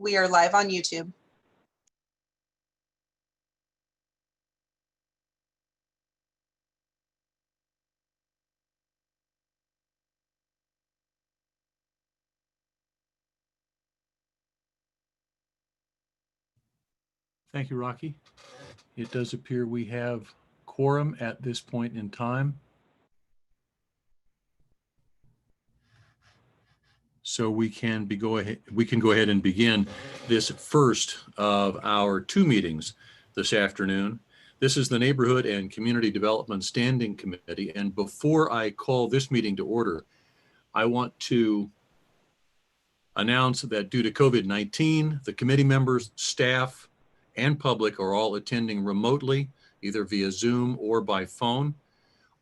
We are live on YouTube. Thank you, Rocky. It does appear we have quorum at this point in time. So we can go ahead and begin this first of our two meetings this afternoon. This is the Neighborhood and Community Development Standing Committee. And before I call this meeting to order, I want to announce that due to COVID-19, the committee members, staff, and public are all attending remotely, either via Zoom or by phone.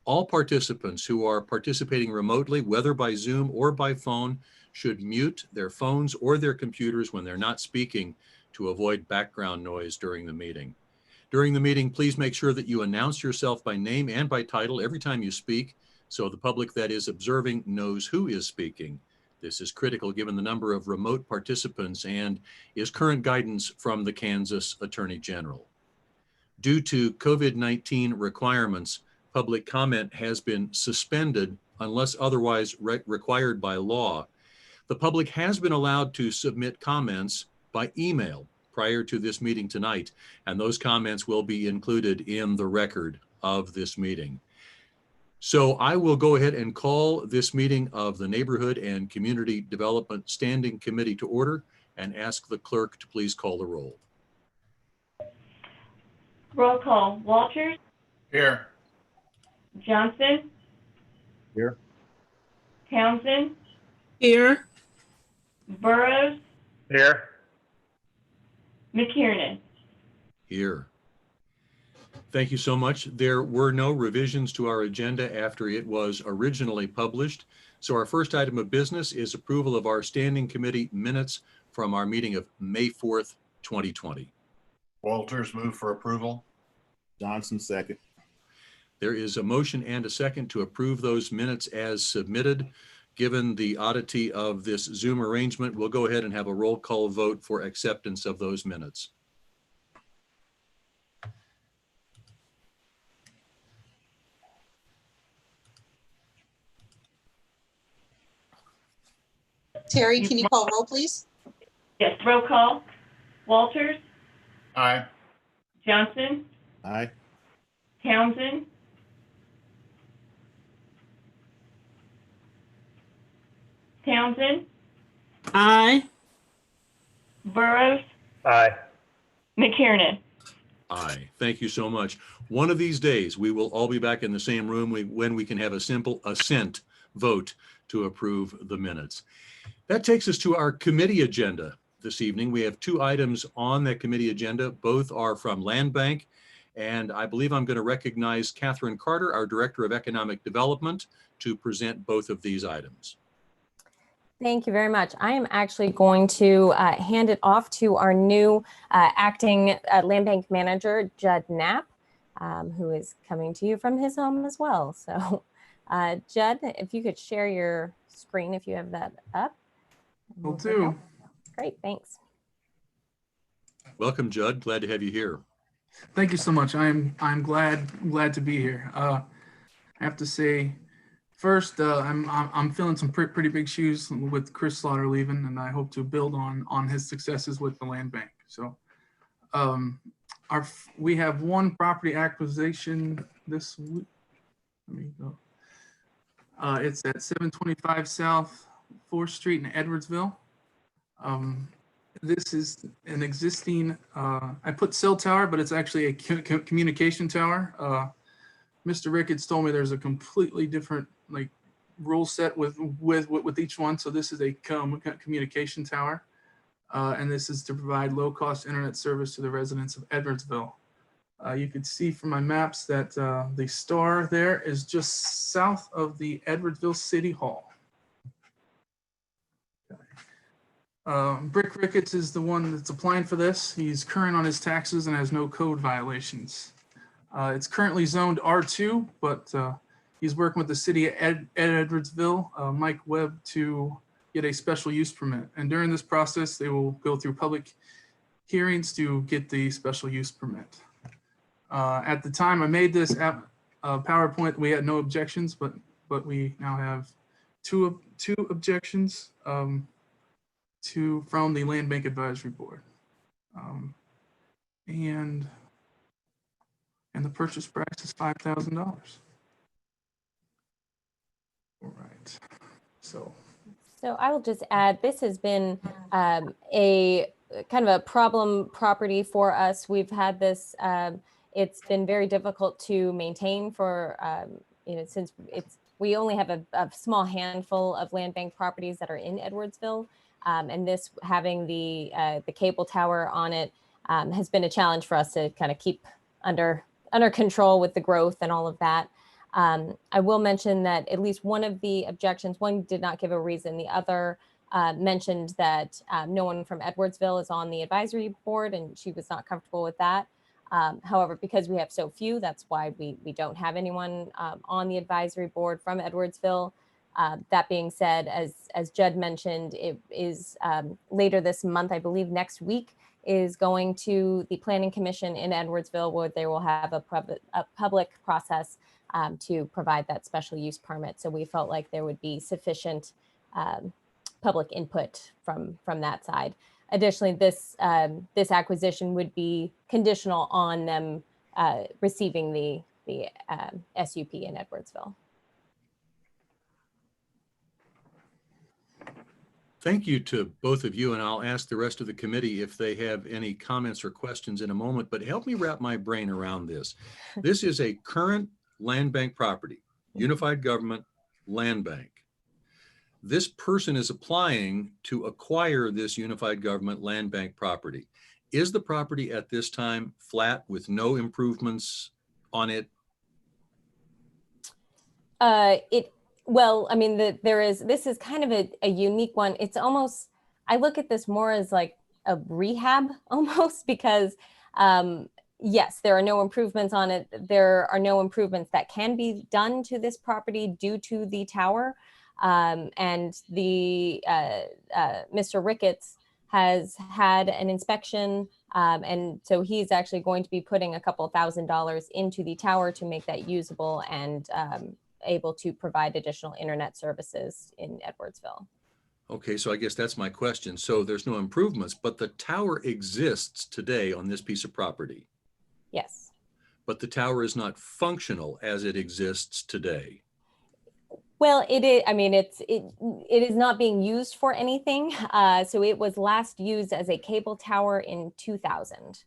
All participants who are participating remotely, whether by Zoom or by phone, should mute their phones or their computers when they're not speaking to avoid background noise during the meeting. During the meeting, please make sure that you announce yourself by name and by title every time you speak, so the public that is observing knows who is speaking. This is critical given the number of remote participants and is current guidance from the Kansas Attorney General. Due to COVID-19 requirements, public comment has been suspended unless otherwise required by law. The public has been allowed to submit comments by email prior to this meeting tonight, and those comments will be included in the record of this meeting. So I will go ahead and call this meeting of the Neighborhood and Community Development Standing Committee to order and ask the clerk to please call the roll. Roll call. Walters? Here. Johnson? Here. Townsend? Here. Burrows? Here. McKiernan? Here. Thank you so much. There were no revisions to our agenda after it was originally published. So our first item of business is approval of our standing committee minutes from our meeting of May 4th, 2020. Walters, move for approval. Johnson, second. There is a motion and a second to approve those minutes as submitted. Given the oddity of this Zoom arrangement, we'll go ahead and have a roll call vote for acceptance of those minutes. Terry, can you call roll, please? Yes, roll call. Walters? Aye. Johnson? Aye. Townsend? Townsend? Aye. Burrows? Aye. McKiernan? Aye. Thank you so much. One of these days, we will all be back in the same room when we can have a simple assent vote to approve the minutes. That takes us to our committee agenda this evening. We have two items on that committee agenda. Both are from Land Bank, and I believe I'm going to recognize Catherine Carter, our Director of Economic Development, to present both of these items. Thank you very much. I am actually going to hand it off to our new acting land bank manager, Judd Knapp, who is coming to you from his home as well. So Judd, if you could share your screen, if you have that up. Will do. Great, thanks. Welcome, Judd. Glad to have you here. Thank you so much. I'm glad to be here. I have to say, first, I'm filling some pretty big shoes with Chris Slaughter leaving, and I hope to build on his successes with the land bank. So, we have one property acquisition this week. Let me go. It's at 725 South 4th Street in Edwardsville. This is an existing, I put cell tower, but it's actually a communication tower. Mr. Ricketts told me there's a completely different rule set with each one. So this is a communication tower. And this is to provide low-cost internet service to the residents of Edwardsville. You can see from my maps that the star there is just south of the Edwardsville City Hall. Brick Ricketts is the one that's applying for this. He's current on his taxes and has no code violations. It's currently zoned R2, but he's working with the city of Edwardsville, Mike Webb, to get a special use permit. And during this process, they will go through public hearings to get the special use permit. At the time I made this PowerPoint, we had no objections, but we now have two objections from the Land Bank Advisory Board. And the purchase price is $5,000. All right, so I will just add, this has been a kind of a problem property for us. We've had this, it's been very difficult to maintain for, since we only have a small handful of land bank properties that are in Edwardsville. And this having the cable tower on it has been a challenge for us to kind of keep under control with the growth and all of that. I will mention that at least one of the objections, one did not give a reason. The other mentioned that no one from Edwardsville is on the advisory board, and she was not comfortable with that. However, because we have so few, that's why we don't have anyone on the advisory board from Edwardsville. That being said, as Judd mentioned, it is later this month, I believe next week, is going to the Planning Commission in Edwardsville, where they will have a public process to provide that special use permit. So we felt like there would be sufficient public input from that side. Additionally, this acquisition would be conditional on them receiving the SUP in Edwardsville. Thank you to both of you, and I'll ask the rest of the committee if they have any comments or questions in a moment, but help me wrap my brain around this. This is a current land bank property, unified government land bank. This person is applying to acquire this unified government land bank property. Is the property at this time flat with no improvements on it? Well, I mean, this is kind of a unique one. It's almost, I look at this more as like a rehab almost, because yes, there are no improvements on it. There are no improvements that can be done to this property due to the tower. And the Mr. Ricketts has had an inspection, and so he's actually going to be putting a couple $1,000s into the tower to make that usable and able to provide additional internet services in Edwardsville. Okay, so I guess that's my question. So there's no improvements, but the tower exists today on this piece of property. Yes. But the tower is not functional as it exists today. Well, it is. I mean, it is not being used for anything. So it was last used as a cable tower in 2000.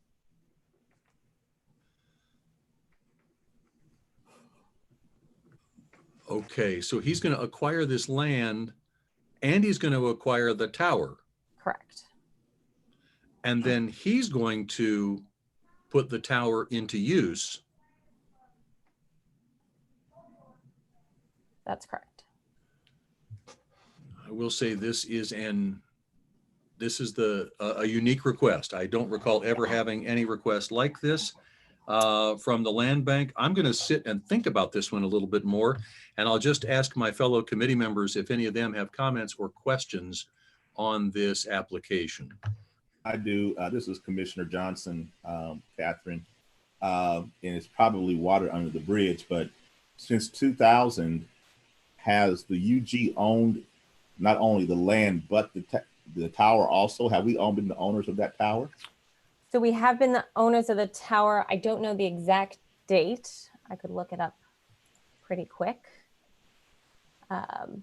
Okay, so he's going to acquire this land and he's going to acquire the tower. Correct. And then he's going to put the tower into use. That's correct. I will say this is a unique request. I don't recall ever having any request like this from the land bank. I'm going to sit and think about this one a little bit more, and I'll just ask my fellow committee members if any of them have comments or questions on this application. I do. This is Commissioner Johnson, Catherine, and it's probably water under the bridge, but since 2000, has the UG owned not only the land, but the tower also? Have we all been the owners of that tower? So we have been the owners of the tower. I don't know the exact date. I could look it up pretty quick. But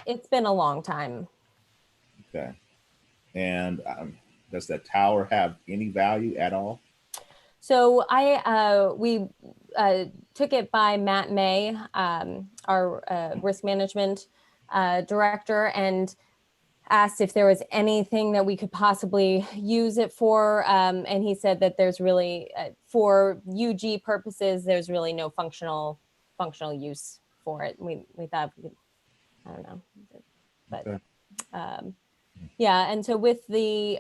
it's been a long time. Okay. And does that tower have any value at all? So we took it by Matt May, our risk management director, and asked if there was anything that we could possibly use it for. And he said that there's really, for UG purposes, there's really no functional use for it. We thought, I don't know, but Okay. yeah. And so with the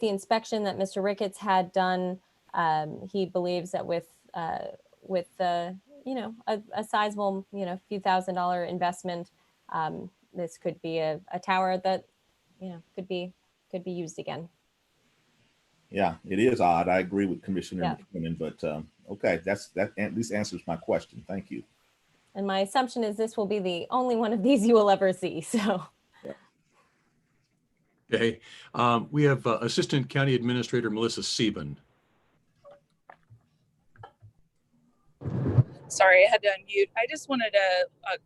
inspection that Mr. Ricketts had done, he believes that with a sizable, few $1,000 investment, this could be a tower that, could be used again. Yeah, it is odd. I agree with Commissioner Yeah. McKinnon, but okay, that at least answers my question. Thank you. And my assumption is this will be the only one of these you will ever see. So, Okay, we have Assistant County Administrator Melissa Sieben. Sorry, I had to unmute. I just wanted to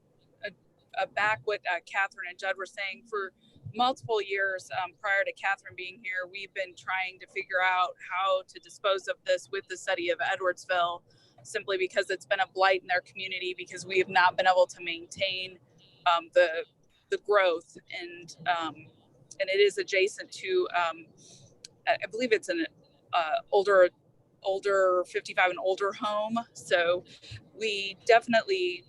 back what Catherine and Judd were saying. For multiple years prior to Catherine being here, we've been trying to figure out how to dispose of this with the city of Edwardsville, simply because it's been a blight in their community, because we have not been able to maintain the growth, and it is adjacent to I believe it's an older 55 and older home. So we definitely,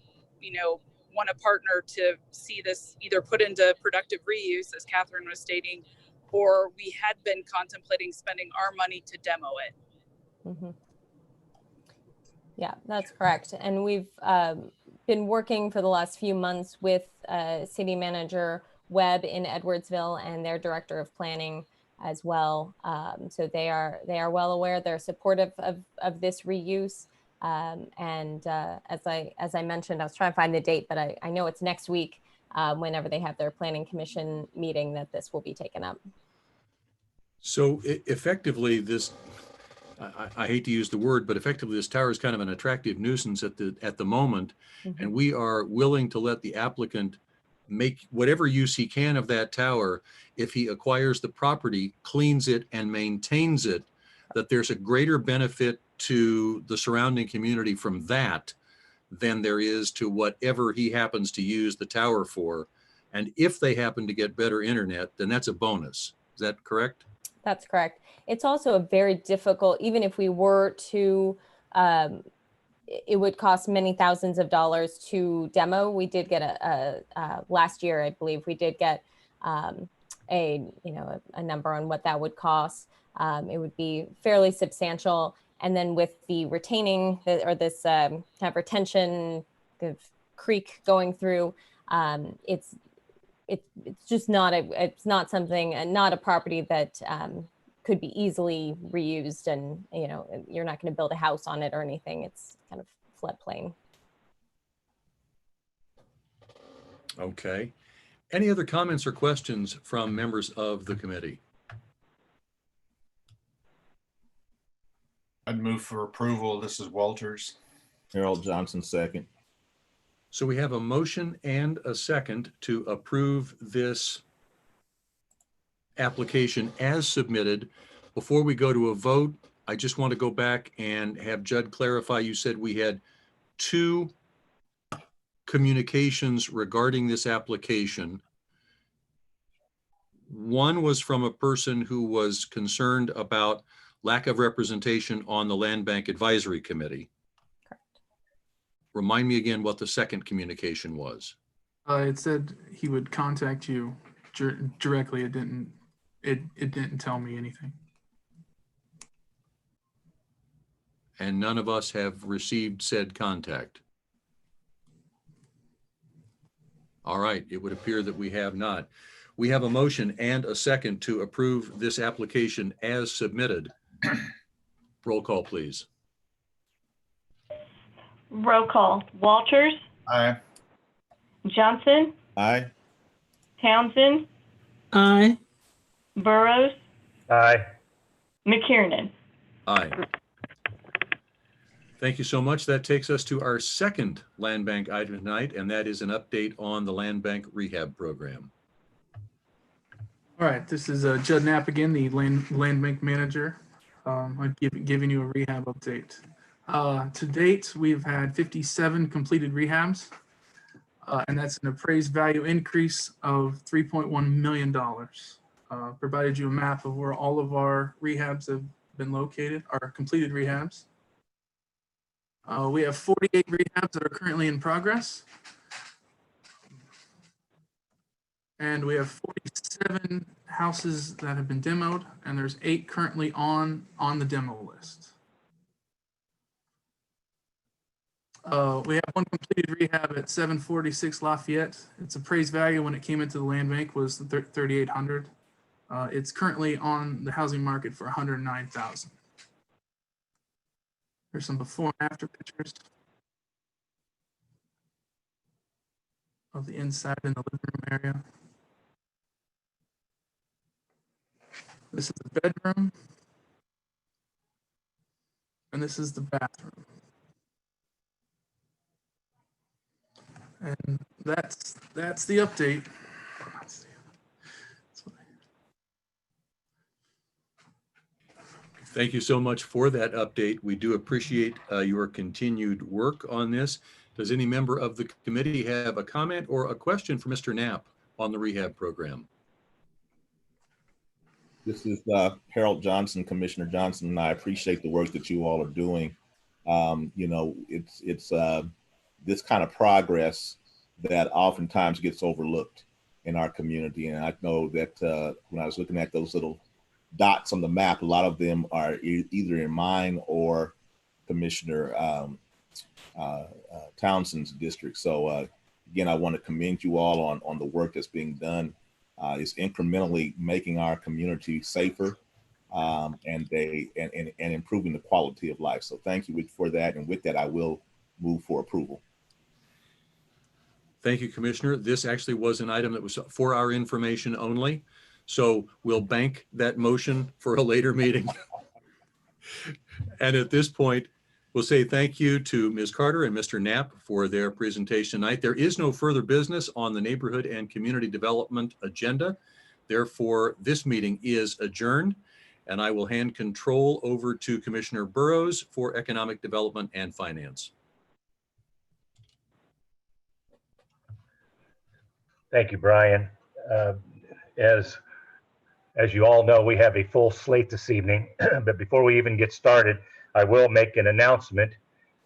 want to partner to see this either put into productive reuse, as Catherine was stating, or we had been contemplating spending our money to demo it. mm-hmm. Yeah, that's correct. And we've been working for the last few months with City Manager Webb in Edwardsville and their Director of Planning as well. So they are well aware. They're supportive of this reuse. And as I mentioned, I was trying to find the date, but I know it's next week, whenever they have their Planning Commission meeting, that this will be taken up. So effectively, this, I hate to use the word, but effectively this tower is kind of an attractive nuisance at the moment. Mm-hmm. And we are willing to let the applicant make whatever use he can of that tower if he acquires the property, cleans it, and maintains it, that there's a greater benefit to the surrounding community from that than there is to whatever he happens to use the tower for. And if they happen to get better internet, then that's a bonus. Is that correct? That's correct. It's also a very difficult, even if we were to, it would cost many thousands of dollars to demo. We did get last year, I believe we did get a number on what that would cost. It would be fairly substantial. And then with the retaining this kind of retention of creek going through, it's just not not a property that could be easily reused, and you're not going to build a house on it or anything. It's kind of floodplain. Okay. Any other comments or questions from members of the committee? I'd move for approval. This is Walters. Harold Johnson, second. So we have a motion and a second to approve this application as submitted. Before we go to a vote, I just want to go back and have Judd clarify. You said we had 2 communications regarding this application. One was from a person who was concerned about lack of representation on the Land Bank Advisory Committee. Correct. Remind me again what the second communication was. It said he would contact you directly. It didn't tell me anything. And none of us have received said contact. All right, it would appear that we have not. We have a motion and a second to approve this application as submitted. Roll call, please. Roll call. Walters, Aye. Johnson, Aye. Townsend, Aye. Burrows, Aye. McKiernan. Aye. Thank you so much. That takes us to our second land bank item tonight, and that is an update on the land bank rehab program. All right, this is Judd Knapp again, the land bank manager. I'm giving you a rehab update. To date, we've had 57 completed rehabs, and that's an appraised value increase of $3.1 million. Provided you a map of where all of our rehabs have been located, our completed rehabs. We have 48 rehabs that are currently in progress. And we have 47 houses that have been demoed, and there's 8 currently on the demo list. We have one completed rehab at 746 Lafayette. Its appraised value when it came into the land bank was 3,800. It's currently on the housing market for 109,000. There's some before and after pictures of the inside in the living room area. This is the bedroom, and this is the bathroom. And that's the update. Thank you so much for that update. We do appreciate your continued work on this. Does any member of the committee have a comment or a question for Mr. Knapp on the rehab program? This is Harold Johnson, Commissioner Johnson, and I appreciate the work that you all are doing. You know, it's this kind of progress that oftentimes gets overlooked in our community. And I know that when I was looking at those little dots on the map, a lot of them are either in mine or Commissioner Townsend's district. So again, I want to commend you all on the work that's being done. It's incrementally making our community safer and improving the quality of life. So thank you for that. And with that, I will move for approval. Thank you, Commissioner. This actually was an item that was for our information only. So we'll bank that motion for a later meeting. And at this point, we'll say thank you to Ms. Carter and Mr. Knapp for their presentation tonight. There is no further business on the Neighborhood and Community Development agenda. Therefore, this meeting is adjourned, and I will hand control over to Commissioner Burrows for Economic Development and Finance. Thank you, Brian. As you all know, we have a full slate this evening, but before we even get started, I will make an announcement.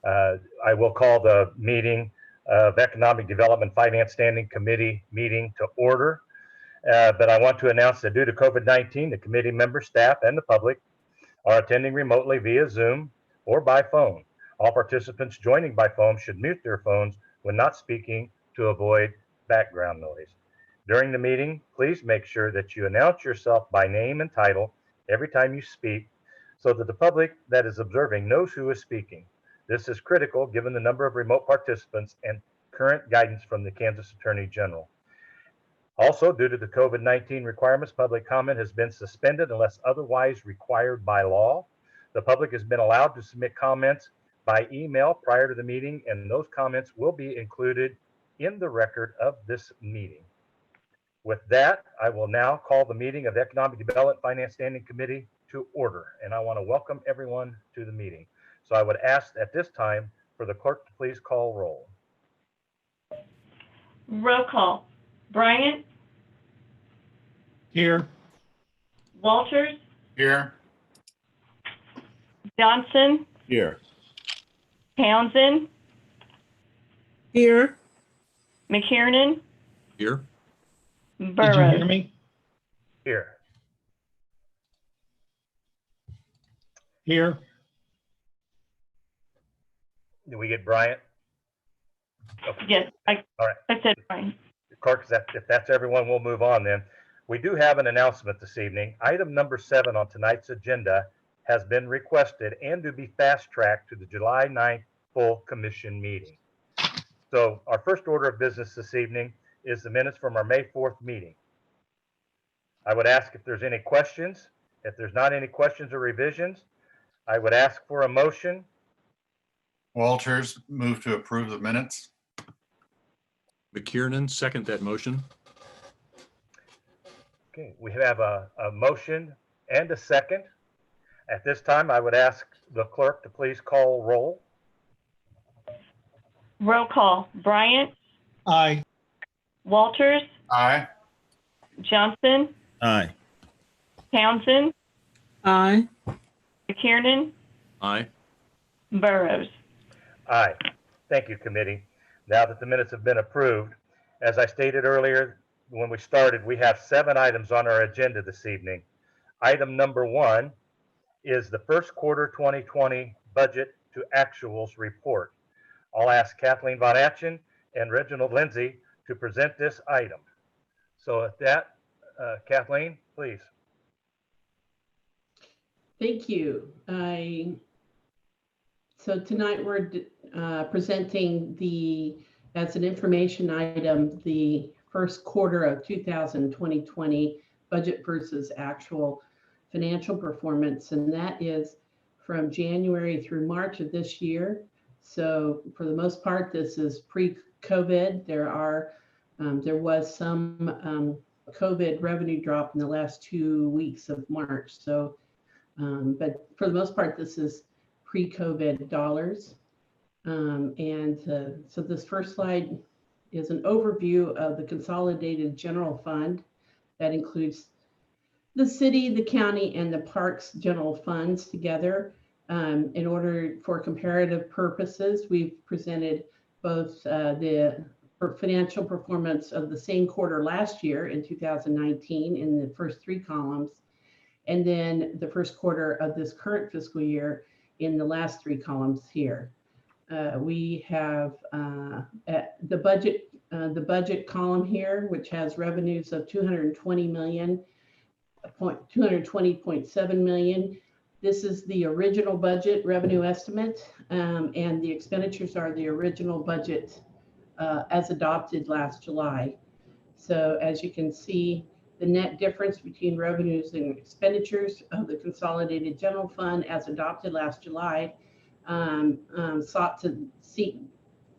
I will call the meeting of Economic Development Finance Standing Committee meeting to order. But I want to announce that due to COVID-19, the committee members, staff, and the public are attending remotely via Zoom or by phone. All participants joining by phone should mute their phones when not speaking to avoid background noise. During the meeting, please make sure that you announce yourself by name and title every time you speak so that the public that is observing knows who is speaking. This is critical given the number of remote participants and current guidance from the Kansas Attorney General. Also, due to the COVID-19 requirements, public comment has been suspended unless otherwise required by law. The public has been allowed to submit comments by email prior to the meeting, and those comments will be included in the record of this meeting. With that, I will now call the meeting of Economic Development Finance Standing Committee to order, and I want to welcome everyone to the meeting. So I would ask at this time for the clerk to please call roll. Roll call. Bryant? Here. Walters? Here. Johnson? Here. Townsend? Here. McKiernan? Here. Burrows? Did you hear me? Here. Here. Did we get Bryant? Okay. Yes, All right. I said fine. Clerk, if that's everyone, we'll move on then. We do have an announcement this evening. Item number 7 on tonight's agenda has been requested and to be fast-tracked to the July 9th full commission meeting. So our first order of business this evening is the minutes from our May 4th meeting. I would ask if there's any questions. If there's not any questions or revisions, I would ask for a motion. Walters, move to approve the minutes. McKiernan, second that motion. Okay, we have a motion and a second. At this time, I would ask the clerk to please call roll. Roll call. Bryant? Aye. Walters? Aye. Johnson? Aye. Townsend? Aye. McKiernan? Aye. Burrows? Aye. Thank you, committee. Now that the minutes have been approved, as I stated earlier when we started, we have 7 items on our agenda this evening. Item number 1 is the first quarter 2020 budget to actuals report. I'll ask Kathleen Von Atchen and Reginald Lindsay to present this item. So at that, Kathleen, please. Thank you. So tonight we're presenting as an information item, the first quarter of 2020 budget versus actual financial performance. And that is from January through March of this year. So for the most part, this is pre-COVID. There was some COVID revenue drop in the last 2 weeks of March. So, but for the most part, this is pre-COVID dollars. So this first slide is an overview of the consolidated general fund that includes the city, the county, and the parks general funds together. In order for comparative purposes, we've presented both the financial performance of the same quarter last year in 2019 in the first 3 columns, and then the first quarter of this current fiscal year in the last 3 columns here. We have the budget column here, which has revenues of $220.7 million. This is the original budget revenue estimate, and the expenditures are the original budget as adopted last July. So as you can see, the net difference between revenues and expenditures of the consolidated general fund as adopted last July sought to seek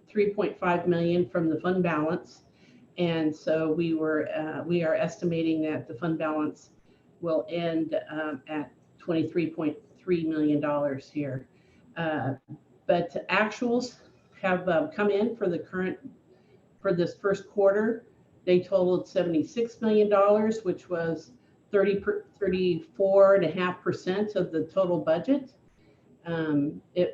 $3.5 million from the fund balance. And so we are estimating that the fund balance will end at $23.3 million here. But actuals have come in for this first quarter. They totaled $76 million, which was 34.5% of the total budget.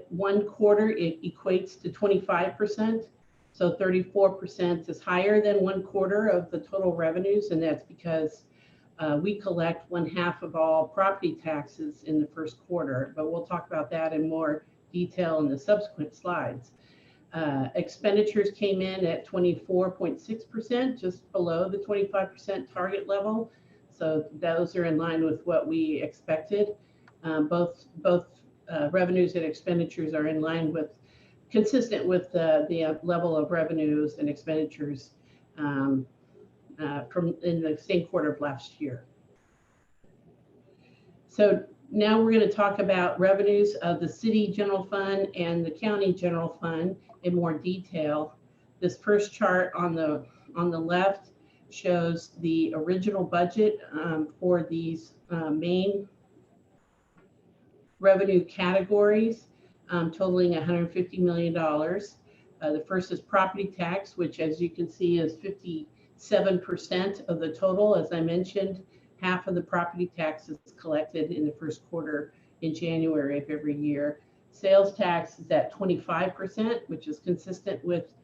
One quarter, it equates to 25%. So 34% is higher than 1/4 of the total revenues. And that's because we collect 1/2 of all property taxes in the first quarter, but we'll talk about that in more detail in the subsequent slides. Expenditures came in at 24.6%, just below the 25% target level. So those are in line with what we expected. Both revenues and expenditures are in line with, consistent with the level of revenues and expenditures from in the same quarter of last year. So now we're going to talk about revenues of the city general fund and the county general fund in more detail. This first chart on the left shows the original budget for these main revenue categories, totaling $150 million. The first is property tax, which, as you can see, is 57% of the total. As I mentioned, half of the property tax is collected in the first quarter in January of every year. Sales tax is at 25%, which is consistent with,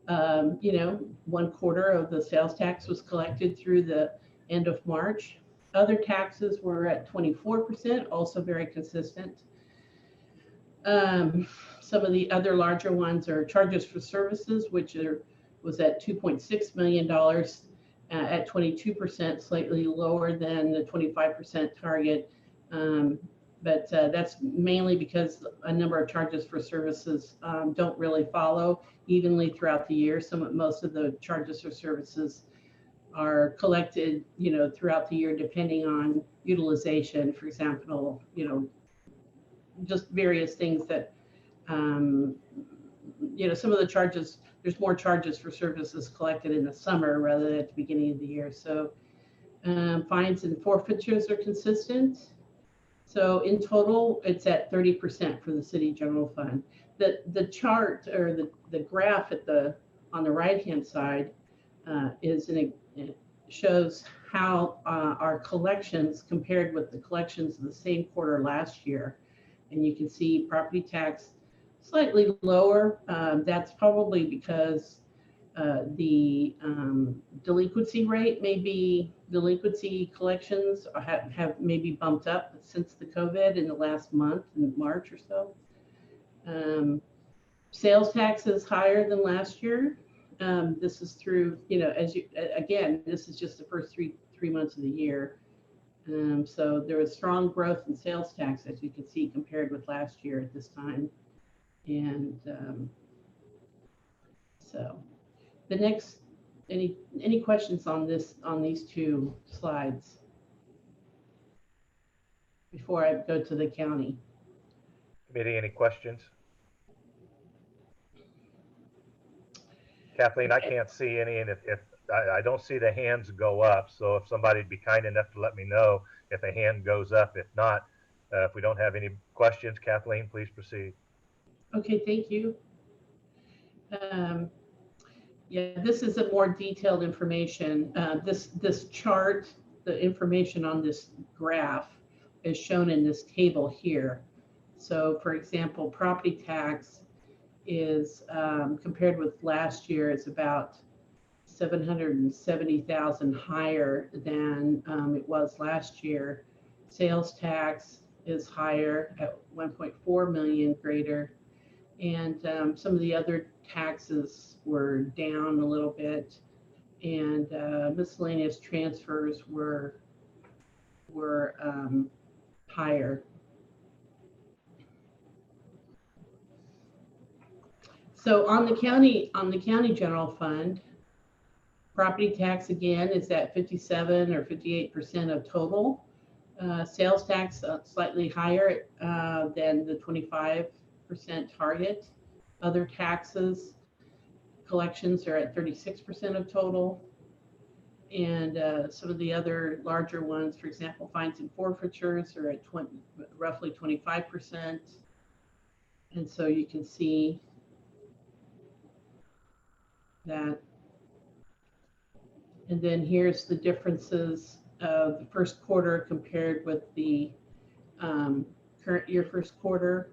1/4 of the sales tax was collected through the end of March. Other taxes were at 24%, also very consistent. Some of the other larger ones are charges for services, which was at $2.6 million at 22%, slightly lower than the 25% target. But that's mainly because a number of charges for services don't really follow evenly throughout the year. Most of the charges for services are collected, throughout the year, depending on utilization. For example, just various things that, some of the charges, there's more charges for services collected in the summer rather than at the beginning of the year. So fines and forfeitures are consistent. So in total, it's at 30% for the city general fund. The chart, or the graph on the right-hand side shows how our collections compared with the collections of the same quarter last year. And you can see property tax slightly lower. That's probably because the delinquency rate, delinquency collections have maybe bumped up since the COVID in the last month, in March or so. Sales tax is higher than last year. This is through, again, this is just the first three months of the year. So there was strong growth in sales tax, as you can see, compared with last year at this time. And so the next, any questions on these two slides before I go to the county? Committee, any questions? Kathleen, I can't see any, and if I don't see the hands go up, so if somebody'd be kind enough to let me know if a hand goes up. If not, if we don't have any questions, Kathleen, please proceed. Okay, thank you. Yeah, this is a more detailed information. This chart, the information on this graph is shown in this table here. So for example, property tax is compared with last year is about 770,000 higher than it was last year. Sales tax is higher at 1.4 million greater. And some of the other taxes were down a little bit, and miscellaneous transfers were higher. So on the county general fund, property tax again is at 57 or 58% of total. Sales tax slightly higher than the 25% target. Other taxes, collections are at 36% of total. And some of the other larger ones, for example, fines and forfeitures are at roughly 25%. And so you can see that. And then here's the differences of the first quarter compared with the current year first quarter.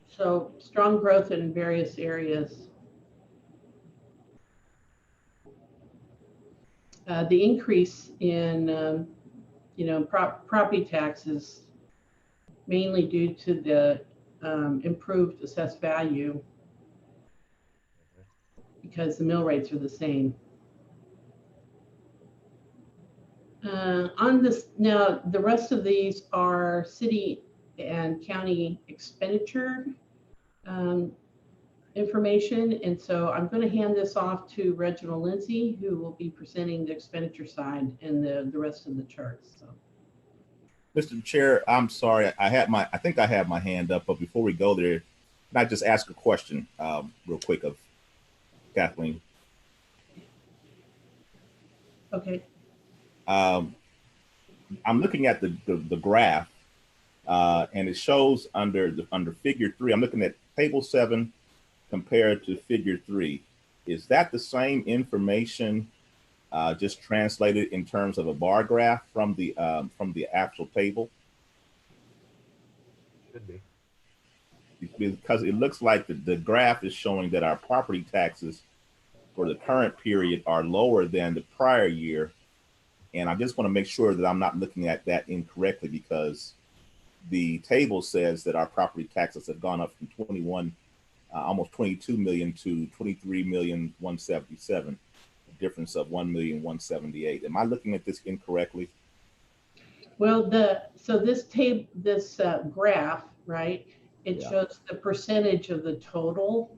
So strong growth in various areas. The increase in property taxes mainly due to the improved assessed value, because the mill rates are the same. On this, now the rest of these are city and county expenditure information, and so I'm going to hand this off to Reginald Lindsay, who will be presenting the expenditure side and the rest of the charts. So. Mr. Chair, I'm sorry, I think I have my hand up, but before we go there, can I just ask a question real quick of Kathleen? Okay. I'm looking at the graph, and it shows under figure 3. I'm looking at table 7 compared to figure 3. Is that the same information just translated in terms of a bar graph from the actual table? Should be. Because it looks like the graph is showing that our property taxes for the current period are lower than the prior year. And I just want to make sure that I'm not looking at that incorrectly, because the table says that our property taxes have gone up from almost 22 million to 23,177,000, a difference of 1,178,000. Am I looking at this incorrectly? Well, so this graph, right? It shows the percentage of the total.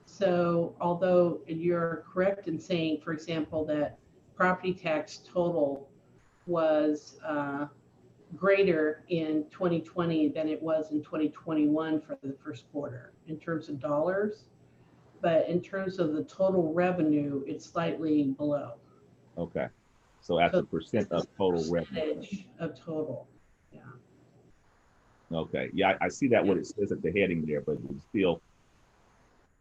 So although you're correct in saying, for example, that property tax total was greater in 2020 than it was in 2021 for the first quarter in terms of dollars, but in terms of the total revenue, it's slightly below. Okay, so as a percent of total revenue. Of total, yeah. Okay, yeah, I see that what it says at the heading there, but it's still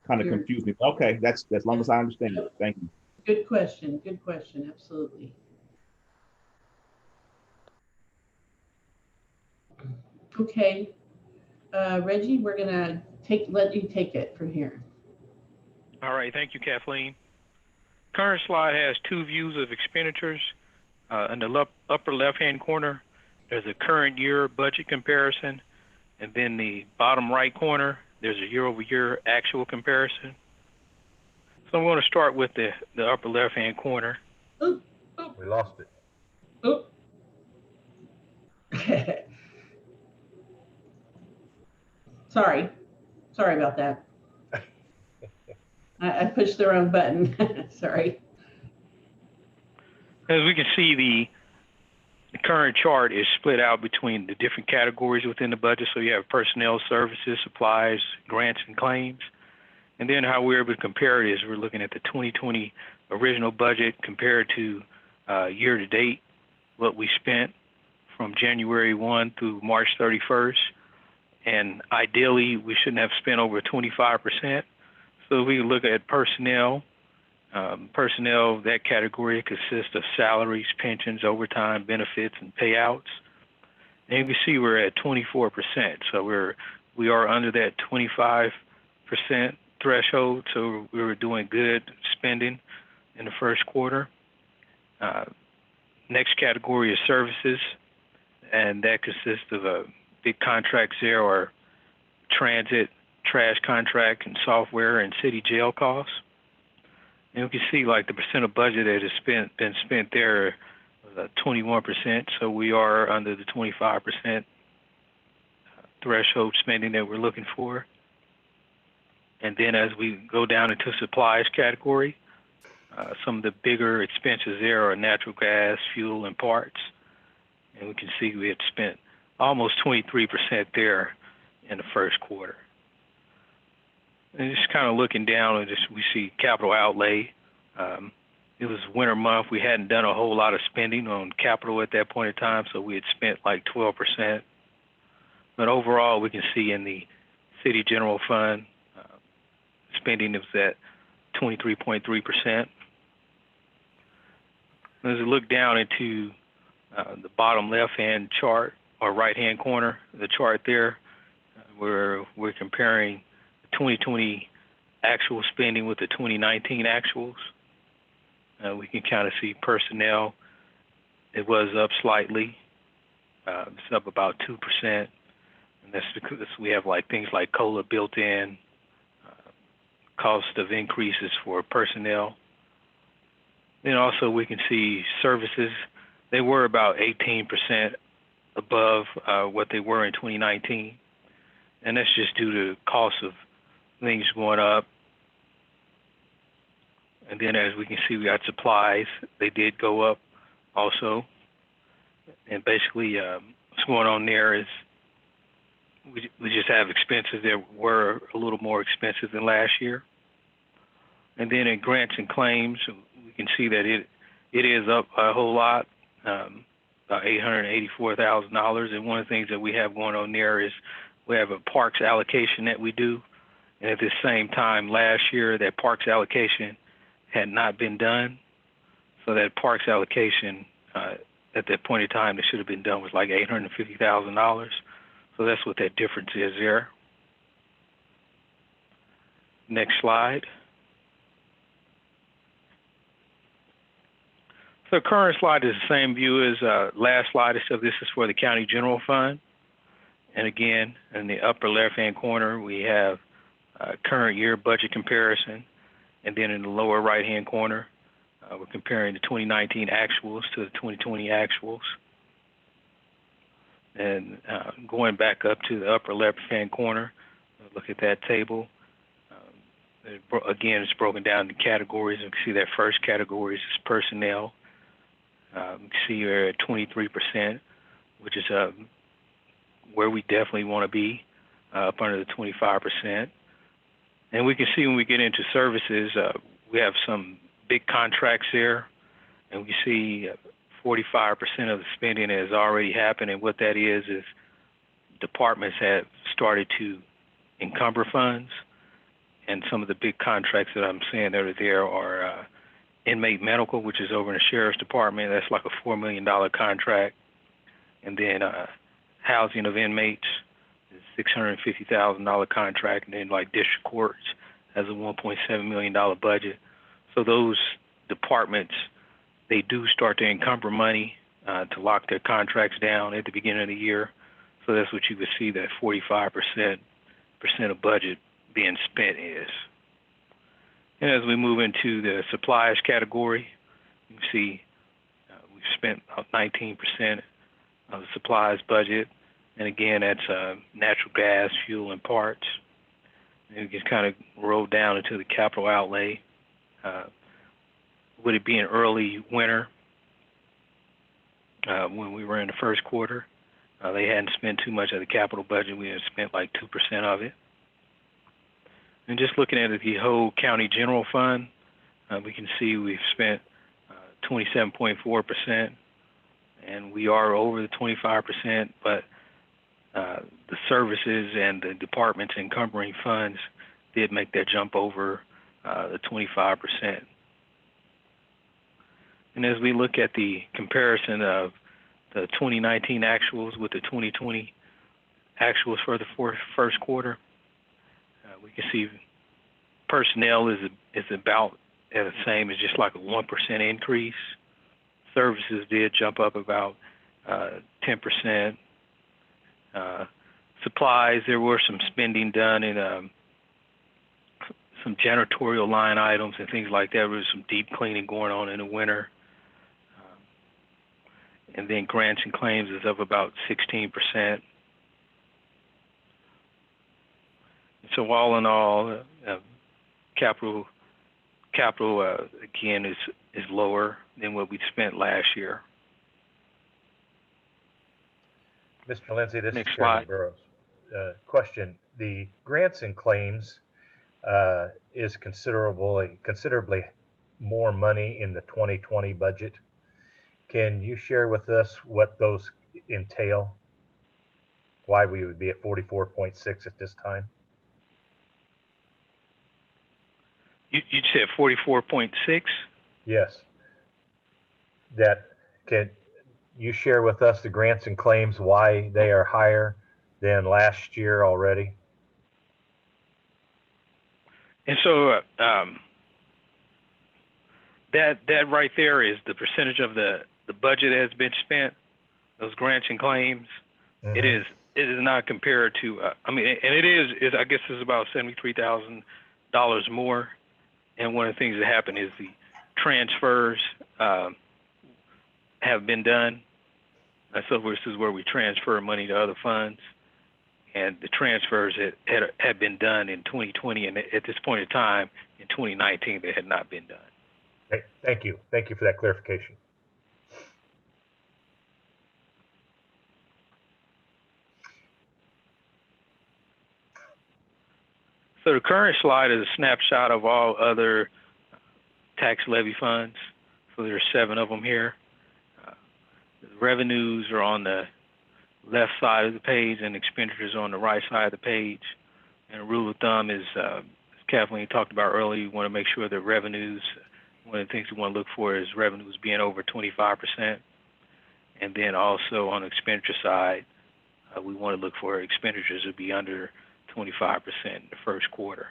kind of confused me. Okay, that's as long as I understand it. Thank you. Good question, absolutely. Okay, Reggie, we're gonna let you take it from here. All right, thank you, Kathleen. Current slide has two views of expenditures. In the upper left-hand corner, there's a current year budget comparison, and then the bottom right corner, there's a year-over-year actual comparison. So I'm going to start with the upper left-hand corner. Oop, We lost it. oop. Sorry about that. I pushed the wrong button. Sorry. As we can see, the current chart is split out between the different categories within the budget. So you have personnel, services, supplies, grants, and claims. And then how we're able to compare it is we're looking at the 2020 original budget compared to year to date, what we spent from January 1 through March 31st. And ideally, we shouldn't have spent over 25%. So we look at personnel. Personnel, that category consists of salaries, pensions, overtime, benefits, and payouts. And you can see we're at 24%. So we are under that 25% threshold. So we were doing good spending in the first quarter. Next category is services, and that consists of big contracts there are transit, trash contract, and software, and city jail costs. And we can see like the percent of budget that has been spent there was 21%. So we are under the 25% threshold spending that we're looking for. And then as we go down into supplies category, some of the bigger expenses there are natural gas, fuel, and parts. And we can see we had spent almost 23% there in the first quarter. And just kind of looking down, and we see capital outlay. It was winter month. We hadn't done a whole lot of spending on capital at that point in time, so we had spent like 12%. But overall, we can see in the city general fund, spending was at 23.3%. As we look down into the bottom left-hand chart or right-hand corner, the chart there, where we're comparing 2020 actual spending with the 2019 actuals. We can kind of see personnel. It was up slightly. It's up about 2%. And that's because we have like things like COLA built in, cost of increases for personnel. Then also we can see services. They were about 18% above what they were in 2019. And that's just due to cost of things going up. And then as we can see, we got supplies. They did go up also. And basically what's going on there is we just have expenses that were a little more expensive than last year. And then in grants and claims, we can see that it is up a whole lot, about $884,000. And one of the things that we have going on there is we have a parks allocation that we do. And at the same time, last year, that parks allocation had not been done. So that parks allocation, at that point in time, that should have been done was like $850,000. So that's what that difference is there. Next slide. So the current slide is the same view as last slide, except this is for the county general fund. And again, in the upper left-hand corner, we have current year budget comparison. And then in the lower right-hand corner, we're comparing the 2019 actuals to the 2020 actuals. And going back up to the upper left-hand corner, look at that table. Again, it's broken down into categories. You can see that first category is personnel. You can see you're at 23%, which is where we definitely want to be, up under the 25%. And we can see when we get into services, we have some big contracts there, and we see 45% of the spending has already happened. And what that is departments have started to encumber funds. And some of the big contracts that I'm saying that are there are inmate medical, which is over in the sheriff's department. That's like a $4 million contract. And then housing of inmates is $650,000 contract. And then like district courts has a $1.7 million budget. So those departments, they do start to encumber money to lock their contracts down at the beginning of the year. So that's what you would see that 45% of budget being spent is. And as we move into the supplies category, you see we've spent about 19% of the supplies budget. And again, that's natural gas, fuel, and parts. And we can kind of roll down into the capital outlay. Would it be an early winter when we were in the first quarter? They hadn't spent too much of the capital budget. We had spent like 2% of it. And just looking at the whole county general fund, we can see we've spent 27.4%, and we are over the 25%, but the services and the departments encumbering funds did make that jump over the 25%. And as we look at the comparison of the 2019 actuals with the 2020 actuals for the first quarter, we can see personnel is about at the same as just like a 1% increase. Services did jump up about 10%. Supplies, there were some spending done in some janitorial line items and things like that. There was some deep cleaning going on in the winter. And then grants and claims is up about 16%. So all in all, capital again is lower than what we spent last year. Mr. Lindsay, this Next is Chairman slide. Burrows. Question: the grants and claims is considerably more money in the 2020 budget. Can you share with us what those entail? Why we would be at 44.6 at this time? You said 44.6? Yes. Can you share with us the grants and claims, why they are higher than last year already? And so that right there is the percentage of the budget that has been spent, those grants and claims. Mm-hmm. It is not compared to, and it is I guess it's about $73,000 more. And one of the things that happened is the transfers have been done. So this is where we transfer money to other funds. And the transfers had been done in 2020, and at this point in time, in 2019, they had not been done. Thank you. Thank you for that clarification. So the current slide is a snapshot of all other tax levy funds. So there are 7 of them here. The revenues are on the left side of the page and expenditures on the right side of the page. And a rule of thumb is, as Kathleen talked about earlier, you want to make sure that revenues, one of the things we want to look for is revenues being over 25%. And then also on the expenditure side, we want to look for expenditures to be under 25% in the first quarter.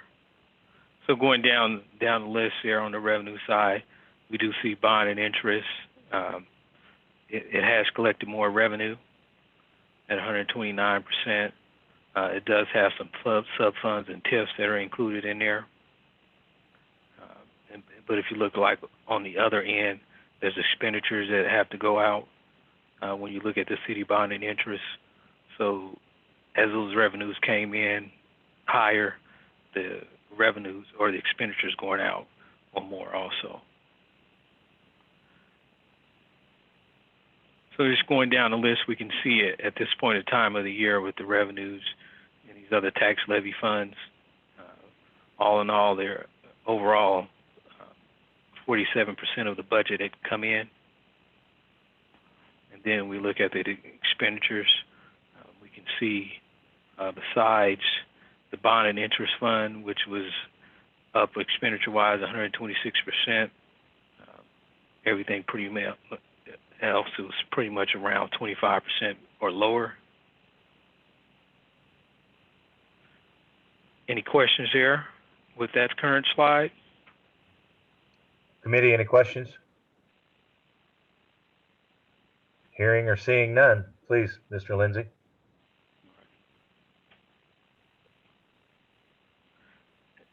So going down the list here on the revenue side, we do see bond and interest. It has collected more revenue at 129%. It does have some sub-funds and TIFs that are included in there. But if you look like on the other end, there's expenditures that have to go out when you look at the city bond and interest. So as those revenues came in higher, the revenues or the expenditures going out or more also. So just going down the list, we can see it at this point in time of the year with the revenues and these other tax levy funds. All in all, they're overall 47% of the budget had come in. And then we look at the expenditures. We can see besides the bond and interest fund, which was up expenditure-wise 126%, everything pretty much else was pretty much around 25% or lower. Any questions there with that current slide? Committee, any questions? Hearing or seeing none, please, Mr. Lindsay.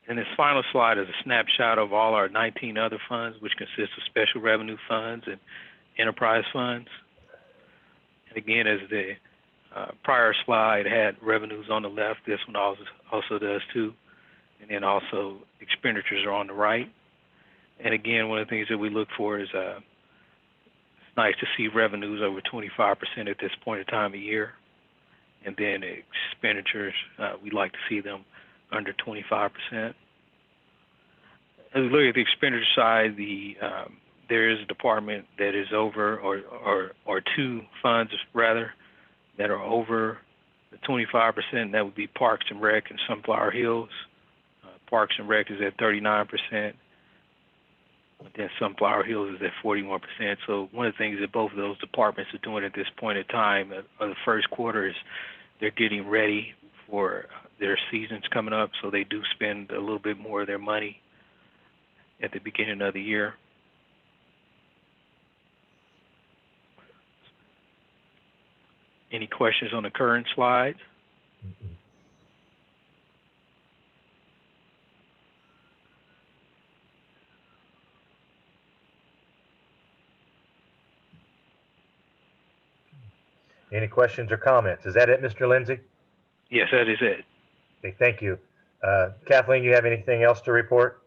And this final slide is a snapshot of all our 19 other funds, which consist of special revenue funds and enterprise funds. And again, as the prior slide had revenues on the left, this one also does too. And then also expenditures are on the right. And again, one of the things that we look for is it's nice to see revenues over 25% at this point in time of year. And then expenditures, we like to see them under 25%. As we look at the expenditure side, there is a department that is over, or two funds rather, that are over the 25%. That would be Parks and Rec and Sunflower Hills. Parks and Rec is at 39%. Then Sunflower Hills is at 41%. So one of the things that both of those departments are doing at this point in time of the first quarter is they're getting ready for their seasons coming up. So they do spend a little bit more of their money at the beginning of the year. Any questions on the current slide? Any questions or comments? Is that it, Mr. Lindsay? Yes, that is it. Okay, thank you. Kathleen, you have anything else to report?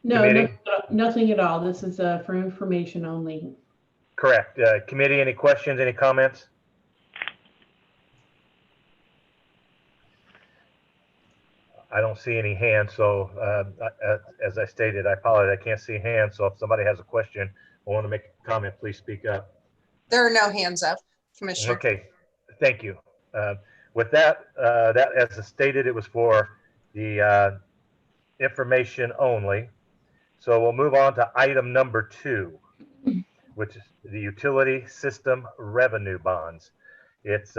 No, Committee? nothing at all. This is for information only. Correct. Committee, any questions, any comments? I don't see any hands, so as I stated, I apologize, I can't see hands, so if somebody has a question or want to make a comment, please speak up. There are no hands up, Commissioner. Okay, thank you. With that, as stated, it was for the information only. So we'll move on to item number 2, which is the utility system revenue bonds. It's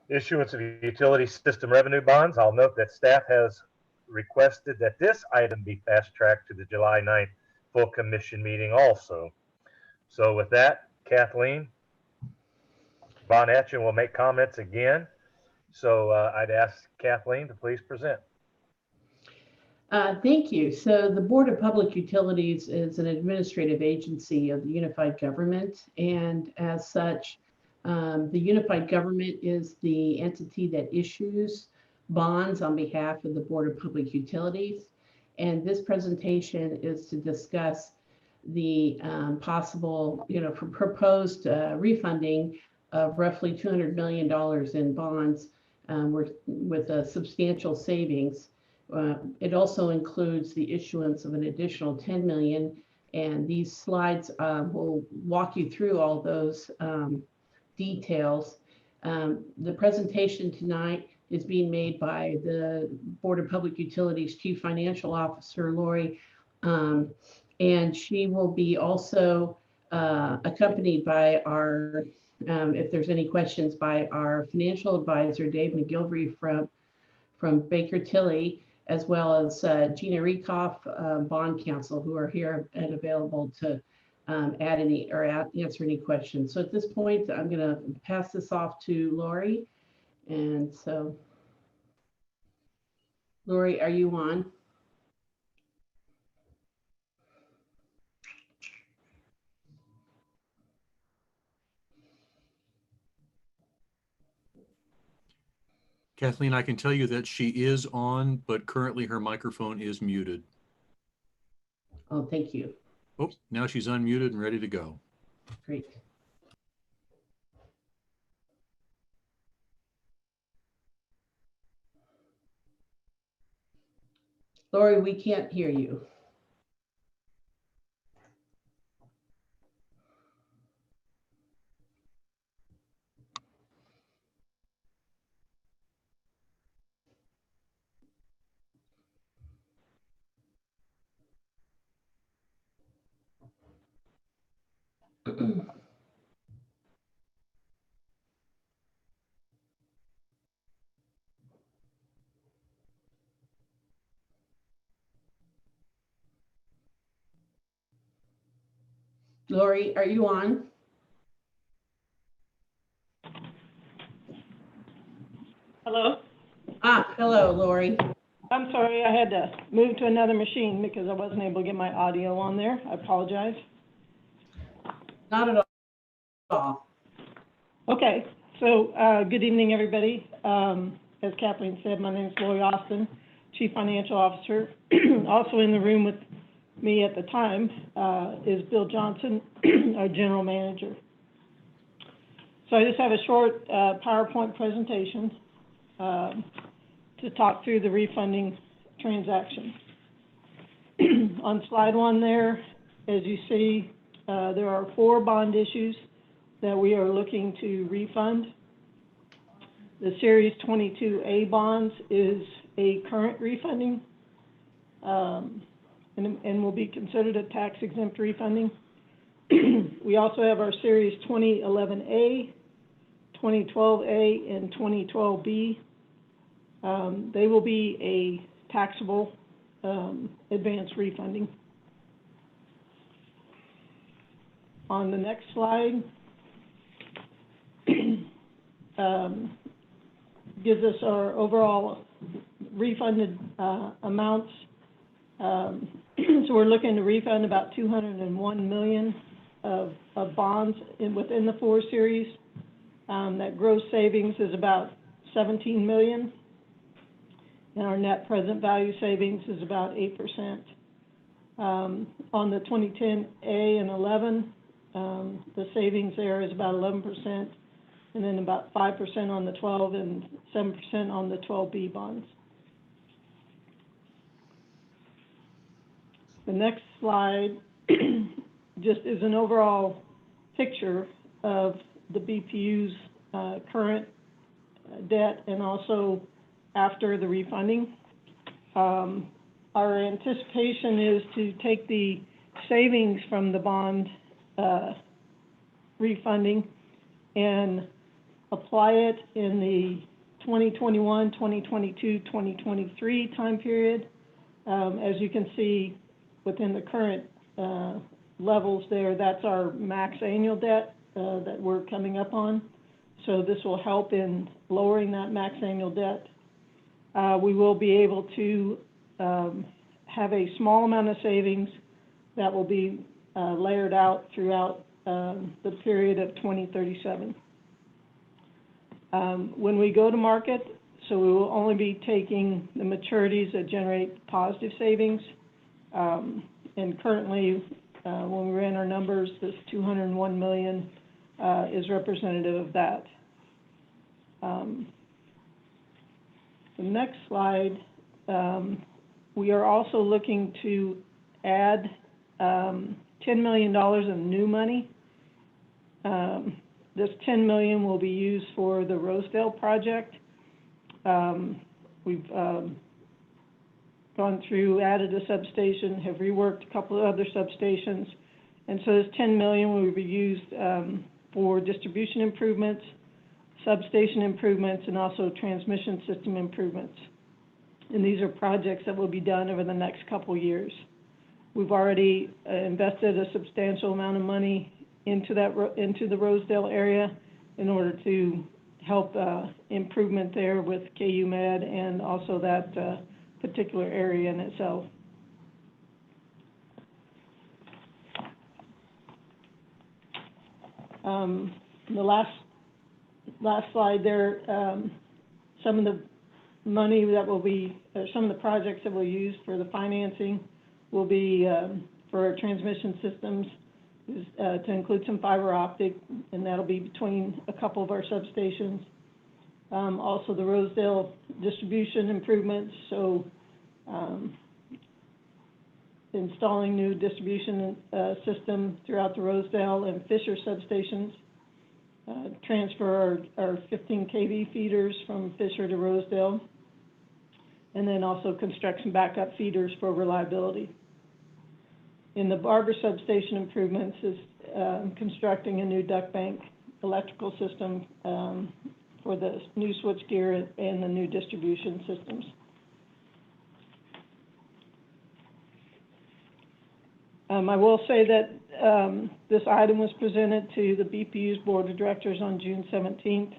issuance of utility system revenue bonds. I'll note that staff has requested that this item be fast-tracked to the July 9th full commission meeting also. So with that, Kathleen, Von Etchen will make comments again. So I'd ask Kathleen to please present. Thank you. So the Board of Public Utilities is an administrative agency of the unified government, and as such, the unified government is the entity that issues bonds on behalf of the Board of Public Utilities. And this presentation is to discuss the possible, proposed refunding of roughly $200 million in bonds with substantial savings. It also includes the issuance of an additional 10 million, and these slides will walk you through all those details. The presentation tonight is being made by the Board of Public Utilities Chief Financial Officer, Lori, and she will be also accompanied by our, if there's any questions, by our financial advisor, Dave McGilvery from Baker Tilly, as well as Gina Rekoff, bond counsel, who are here and available to add any or answer any questions. So at this point, I'm going to pass this off to Lori. And so, Lori, are you on? Kathleen, I can tell you that she is on, but currently her microphone is muted. Oh, thank you. Oh, now she's unmuted and ready to go. Great. Lori, we can't hear you. Lori, are you on? Hello? Hello, Lori. I'm sorry, I had to move to another machine because I wasn't able to get my audio on there. I apologize. Not at all. Okay, so good evening, everybody. As Kathleen said, my name is Lori Austin, Chief Financial Officer. Also in the room with me at the time is Bill Johnson, our General Manager. So I just have a short PowerPoint presentation to talk through the refunding transaction. On slide 1 there, as you see, there are 4 bond issues that we are looking to refund. The Series 22A bonds is a current refunding and will be considered a tax-exempt refunding. We also have our Series 2011A, 2012A, and 2012B. They will be a taxable advance refunding. On the next slide, gives us our overall refunded amounts. So we're looking to refund about $201 million of bonds within the 4 series. That gross savings is about $17 million. And our net present value savings is about 8%. On the 2010A and 11, the savings there is about 11%, and then about 5% on the 12 and 7% on the 12B bonds. The next slide just is an overall picture of the BPU's current debt and also after the refunding. Our anticipation is to take the savings from the bond refunding and apply it in the 2021, 2022, 2023 time period. As you can see within the current levels there, that's our max annual debt that we're coming up on. So this will help in lowering that max annual debt. We will be able to have a small amount of savings that will be layered out throughout the period of 2037. When we go to market, so we will only be taking the maturities that generate positive savings. And currently, when we ran our numbers, this $201 million is representative of that. The next slide, we are also looking to add $10 million in new money. This $10 million will be used for the Rosedale project. We've gone through, added a substation, have reworked a couple of other substations, and so this $10 million will be used for distribution improvements, substation improvements, and also transmission system improvements. And these are projects that will be done over the next couple years. We've already invested a substantial amount of money into the Rosedale area in order to help improvement there with KU Med and also that particular area in itself. The last slide there, some of the money that will be, some of the projects that we'll use for the financing will be for our transmission systems, to include some fiber optic, and that'll be between a couple of our substations. Also the Rosedale distribution improvements, so installing new distribution system throughout the Rosedale and Fisher substations, transfer our 15 kV feeders from Fisher to Rosedale, and then also construct some backup feeders for reliability. In the Barber substation improvements is constructing a new duct bank electrical system for the new switchgear and the new distribution systems. I will say that this item was presented to the BPU's Board of Directors on June 17th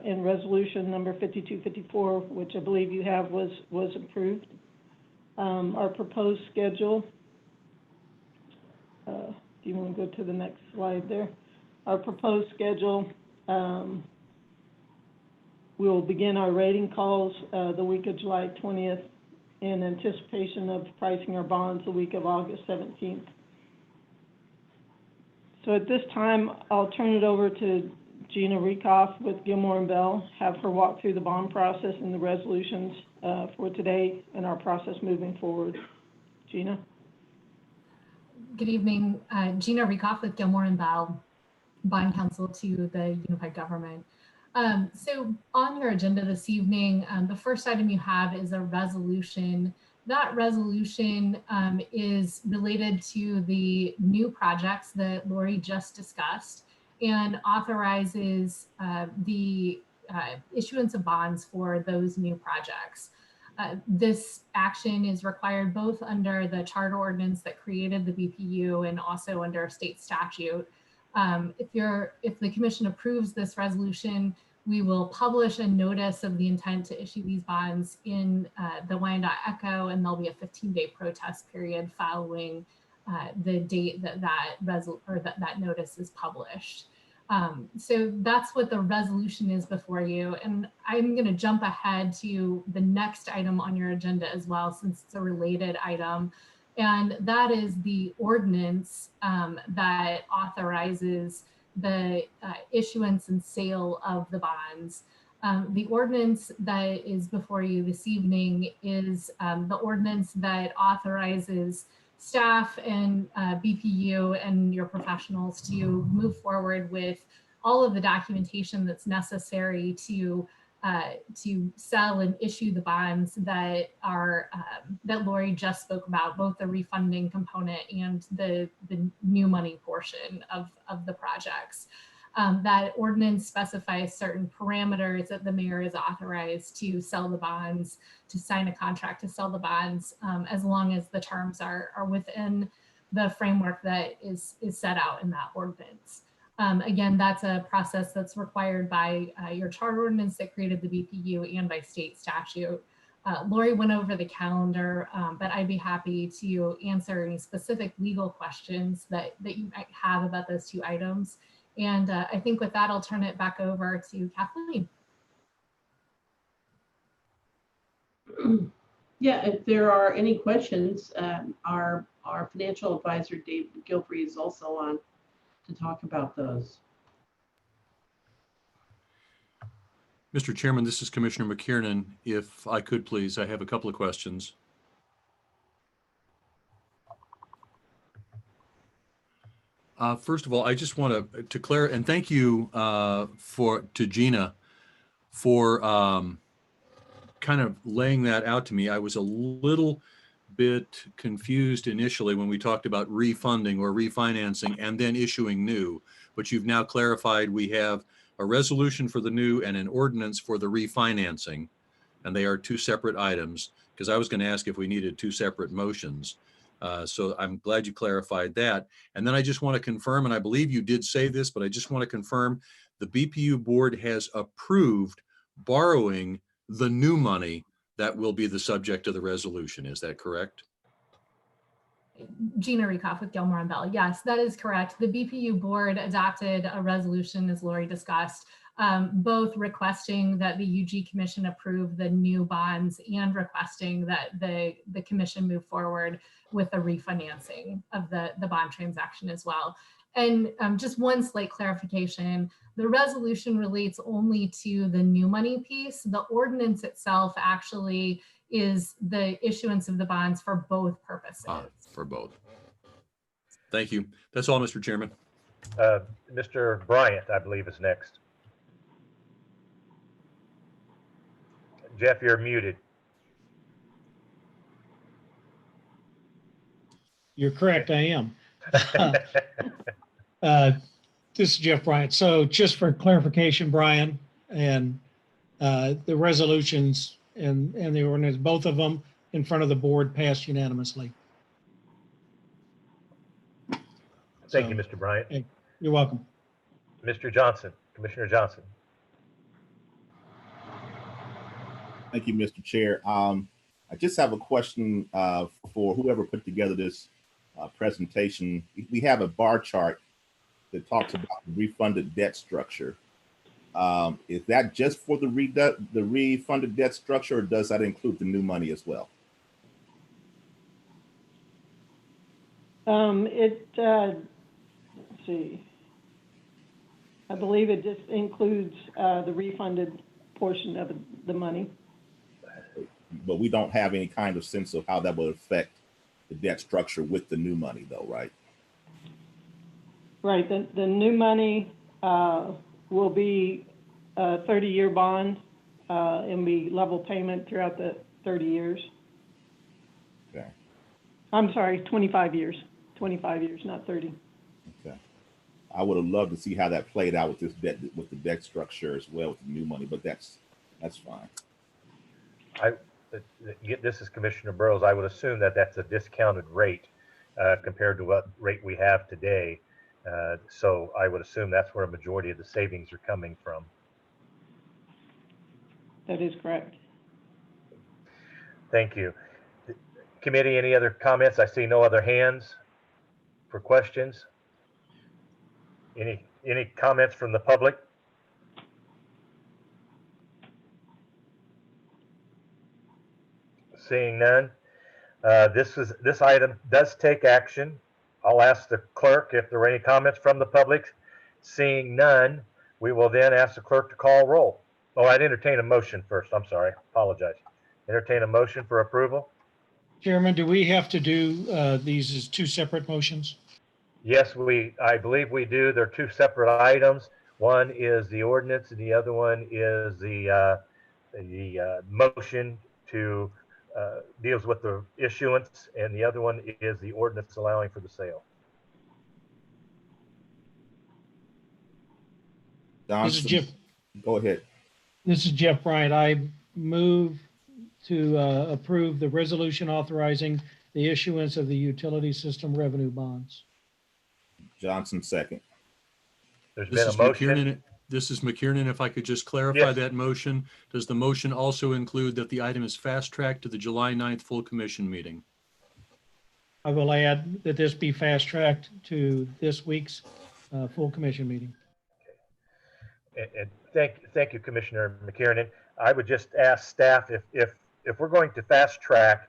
in resolution number 5254, which I believe you have was approved. Our proposed schedule, do you want to go to the next slide there? Our proposed schedule, we will begin our rating calls the week of July 20th in anticipation of pricing our bonds the week of August 17th. So at this time, I'll turn it over to Gina Rieckhoff with Gilmore and Bell, have her walk through the bond process and the resolutions for today and our process moving forward. Gina? Good evening, Gina Rieckhoff with Gilmore and Bell, bond counsel to the Unified Government. So on your agenda this evening, the first item you have is a resolution. That resolution is related to the new projects that Lori just discussed and authorizes the issuance of bonds for those new projects. This action is required both under the charter ordinance that created the BPU and also under state statute. If the commission approves this resolution, we will publish a notice of the intent to issue these bonds in the Wyandotte Echo, and there'll be a 15-day protest period following the date that notice is published. So that's what the resolution is before you. And I'm going to jump ahead to the next item on your agenda as well, since it's a related item. And that is the ordinance that authorizes the issuance and sale of the bonds. The ordinance that is before you this evening is the ordinance that authorizes staff and BPU and your professionals to move forward with all of the documentation that's necessary to sell and issue the bonds that are that Lori just spoke about, both the refunding component and the new money portion of the projects. That ordinance specifies certain parameters that the mayor is authorized to sell the bonds, to sign a contract to sell the bonds, as long as the terms are within the framework that is set out in that ordinance. Again, that's a process that's required by your charter ordinance that created the BPU and by state statute. Lori went over the calendar, but I'd be happy to answer any specific legal questions that you might have about those two items. And I think with that, I'll turn it back over to Kathleen. Yeah, if there are any questions, our financial advisor, Dave Gilfrey, is also on to talk about those. Mr. Chairman, this is Commissioner McKiernan. If I could, please, I have a couple of questions. First of all, I just want to clarify, and thank you to Gina for kind of laying that out to me. I was a little bit confused initially when we talked about refunding or refinancing and then issuing new, but you've now clarified we have a resolution for the new and an ordinance for the refinancing, and they are two separate items, because I was going to ask if we needed two separate motions. So I'm glad you clarified that. And then I just want to confirm, and I believe you did say this, but I just want to confirm the BPU board has approved borrowing the new money that will be the subject of the resolution. Is that correct? Gina Rieckhoff with Gilmore and Bell. Yes, that is correct. The BPU board adopted a resolution, as Lori discussed, both requesting that the UG Commission approve the new bonds and requesting that the Commission move forward with a refinancing of the bond transaction as well. And just one slight clarification, the resolution relates only to the new money piece. The ordinance itself actually is the issuance of the bonds for both purposes. For both. Thank you. That's all, Mr. Chairman. Mr. Bryant, I believe, is next. Jeff, you're muted. You're correct, I am. This is Jeff Bryant. So just for clarification, Brian, and the resolutions and the ordinance, both of them in front of the board passed unanimously. Thank you, So, Mr. Bryant. hey, you're welcome. Mr. Johnson, Commissioner Johnson. Thank you, Mr. Chair. I just have a question for whoever put together this presentation. We have a bar chart that talks about the refunded debt structure. Is that just for the refunded debt structure, or does that include the new money as well? Let's see. I believe it just includes the refunded portion of the money. But we don't have any kind of sense of how that will affect the debt structure with the new money, though, right? Right. The new money will be a 30-year bond and be level payment throughout the 30 years. Okay. I'm sorry, 25 years. 25 years, not 30. Okay. I would have loved to see how that played out with this debt, with the debt structure as well, with the new money, but that's fine. This is Commissioner Burrows. I would assume that that's a discounted rate compared to what rate we have today. So I would assume that's where a majority of the savings are coming from. That is correct. Thank you. Committee, any other comments? I see no other hands for questions. Any comments from the public? Seeing none. This item does take action. I'll ask the clerk if there are any comments from the public. Seeing none, we will then ask the clerk to call roll. Oh, I'd entertain a motion first. I'm sorry. Apologize. Entertain a motion for approval. Chairman, do we have to do these as two separate motions? Yes, I believe we do. They're two separate items. One is the ordinance, and the other one is the motion to deals with the issuance, and the other one is the ordinance allowing for the sale. This is Jeff. Go ahead. This is Jeff Bryant. I move to approve the resolution authorizing the issuance of the utility system revenue bonds. Johnson, second. There's been a motion. This is McKiernan. If I could just clarify Yes. that motion, does the motion also include that the item is fast-tracked to the July 9th full commission meeting? I will add that this be fast-tracked to this week's full commission meeting. And thank you, Commissioner McKiernan. I would just ask staff if we're going to fast track,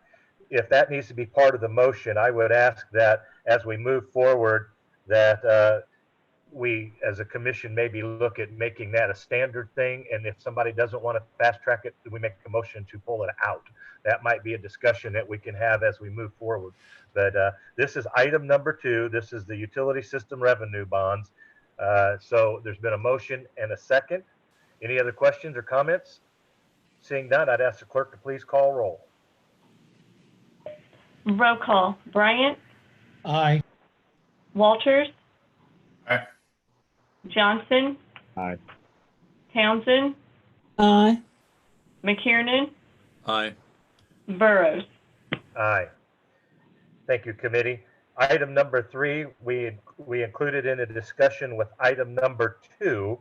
if that needs to be part of the motion, I would ask that as we move forward, that we as a commission maybe look at making that a standard thing. And if somebody doesn't want to fast track it, we make a motion to pull it out. That might be a discussion that we can have as we move forward. But this is item number 2. This is the utility system revenue bonds. So there's been a motion and a second. Any other questions or comments? Seeing none, I'd ask the clerk to please call roll. Roll call. Bryant, Aye. Walters, Aye. Johnson, Aye. Townsend, Aye. McKiernan, Aye. Burrows. Aye. Thank you, committee. Item number 3, we included in a discussion with item number 2.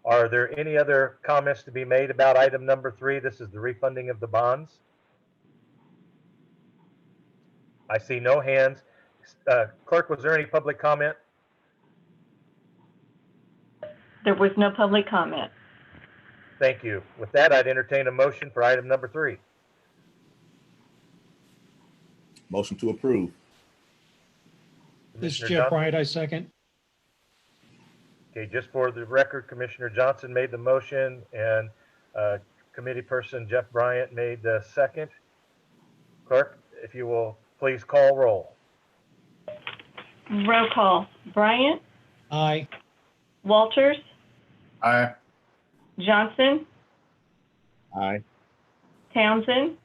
Are there any other comments to be made about item number 3? This is the refunding of the bonds. I see no hands. Clerk, was there any public comment? There was no public comment. Thank you. With that, I'd entertain a motion for item number 3. Motion to approve. This is Commissioner Jeff Johnson? Bryant. I second. Okay, just for the record, Commissioner Johnson made the motion and committee person Jeff Bryant made the second. Clerk, if you will please call roll. Roll call. Bryant, Aye. Walters, Aye. Johnson, Aye. Townsend,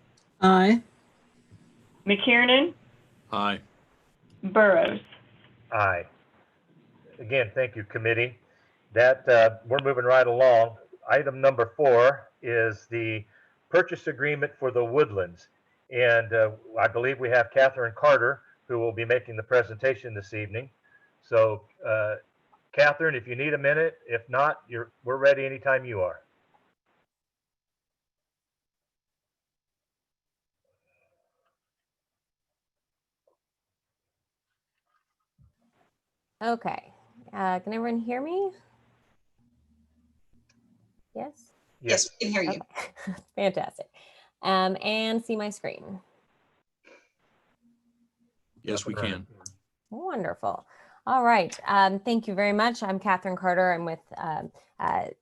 Aye. McKiernan, Aye. Burrows. Aye. Again, thank you, committee. That we're moving right along. Item number 4 is the purchase agreement for the Woodlands. And I believe we have Catherine Carter, who will be making the presentation this evening. So, Catherine, if you need a minute, if not, we're ready anytime you are. Okay. Can everyone hear me? Yes? Yes, we can hear you. Okay. Fantastic. And see my screen. Yes, we can. Wonderful. All right. Thank you very much. I'm Catherine Carter. I'm with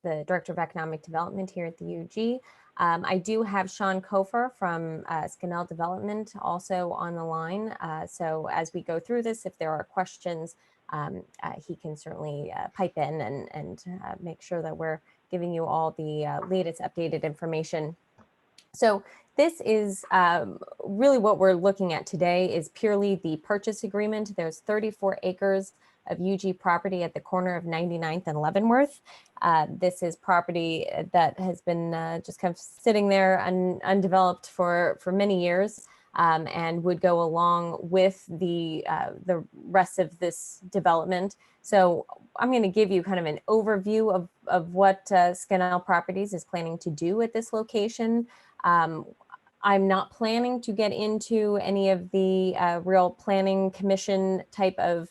the Director of Economic Development here at the UG. I do have Sean Kofer from Scanel Development also on the line. So as we go through this, if there are questions, he can certainly pipe in and make sure that we're giving you all the latest updated information. So this is really what we're looking at today is purely the purchase agreement. There's 34 acres of UG property at the corner of 99th and Leavenworth. This is property that has been just kind of sitting there undeveloped for many years and would go along with the rest of this development. So I'm going to give you kind of an overview of what Scanel Properties is planning to do at this location. I'm not planning to get into any of the real planning commission type of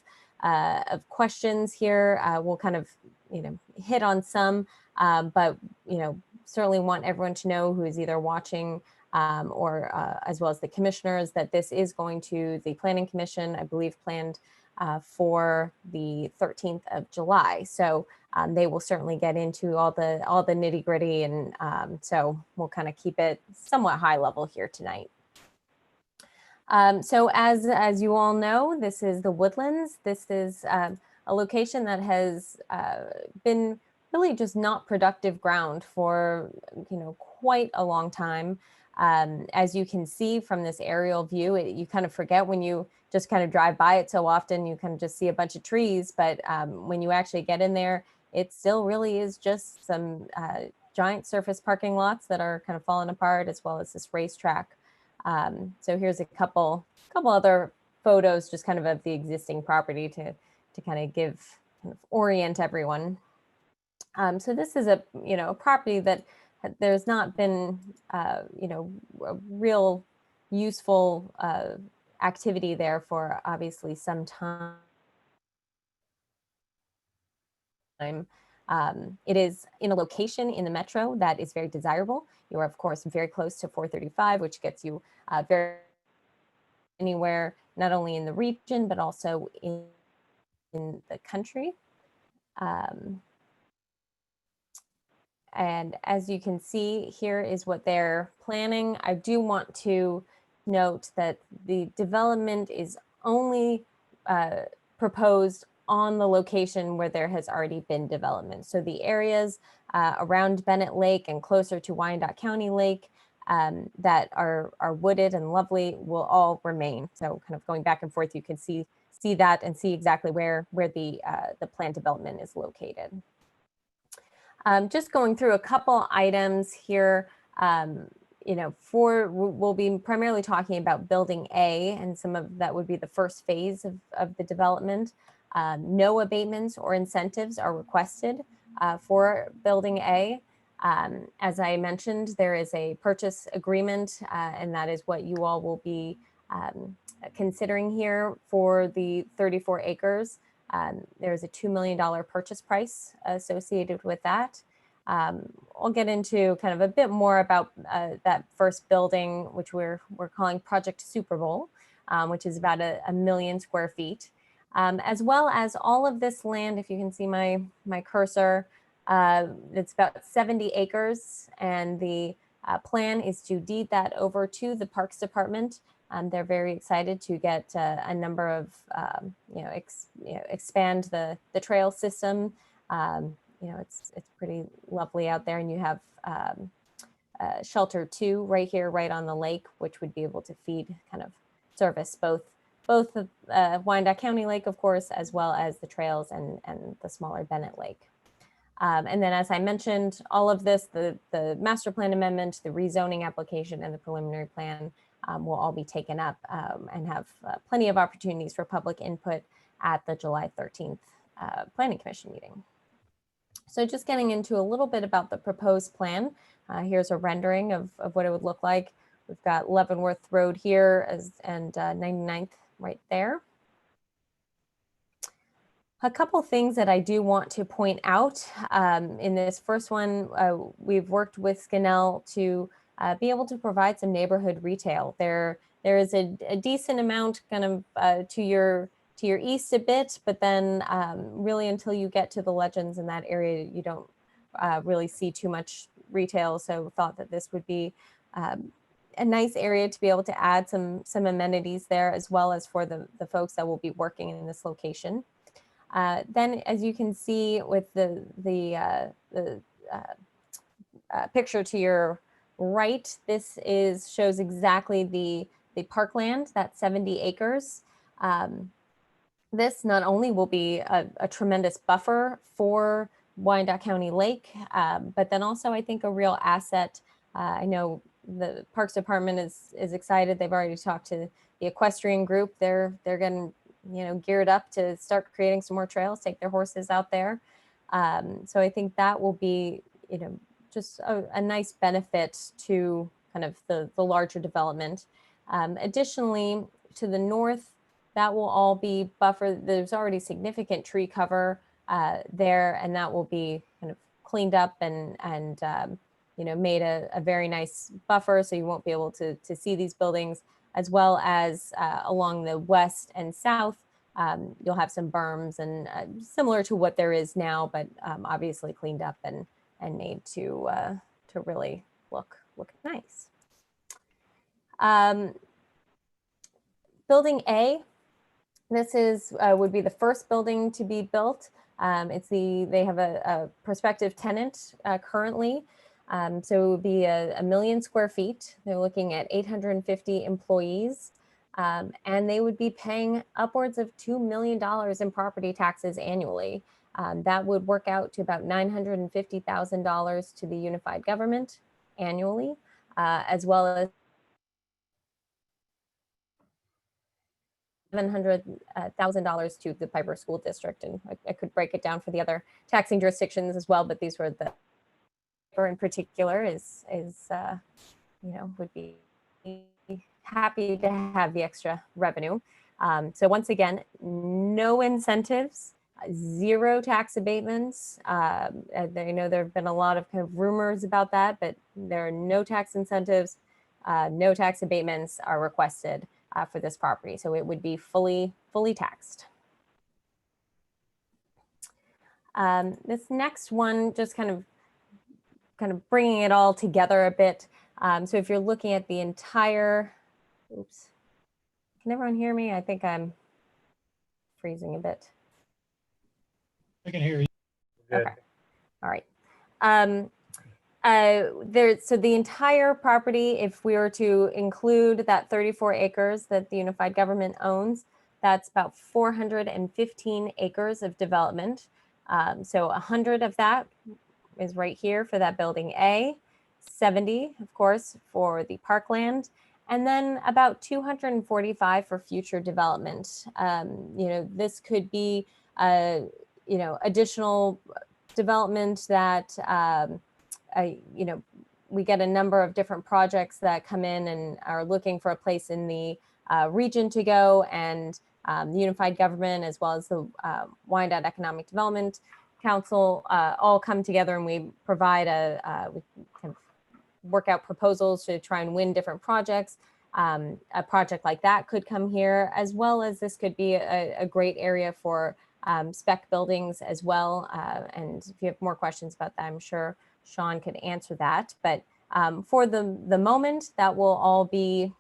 questions here. We'll kind of, hit on some, but, certainly want everyone to know who is either watching or as well as the commissioners that this is going to the Planning Commission, I believe planned for the 13th of July. So they will certainly get into all the nitty gritty, and so we'll kind of keep it somewhat high level here tonight. So as you all know, this is the Woodlands. This is a location that has been really just not productive ground for quite a long time. As you can see from this aerial view, you kind of forget when you just kind of drive by it so often, you kind of just see a bunch of trees, but when you actually get in there, it still really is just some giant surface parking lots that are kind of falling apart, as well as this racetrack. So here's a couple other photos just kind of the existing property to kind of orient everyone. So this is a property that there's not been a real useful activity there for obviously some time. It is in a location in the metro that is very desirable. You are of course very close to 435, which gets you very anywhere, not only in the region but also in the country. And as you can see, here is what they're planning. I do want to note that the development is only proposed on the location where there has already been development. So the areas around Bennett Lake and closer to Wyandotte County Lake that are wooded and lovely will all remain. So kind of going back and forth, you can see that and see exactly where the planned development is located. Just going through a couple items here, we'll be primarily talking about Building A, and some of that would be the first phase of the development. No abatements or incentives are requested for Building A. As I mentioned, there is a purchase agreement, and that is what you all will be considering here for the 34 acres. There's a $2 million purchase price associated with that. I'll get into kind of a bit more about that first building, which we're calling Project Super Bowl, which is about a million square feet, as well as all of this land. If you can see my cursor, it's about 70 acres, and the plan is to deed that over to the Parks Department. They're very excited to get a number of, expand the trail system. It's pretty lovely out there, and you have Shelter 2 right here, right on the lake, which would be able to feed, kind of service both the Wyandotte County Lake, of course, as well as the trails and the smaller Bennett Lake. And then, as I mentioned, all of this, the master plan amendment, the rezoning application, and the preliminary plan will all be taken up and have plenty of opportunities for public input at the July 13th Planning Commission meeting. So just getting into a little bit about the proposed plan. Here's a rendering of what it would look like. We've got Leavenworth Road here and 99th right there. A couple things that I do want to point out in this first one, we've worked with Scannell to be able to provide some neighborhood retail. There is a decent amount kind of to your east a bit, but then really until you get to the Legends in that area, you don't really see too much retail. So thought that this would be a nice area to be able to add some amenities there, as well as for the folks that will be working in this location. Then, as you can see with the picture to your right, this shows exactly the parkland, that 70 acres. This not only will be a tremendous buffer for Wyandotte County Lake, but then also I think a real asset. I know the Parks Department is excited. They've already talked to the equestrian group. They're getting geared up to start creating some more trails, take their horses out there. So I think that will be, just a nice benefit to kind of the larger development. Additionally, to the north, that will all be buffered. There's already significant tree cover there, and that will be kind of cleaned up and made a very nice buffer, so you won't be able to see these buildings, as well as along the west and south, you'll have some berms and similar to what there is now, but obviously cleaned up and made to really look nice. Building A, this would be the first building to be built. They have a prospective tenant currently. So it would be a 1 million square feet. They're looking at 850 employees, and they would be paying upwards of $2 million in property taxes annually. That would work out to about $950,000 to the unified government annually, as well as $700,000 to the Piper School District. And I could break it down for the other taxing jurisdictions as well, but these were the in particular would be happy to have the extra revenue. So once again, no incentives, 0 tax abatements. I know there have been a lot of kind of rumors about that, but there are no tax incentives, no tax abatements are requested for this property. So it would be fully taxed. This next one, just kind of bringing it all together a bit. So if you're looking at the entire, oops, can everyone hear me? I think I'm freezing a bit. I can hear you. Good. Okay, all right. So the entire property, if we were to include that 34 acres that the unified government owns, that's about 415 acres of development. So 100 of that is right here for that building A, 70, of course, for the parkland, and then about 245 for future development. This could be, additional development that, we get a number of different projects that come in and are looking for a place in the region to go, and the unified government, as well as the Wyandotte Economic Development Council, all come together, and we provide we kind of work out proposals to try and win different projects. A project like that could come here, as well as this could be a great area for spec buildings as well. And if you have more questions about that, I'm sure Sean could answer that. But for the moment, that will all be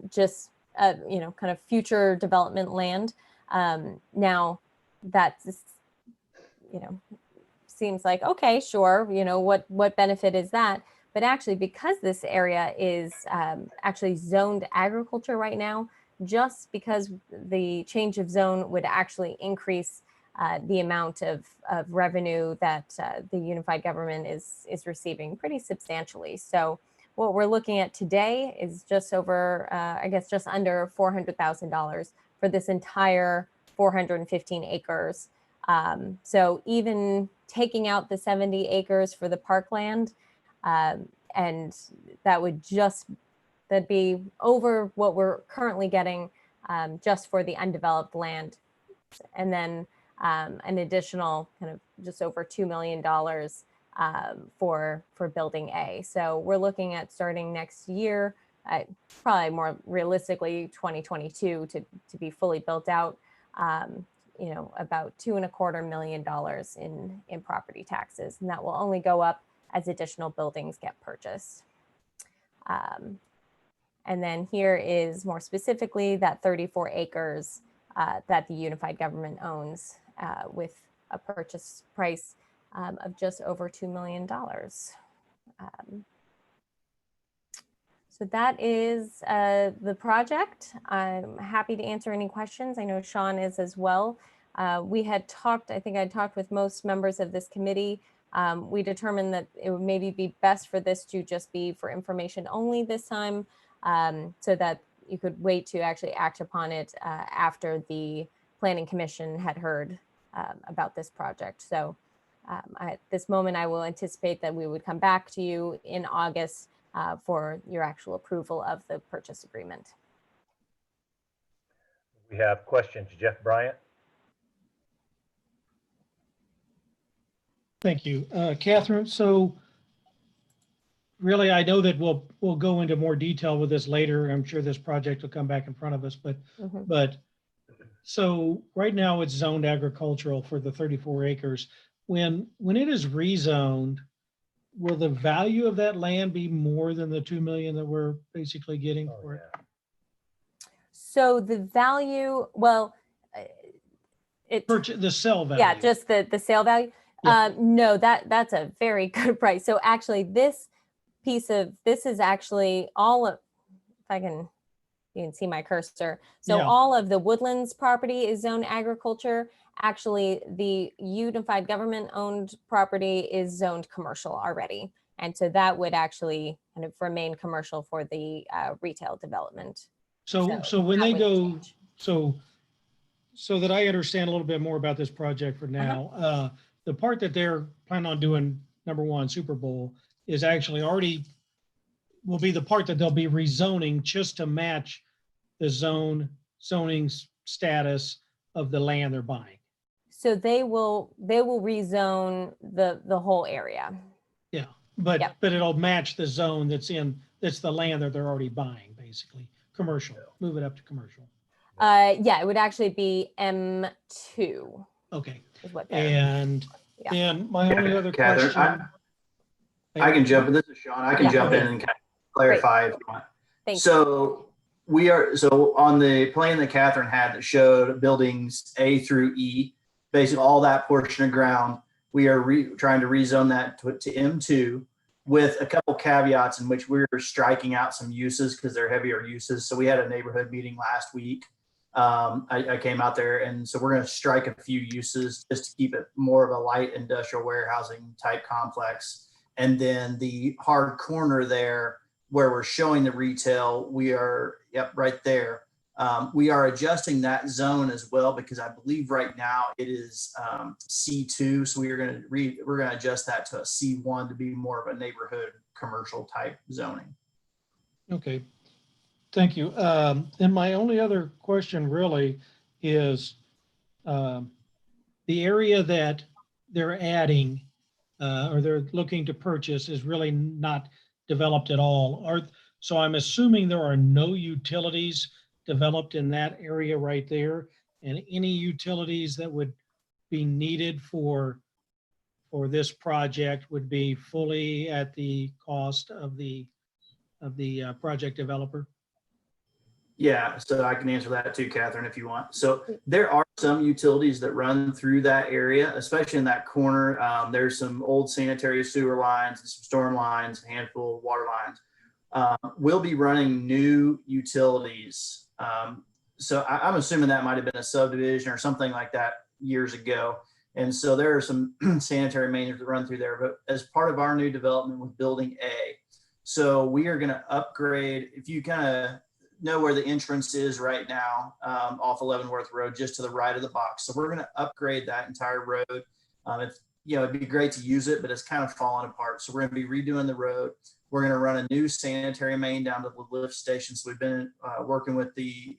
just kind of future development land. Now that's seems like, okay, sure, what benefit is that? But actually, because this area is actually zoned agriculture right now, just because the change of zone would actually increase the amount of revenue that the unified government is receiving pretty substantially. So what we're looking at today is just over, I guess, just under $400,000 for this entire 415 acres. So even taking out the 70 acres for the parkland, and that'd be over what we're currently getting just for the undeveloped land. And then an additional kind of just over $2 million for building A. So we're looking at starting next year, probably more realistically 2022 to be fully built out, about $2.25 million in property taxes. And that will only go up as additional buildings get purchased. And then here is more specifically that 34 acres that the unified government owns with a purchase price of just over $2 million. So that is the project. I'm happy to answer any questions. I know Sean is as well. We had talked, I think I talked with most members of this committee. We determined that it would maybe be best for this to just be for information only this time, so that you could wait to actually act upon it after the Planning Commission had heard about this project. So at this moment, I will anticipate that we would come back to you in August for your actual approval of the purchase agreement. We have questions. Jeff Bryant. Thank you. Catherine, so really, I know that we'll go into more detail with this later. I'm sure this project will come back in front of us, but so right now it's zoned agricultural for the 34 acres. When it is rezoned, will the value of that land be more than the $2 million that we're basically getting for it? So the value, well, the sell value. Yeah, just the sale value. Yeah. No, that's a very good price. So actually this is actually all of, you can see my cursor. So yeah. All of the Woodlands property is zoned agriculture. Actually, the unified government owned property is zoned commercial already. And so that would actually kind of remain commercial for the retail development. So when they go, so that I understand a little bit more about this project for now, the part that they're planning on doing, number one, Super Bowl, is actually already will be the part that they'll be rezoning just to match the zoning status of the land they're buying. So they will rezone the whole area. Yeah, but it'll match the zone that's the land that they're already buying, basically. Commercial, move it up to commercial. Yeah, it would actually be M2. Okay. Is what and my only other Catherine, question. I can jump in. This is Sean. I can jump in and kind of clarify if you want. So on the plan that Catherine had that showed buildings A through E, basically all that portion of ground, we are trying to rezone that to M2 with a couple caveats in which we're striking out some uses because they're heavier uses. So we had a neighborhood meeting last week. I came out there, and so we're going to strike a few uses just to keep it more of a light industrial warehousing type complex. And then the hard corner there where we're showing the retail, we are, right there. We are adjusting that zone as well because I believe right now it is C2. So we're going to adjust that to a C1 to be more of a neighborhood commercial type zoning. Okay, thank you. And my only other question really is the area that they're adding or they're looking to purchase is really not developed at all. So I'm assuming there are no utilities developed in that area right there, and any utilities that would be needed for this project would be fully at the cost of the project developer. Yeah, so I can answer that too, Catherine, if you want. So there are some utilities that run through that area, especially in that corner. There's some old sanitary sewer lines and some storm lines, a handful of water lines. We'll be running new utilities. So I'm assuming that might have been a subdivision or something like that years ago. And so there are some sanitary mains that run through there. But as part of our new development with building A, So we are going to upgrade, if you kind of know where the entrance is right now, off 11 Worth Road, just to the right of the box. So we're going to upgrade that entire road. It'd be great to use it, but it's kind of falling apart. So we're going to be redoing the road. We're going to run a new sanitary main down to the lift station. So we've been working with the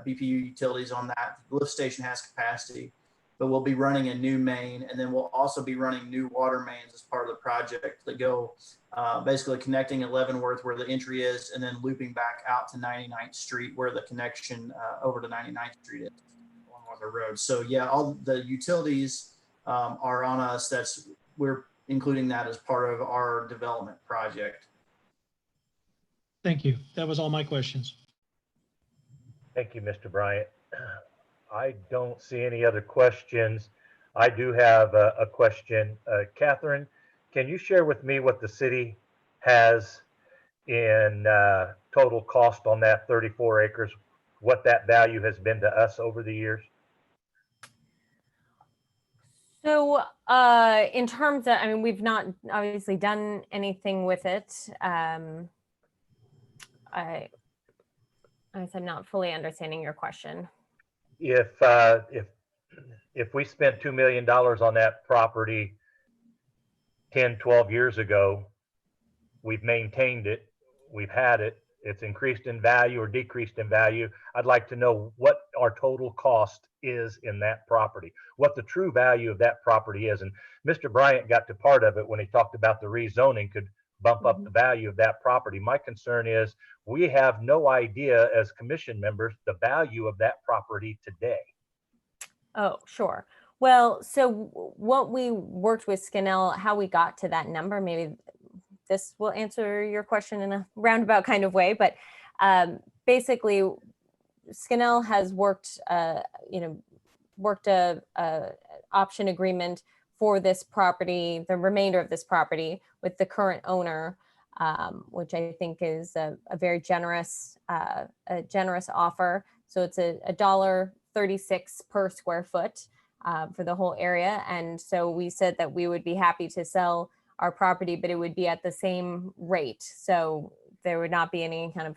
BPU utilities on that. The lift station has capacity, but we'll be running a new main, and then we'll also be running new water mains as part of the project that go basically connecting 11 Worth where the entry is, and then looping back out to 99th Street where the connection over to 99th Street is along the road. So yeah, all the utilities are on us. We're including that as part of our development project. Thank you. That was all my questions. Thank you, Mr. Bryant. I don't see any other questions. I do have a question. Catherine, can you share with me what the city has in total cost on that 34 acres, what that value has been to us over the years? So in terms of, I mean, we've not obviously done anything with it. I guess I'm not fully understanding your question. If we spent $2 million on that property 10, 12 years ago, we've maintained it, we've had it, it's increased in value or decreased in value. I'd like to know what our total cost is in that property, what the true value of that property is. And Mr. Bryant got to part of it when he talked about the rezoning could bump up the value of that property. My concern is we have no idea as commission members the value of that property today. Oh, sure. Well, so what we worked with Skinnell, how we got to that number, maybe this will answer your question in a roundabout kind of way, but basically Skinnell has worked a option agreement for this property, the remainder of this property with the current owner, which I think is a very generous offer. So it's a $1.36 per square foot for the whole area. And so we said that we would be happy to sell our property, but it would be at the same rate. So there would not be any kind of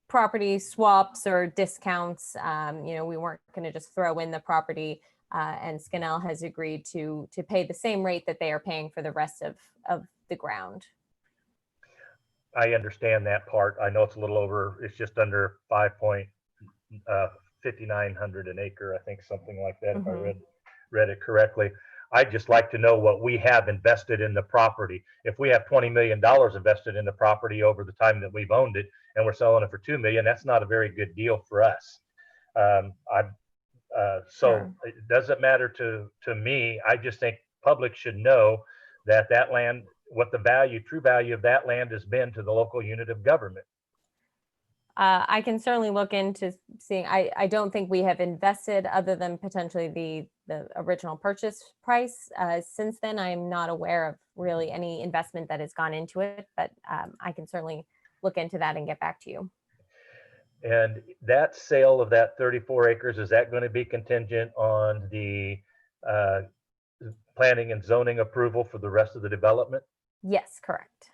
property swaps or discounts. We weren't going to just throw in the property, and Skinnell has agreed to pay the same rate that they are paying for the rest of the ground. I understand that part. I know it's a little over, it's just under 5,900 an acre, I think, something like that, if I read it correctly. I'd just like to know what we have invested in the property. If we have $20 million invested in the property over the time that we've owned it, and we're selling it for $2 million, that's not a very good deal for us. So it doesn't matter to me. I just think public should know that land, what the true value of that land has been to the local unit of government. I can certainly look into seeing. I don't think we have invested other than potentially the original purchase price. Since then, I'm not aware of really any investment that has gone into it, but I can certainly look into that and get back to you. And that sale of that 34 acres, is that going to be contingent on the planning and zoning approval for the rest of the development? Yes, correct.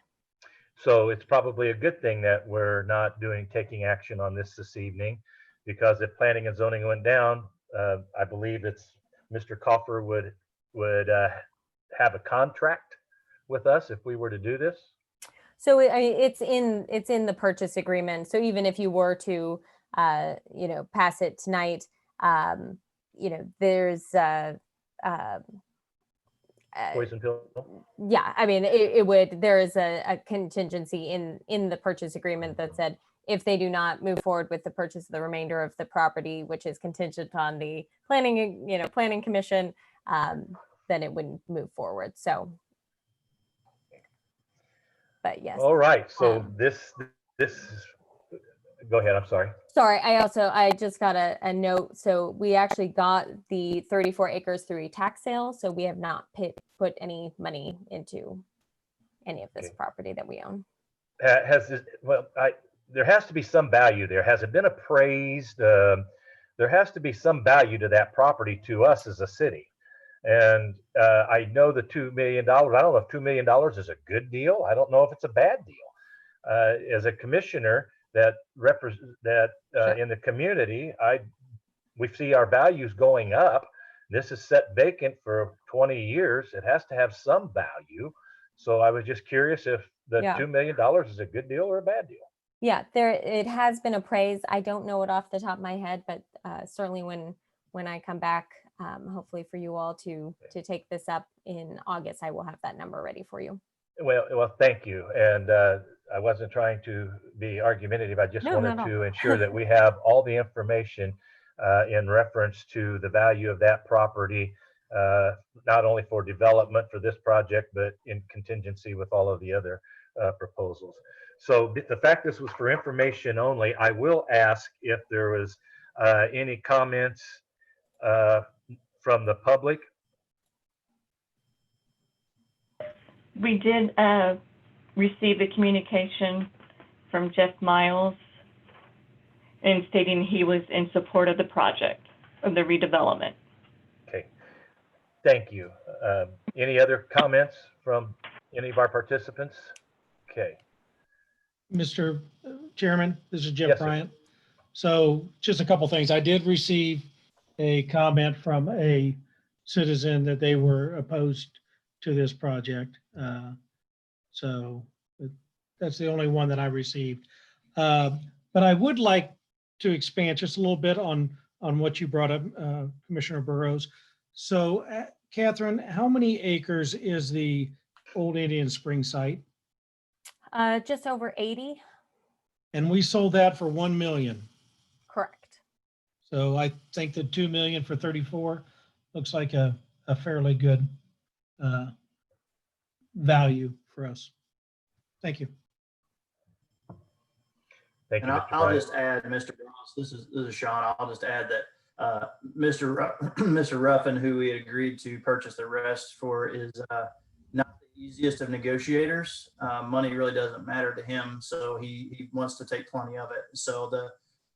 So it's probably a good thing that we're not taking action on this evening, because if planning and zoning went down, I believe it's Mr. Coffer would have a contract with us if we were to do this. So it's in the purchase agreement. So even if you were to pass it tonight, there's poison pill. Yeah, I mean, it would. There is a contingency in the purchase agreement that said if they do not move forward with the purchase of the remainder of the property, which is contingent on the planning commission, then it wouldn't move forward. So, but yes. All right. So this go ahead. I'm sorry. Sorry, I just got a note. So we actually got the 34 acres through a tax sale. So we have not put any money into any of this property that we own. There has to be some value there. Has it been appraised? There has to be some value to that property to us as a city. And I know the $2 million, I don't know if $2 million is a good deal. I don't know if it's a bad deal. as a commissioner that in the community, we see our values going up. This is set vacant for 20 years. It has to have some value. So I was just curious if the $2 million is a good deal or a bad deal. Yeah, it has been appraised. I don't know it off the top of my head, but certainly when I come back, hopefully for you all to take this up in August, I will have that number ready for you. Well, thank you. And I wasn't trying to be argumentative. I just wanted to ensure that we have all the information in reference to the value of that property, not only for development for this project, but in contingency with all of the other proposals. So the fact this was for information only, I will ask if there was any comments from the public. We did receive a communication from Jeff Miles in stating he was in support of the project, of the redevelopment. Okay, thank you. Any other comments from any of our participants? Okay. Mr. Chairman, this is Jeff Yes, sir. Bryant. So just a couple things. I did receive a comment from a citizen that they were opposed to this project. So that's the only one that I received. But I would like to expand just a little bit on what you brought up, Commissioner Burrows. So Catherine, how many acres is the Old Indian Spring site? Just over 80. And we sold that for 1 million. Correct. So I think the 2 million for 34 looks like a fairly good value for us. Thank you. Thank you, And Mr. I'll Bryant. just add, Mr. Ross, this is Sean. I'll just add that Mr. Ruffin, who we agreed to purchase the rest for, is not the easiest of negotiators. Money really doesn't matter to him, so he wants to take plenty of it. So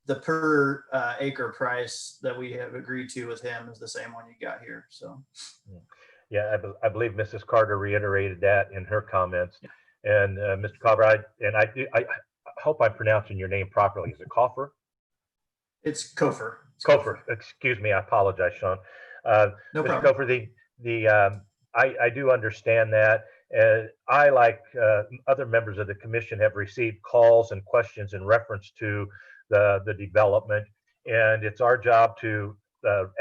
the per acre price that we have agreed to with him is the same one you got here. So. Yeah, I believe Mrs. Carter reiterated that in her comments. Yeah. And Mr. Coffer, I hope I'm pronouncing your name properly. Is it Coffer? It's Kofer. Kofer. Excuse me. I apologize, Sean. No Mr. problem. Kofer, I do understand that. I, like other members of the commission, have received calls and questions in reference to the development, and it's our job to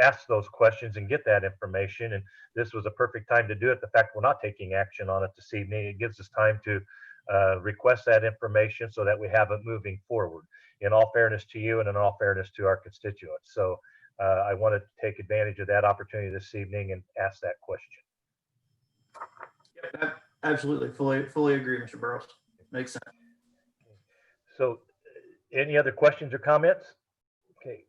ask those questions and get that information. And this was a perfect time to do it. The fact we're not taking action on it this evening, it gives us time to request that information so that we have it moving forward, in all fairness to you and in all fairness to our constituents. So I want to take advantage of that opportunity this evening and ask that question. Yep, absolutely. Fully agree, Mr. Burrows. Makes sense. So any other questions or comments? Okay.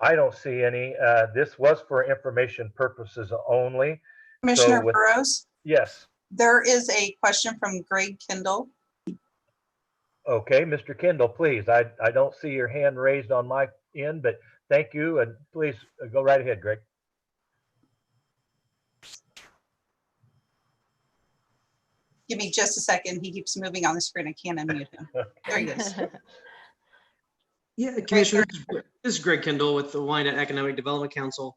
I don't see any. This was for information purposes only. Commissioner Burrows? Yes. There is a question from Greg Kendall. Okay, Mr. Kendall, please. I don't see your hand raised on my end, but thank you. And please go right ahead, Greg. Give me just a second. He keeps moving on the screen. I can't unmute him. There he is. Yeah, Commissioner, this is Greg Kendall with the Wyandotte Economic Development Council.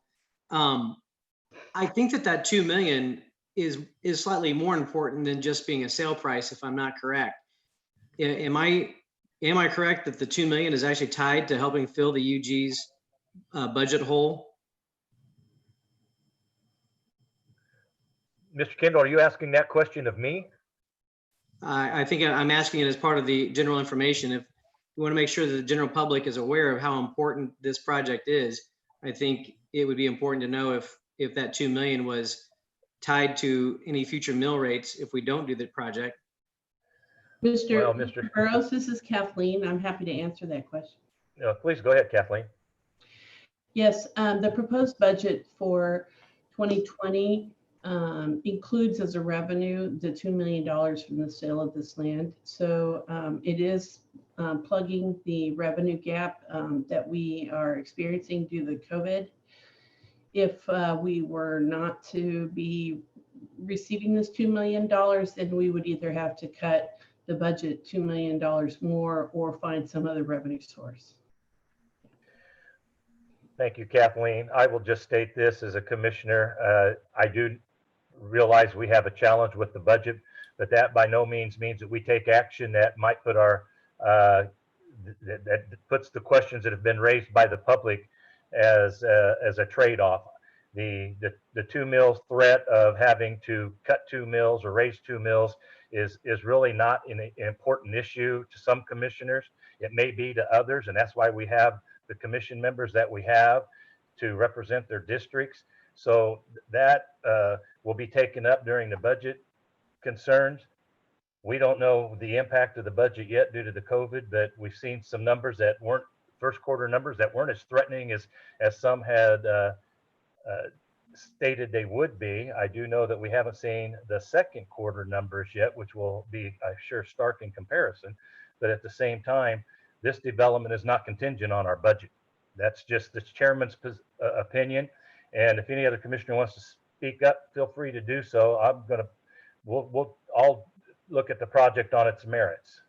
I think that 2 million is slightly more important than just being a sale price, if I'm not correct. Am I correct that the 2 million is actually tied to helping fill the UG's budget hole? Mr. Kendall, are you asking that question of me? I think I'm asking it as part of the general information. If we want to make sure that the general public is aware of how important this project is, I think it would be important to know if that 2 million was tied to any future mill rates if we don't do the project. Mr. Burrows, this is Kathleen. I'm happy to answer that question. Please go ahead, Kathleen. Yes, the proposed budget for 2020 includes as a revenue the $2 million from the sale of this land. So it is plugging the revenue gap that we are experiencing due to COVID. If we were not to be receiving this $2 million, then we would either have to cut the budget $2 million more or find some other revenue source. Thank you, Kathleen. I will just state this as a commissioner. I do realize we have a challenge with the budget, but that by no means means that we take action that might put our that puts the questions that have been raised by the public as a trade-off. The 2 mills threat of having to cut 2 mills or raise 2 mills is really not an important issue to some commissioners. It may be to others, and that's why we have the commission members that we have to represent their districts. So that will be taken up during the budget concerns. We don't know the impact of the budget yet due to the COVID, but we've seen some numbers that weren't first quarter numbers that weren't as threatening as some had stated they would be. I do know that we haven't seen the second quarter numbers yet, which will be, I'm sure, stark in comparison. But at the same time, this development is not contingent on our budget. That's just the chairman's opinion. And if any other commissioner wants to speak up, feel free to do so. We'll all look at the project on its merits.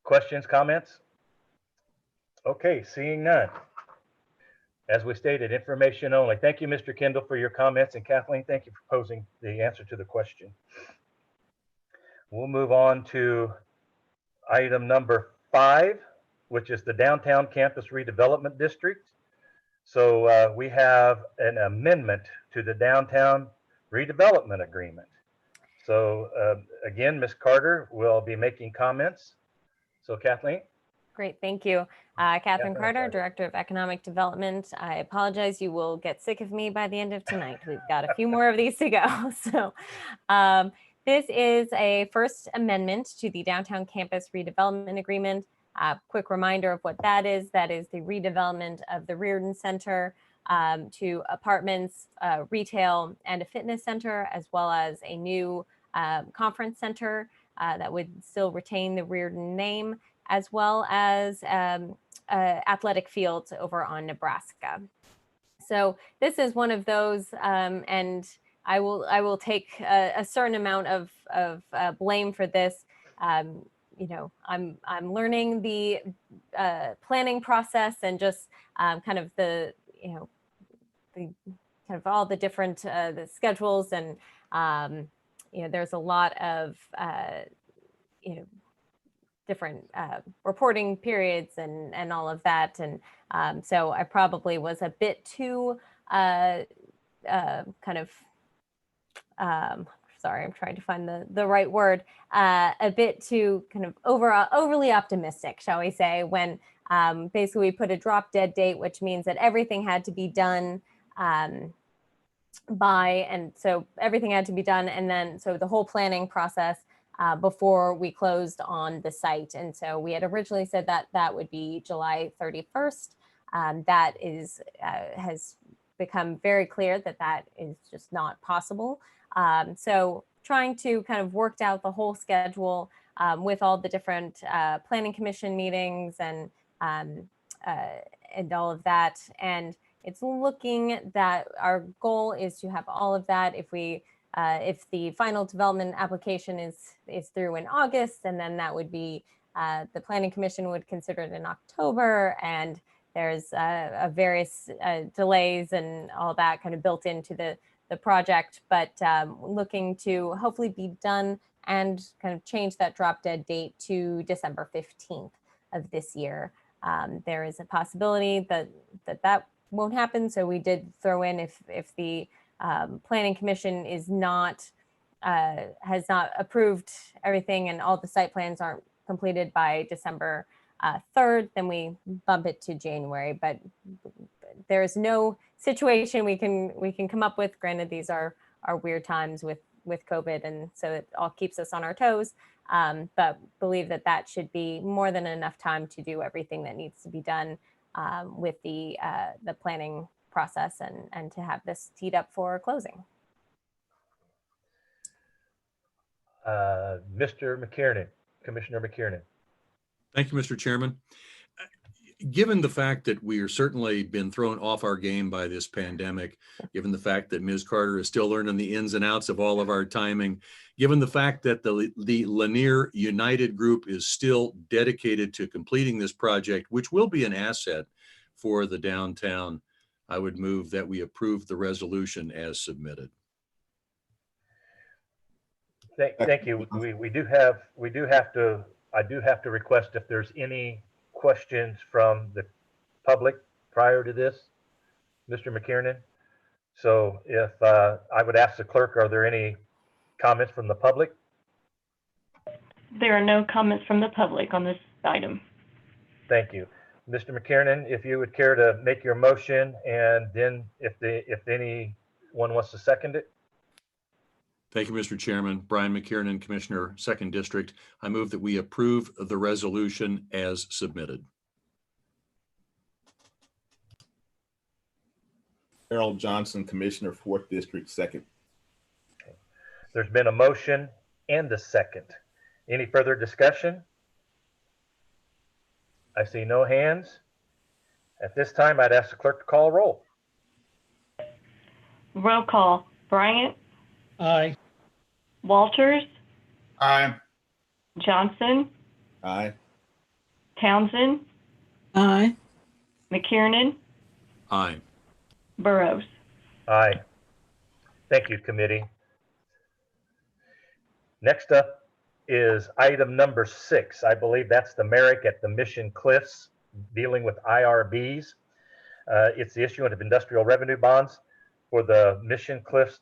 Questions, comments? Okay, seeing none. As we stated, information only. Thank you, Mr. Kendall, for your comments. And Kathleen, thank you for posing the answer to the question. We'll move on to item number 5, which is the Downtown Campus Redevelopment District. So we have an amendment to the Downtown Redevelopment Agreement. So again, Ms. Carter will be making comments. So Kathleen? Great, thank you. Catherine Carter, Director of Economic Development. I apologize, you will get sick of me by the end of tonight. We've got a few more of these to go. So this is a first amendment to the Downtown Campus Redevelopment Agreement. Quick reminder of what that is. That is the redevelopment of the Reardon Center to apartments, retail, and a fitness center, as well as a new conference center that would still retain the Reardon name, as well as athletic fields over on Nebraska. So this is one of those, and I will take a certain amount of blame for this. You know, I'm learning the planning process and just kind of the kind of all the different the schedules, and you know, there's a lot of different reporting periods and all of that, and so I probably was a bit too kind of sorry, I'm trying to find the right word, a bit too kind of overly optimistic, shall we say, when basically we put a drop dead date, which means that everything had to be done by, and so everything had to be done, and then so the whole planning process before we closed on the site. And so we had originally said that that would be July 31st. That is has become very clear that that is just not possible. So trying to kind of work out the whole schedule with all the different planning commission meetings and all of that. And it's looking that our goal is to have all of that if the final development application is through in August, and then that would be the planning commission would consider it in October, and there's various delays and all that kind of built into the project, but looking to hopefully be done and kind of change that drop dead date to December 15th of this year. There is a possibility that won't happen, so we did throw in if the planning commission is has not approved everything and all the site plans aren't completed by December 3rd, then we bump it to January. But there is no situation we can come up with. Granted, these are weird times with COVID, and so it all keeps us on our toes. But believe that should be more than enough time to do everything that needs to be done with the planning process and to have this teed up for closing. Mr. McKiernan, Commissioner McKiernan. Thank you, Mr. Chairman. given the fact that we are certainly been thrown off our game by this pandemic, given the fact that Ms. Carter is still learning the ins and outs of all of our timing, given the fact that the Lanier United Group is still dedicated to completing this project, which will be an asset for the downtown, I would move that we approve the resolution as submitted. Thank you. I do have to request if there's any questions from the public prior to this, Mr. McKiernan. So if I would ask the clerk, are there any comments from the public? There are no comments from the public on this item. Thank you. Mr. McKiernan, if you would care to make your motion, and then if anyone wants to second it. Thank you, Mr. Chairman. Brian McKiernan, Commissioner, 2nd District. I move that we approve the resolution as submitted. Harold Johnson, Commissioner, 4th District, 2nd. There's been a motion and a second. Any further discussion? I see no hands. At this time, I'd ask the clerk to call roll. Roll call. Bryant, Aye. Walters, Aye. Johnson, Aye. Townsend, Aye. McKiernan, Aye. Burrows. Aye. Thank you, committee. Next up is item number 6. I believe that's the Merrick at the Mission Cliffs dealing with IRBs. It's the issuance of industrial revenue bonds for the Mission Cliffs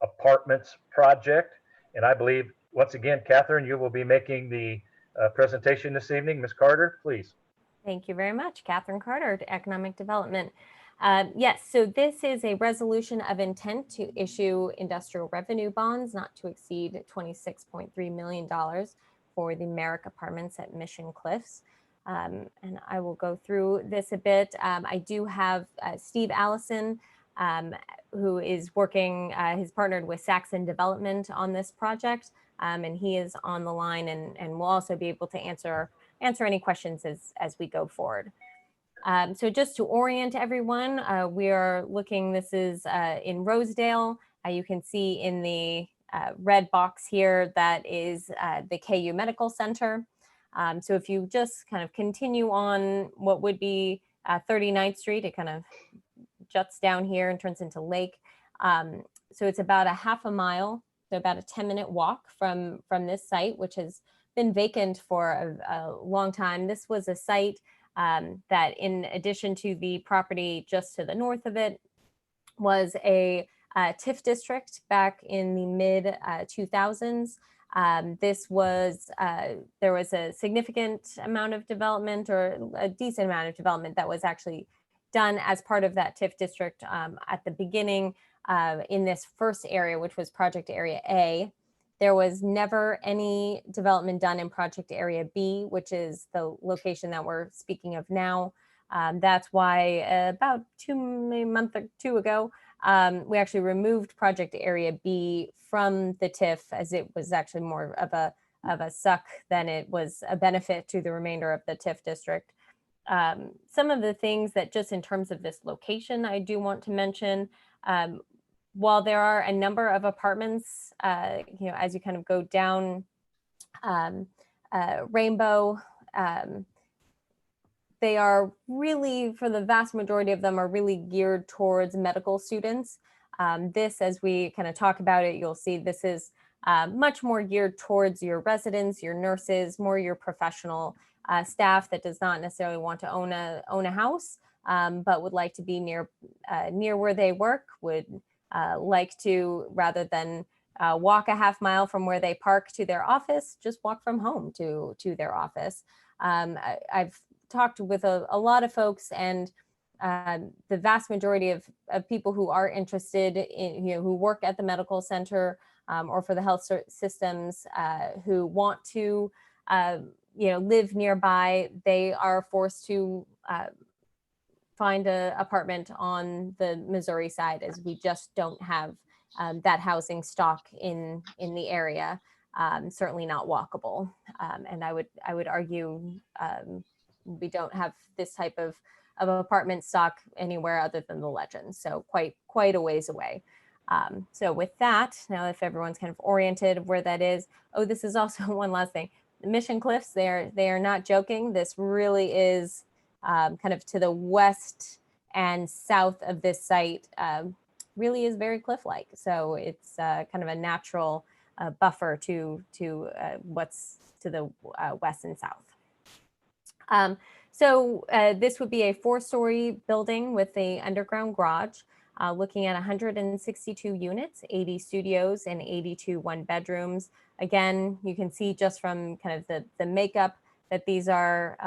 Apartments project. And I believe, once again, Catherine, you will be making the presentation this evening. Ms. Carter, please. Thank you very much. Catherine Carter, Economic Development. Yes, so this is a resolution of intent to issue industrial revenue bonds not to exceed $26.3 million for the Merrick Apartments at Mission Cliffs. And I will go through this a bit. I do have Steve Allison, who is working, he's partnered with Saxon Development on this project, and he is on the line and will also be able to answer any questions as we go forward. So just to orient everyone, we are looking, this is in Rosedale. You can see in the red box here, that is the KU Medical Center. So if you just kind of continue on what would be 39th Street, it kind of juts down here and turns into Lake. So it's about a half a mile, so about a 10-minute walk from this site, which has been vacant for a long time. This was a site that, in addition to the property just to the north of it, was a TIF district back in the mid 2000s. This was, there was a significant amount of development, or a decent amount of development, that was actually done as part of that TIF district at the beginning in this first area, which was Project Area A. There was never any development done in Project Area B, which is the location that we're speaking of now. That's why about a month or two ago, we actually removed Project Area B from the TIF, as it was actually more of a suck than it was a benefit to the remainder of the TIF district. Some of the things that, just in terms of this location, I do want to mention, while there are a number of apartments, as you kind of go down Rainbow, they are really, for the vast majority of them, are really geared towards medical students. This, as we kind of talk about it, you'll see this is much more geared towards your residents, your nurses, more your professional staff that does not necessarily want to own a house, but would like to be near where they work, would like to, rather than walk a half mile from where they park to their office, just walk from home to their office. I've talked with a lot of folks, and the vast majority of people who are interested in, who work at the medical center or for the health systems, who want to, live nearby, they are forced to find an apartment on the Missouri side, as we just don't have that housing stock in the area. Certainly not walkable. And I would argue we don't have this type of apartment stock anywhere other than the Legends. So quite a ways away. So with that, now if everyone's kind of oriented of where that is, oh, this is also one last thing. The Mission Cliffs, they are not joking. This really is kind of to the west and south of this site, really is very cliff-like. So it's kind of a natural buffer to what's to the west and south. So this would be a 4-story building with a underground garage, looking at 162 units, 80 studios and 82 one-bedrooms. Again, you can see just from kind of the makeup that these are,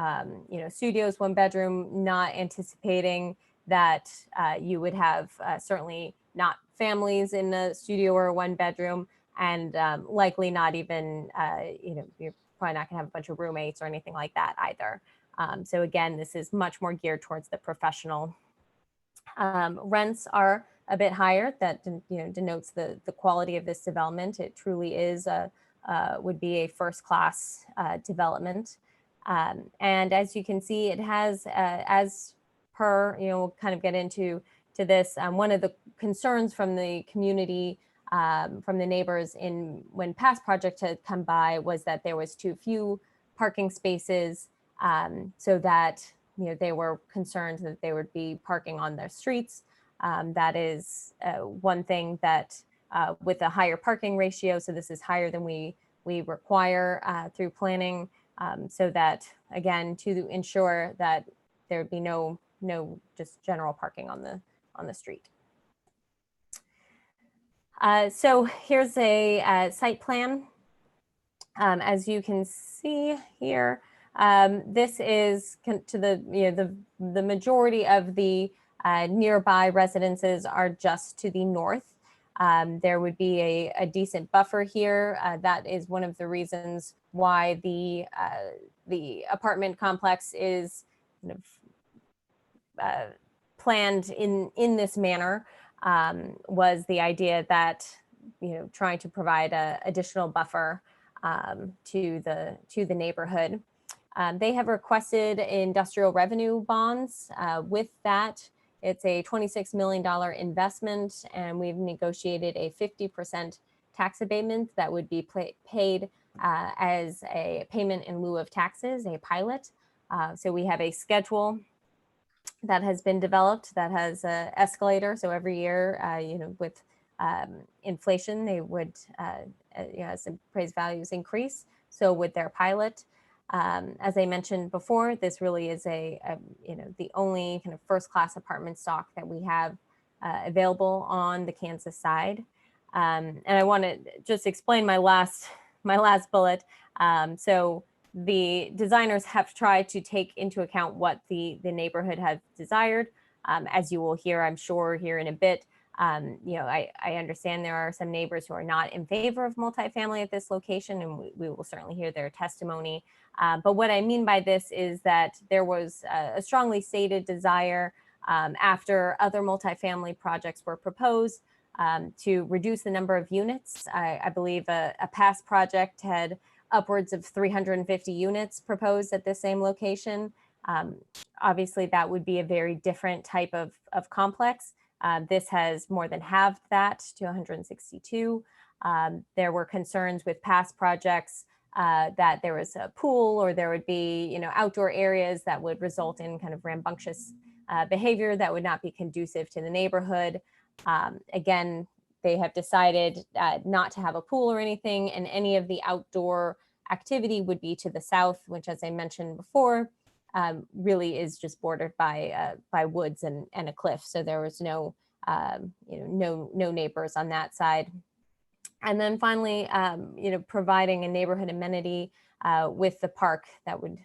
studios, 1-bedroom, not anticipating that you would have certainly not families in a studio or a 1-bedroom, and likely not even, you're probably not gonna have a bunch of roommates or anything like that either. So again, this is much more geared towards the professional. Rents are a bit higher. That denotes the quality of this development. It truly is would be a first-class development. And as you can see, it has, as per, we'll kind of get into this. One of the concerns from the community, from the neighbors when past projects had come by, was that there was too few parking spaces, so that they were concerned that they would be parking on their streets. That is one thing that with a higher parking ratio, so this is higher than we require through planning, so that, again, to ensure that there would be no just general parking on the street. So here's a site plan. As you can see here, this is to the majority of the nearby residences are just to the north. There would be a decent buffer here. That is one of the reasons why the apartment complex is kind of planned in this manner, was the idea that trying to provide a additional buffer to the neighborhood. They have requested industrial revenue bonds. With that, it's a $26 million investment, and we've negotiated a 50% tax abatement that would be paid as a payment in lieu of taxes, a pilot. So we have a schedule that has been developed that has an escalator. So every year, with inflation, they would, as appraised values increase, so would their pilot. As I mentioned before, this really is the only kind of first-class apartment stock that we have available on the Kansas side. And I want to just explain my last bullet. So the designers have tried to take into account what the neighborhood has desired. As you will hear, I'm sure, here in a bit. I understand there are some neighbors who are not in favor of multifamily at this location, and we will certainly hear their testimony. But what I mean by this is that there was a strongly stated desire after other multifamily projects were proposed to reduce the number of units. I believe a past project had upwards of 350 units proposed at the same location. Obviously, that would be a very different type of complex. This has more than halved that to 162. There were concerns with past projects that there was a pool, or there would be, outdoor areas that would result in kind of rambunctious behavior that would not be conducive to the neighborhood. Again, they have decided not to have a pool or anything, and any of the outdoor activity would be to the south, which, as I mentioned before, really is just bordered by woods and a cliff. So there was no neighbors on that side. And then finally, providing a neighborhood amenity with the park that would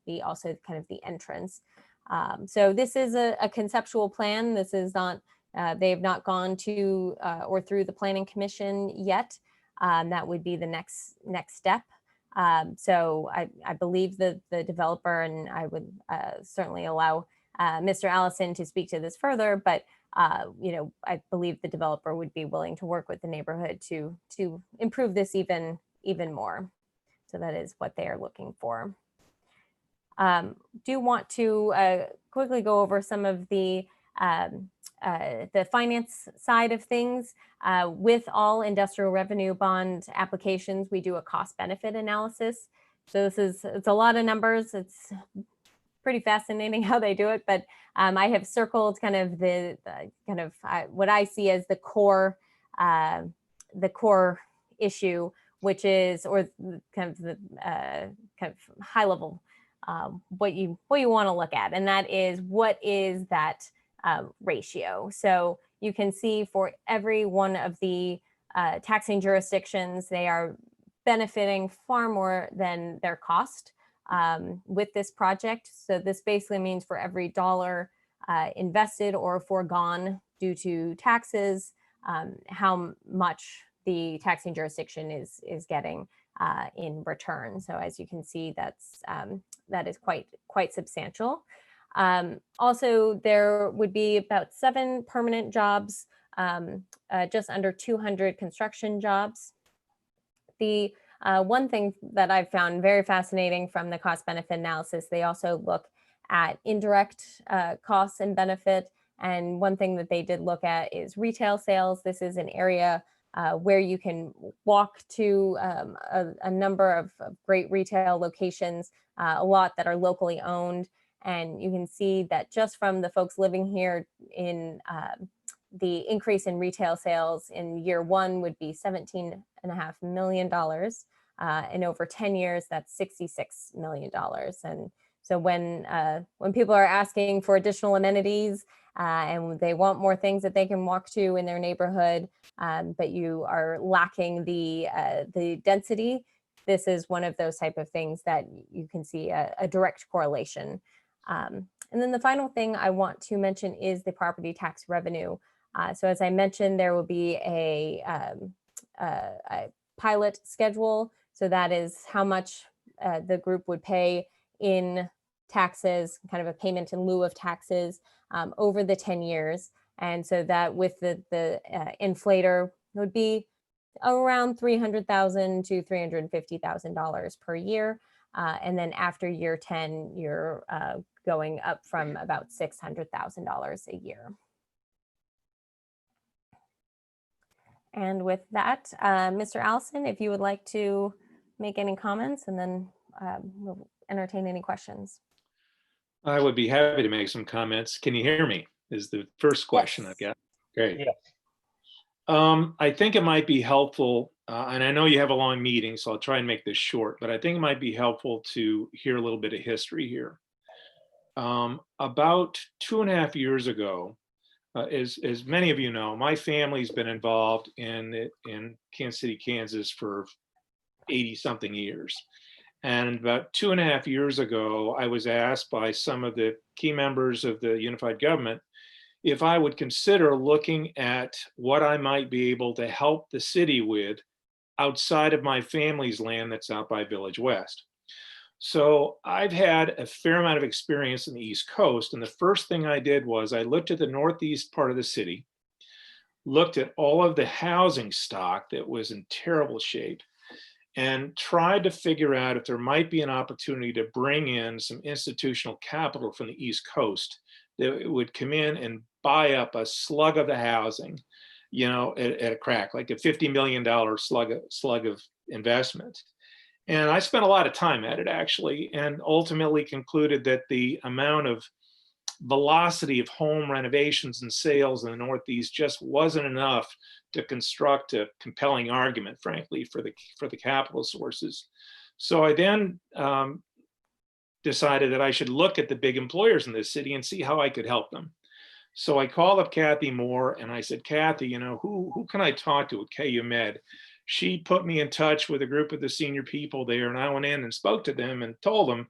be also kind of the entrance. So this is a conceptual plan. This is not, they have not gone to or through the Planning Commission yet. That would be the next step. So I believe the developer, and I would certainly allow Mr. Allison to speak to this further, but I believe the developer would be willing to work with the neighborhood to improve this even more. So that is what they are looking for. Do want to quickly go over some of the finance side of things. With all industrial revenue bond applications, we do a cost benefit analysis. So it's a lot of numbers. It's pretty fascinating how they do it, but I have circled kind of what I see as the core issue, which is, or kind of the kind of high level, what you want to look at, and that is, what is that ratio? So you can see for every one of the taxing jurisdictions, they are benefiting far more than their cost with this project. So this basically means for every dollar invested or foregone due to taxes, how much the taxing jurisdiction is getting in return. So as you can see, that is quite substantial. Also, there would be about 7 permanent jobs, just under 200 construction jobs. The one thing that I've found very fascinating from the cost benefit analysis, they also look at indirect costs and benefit. And one thing that they did look at is retail sales. This is an area where you can walk to a number of great retail locations, a lot that are locally owned. And you can see that just from the folks living here, in the increase in retail sales in year 1 would be $17.5 million. And over 10 years, that's $66 million. And so when people are asking for additional amenities and they want more things that they can walk to in their neighborhood, but you are lacking the density, this is one of those type of things that you can see a direct correlation. And then the final thing I want to mention is the property tax revenue. So as I mentioned, there will be a pilot schedule. So that is how much the group would pay in taxes, kind of a payment in lieu of taxes over the 10 years. And so that with the inflator would be around $300,000 to $350,000 per year. And then after year 10, you're going up from about $600,000 a year. And with that, Mr. Allison, if you would like to make any comments, and then we'll entertain any questions. I would be happy to make some comments. Can you hear me? Is the first question I've got. Great. Yes. I think it might be helpful, and I know you have a long meeting, so I'll try and make this short, but I think it might be helpful to hear a little bit of history here. About 2.5 years ago, as many of you know, my family's been involved in Kansas City, Kansas for 80-something years. And about 2.5 years ago, I was asked by some of the key members of the unified government if I would consider looking at what I might be able to help the city with outside of my family's land that's out by Village West. So I've had a fair amount of experience in the East Coast. And the first thing I did was I looked at the northeast part of the city, looked at all of the housing stock that was in terrible shape, and tried to figure out if there might be an opportunity to bring in some institutional capital from the East Coast that would come in and buy up a slug of the housing, you know, at a crack, like a $50 million slug of investment. And I spent a lot of time at it, actually, and ultimately concluded that the amount of velocity of home renovations and sales in the Northeast just wasn't enough to construct a compelling argument, frankly, for the capital sources. So I then decided that I should look at the big employers in this city and see how I could help them. So I called up Kathy Moore and I said, Kathy, you know, who can I talk to at KU Med? She put me in touch with a group of the senior people there, and I went in and spoke to them and told them,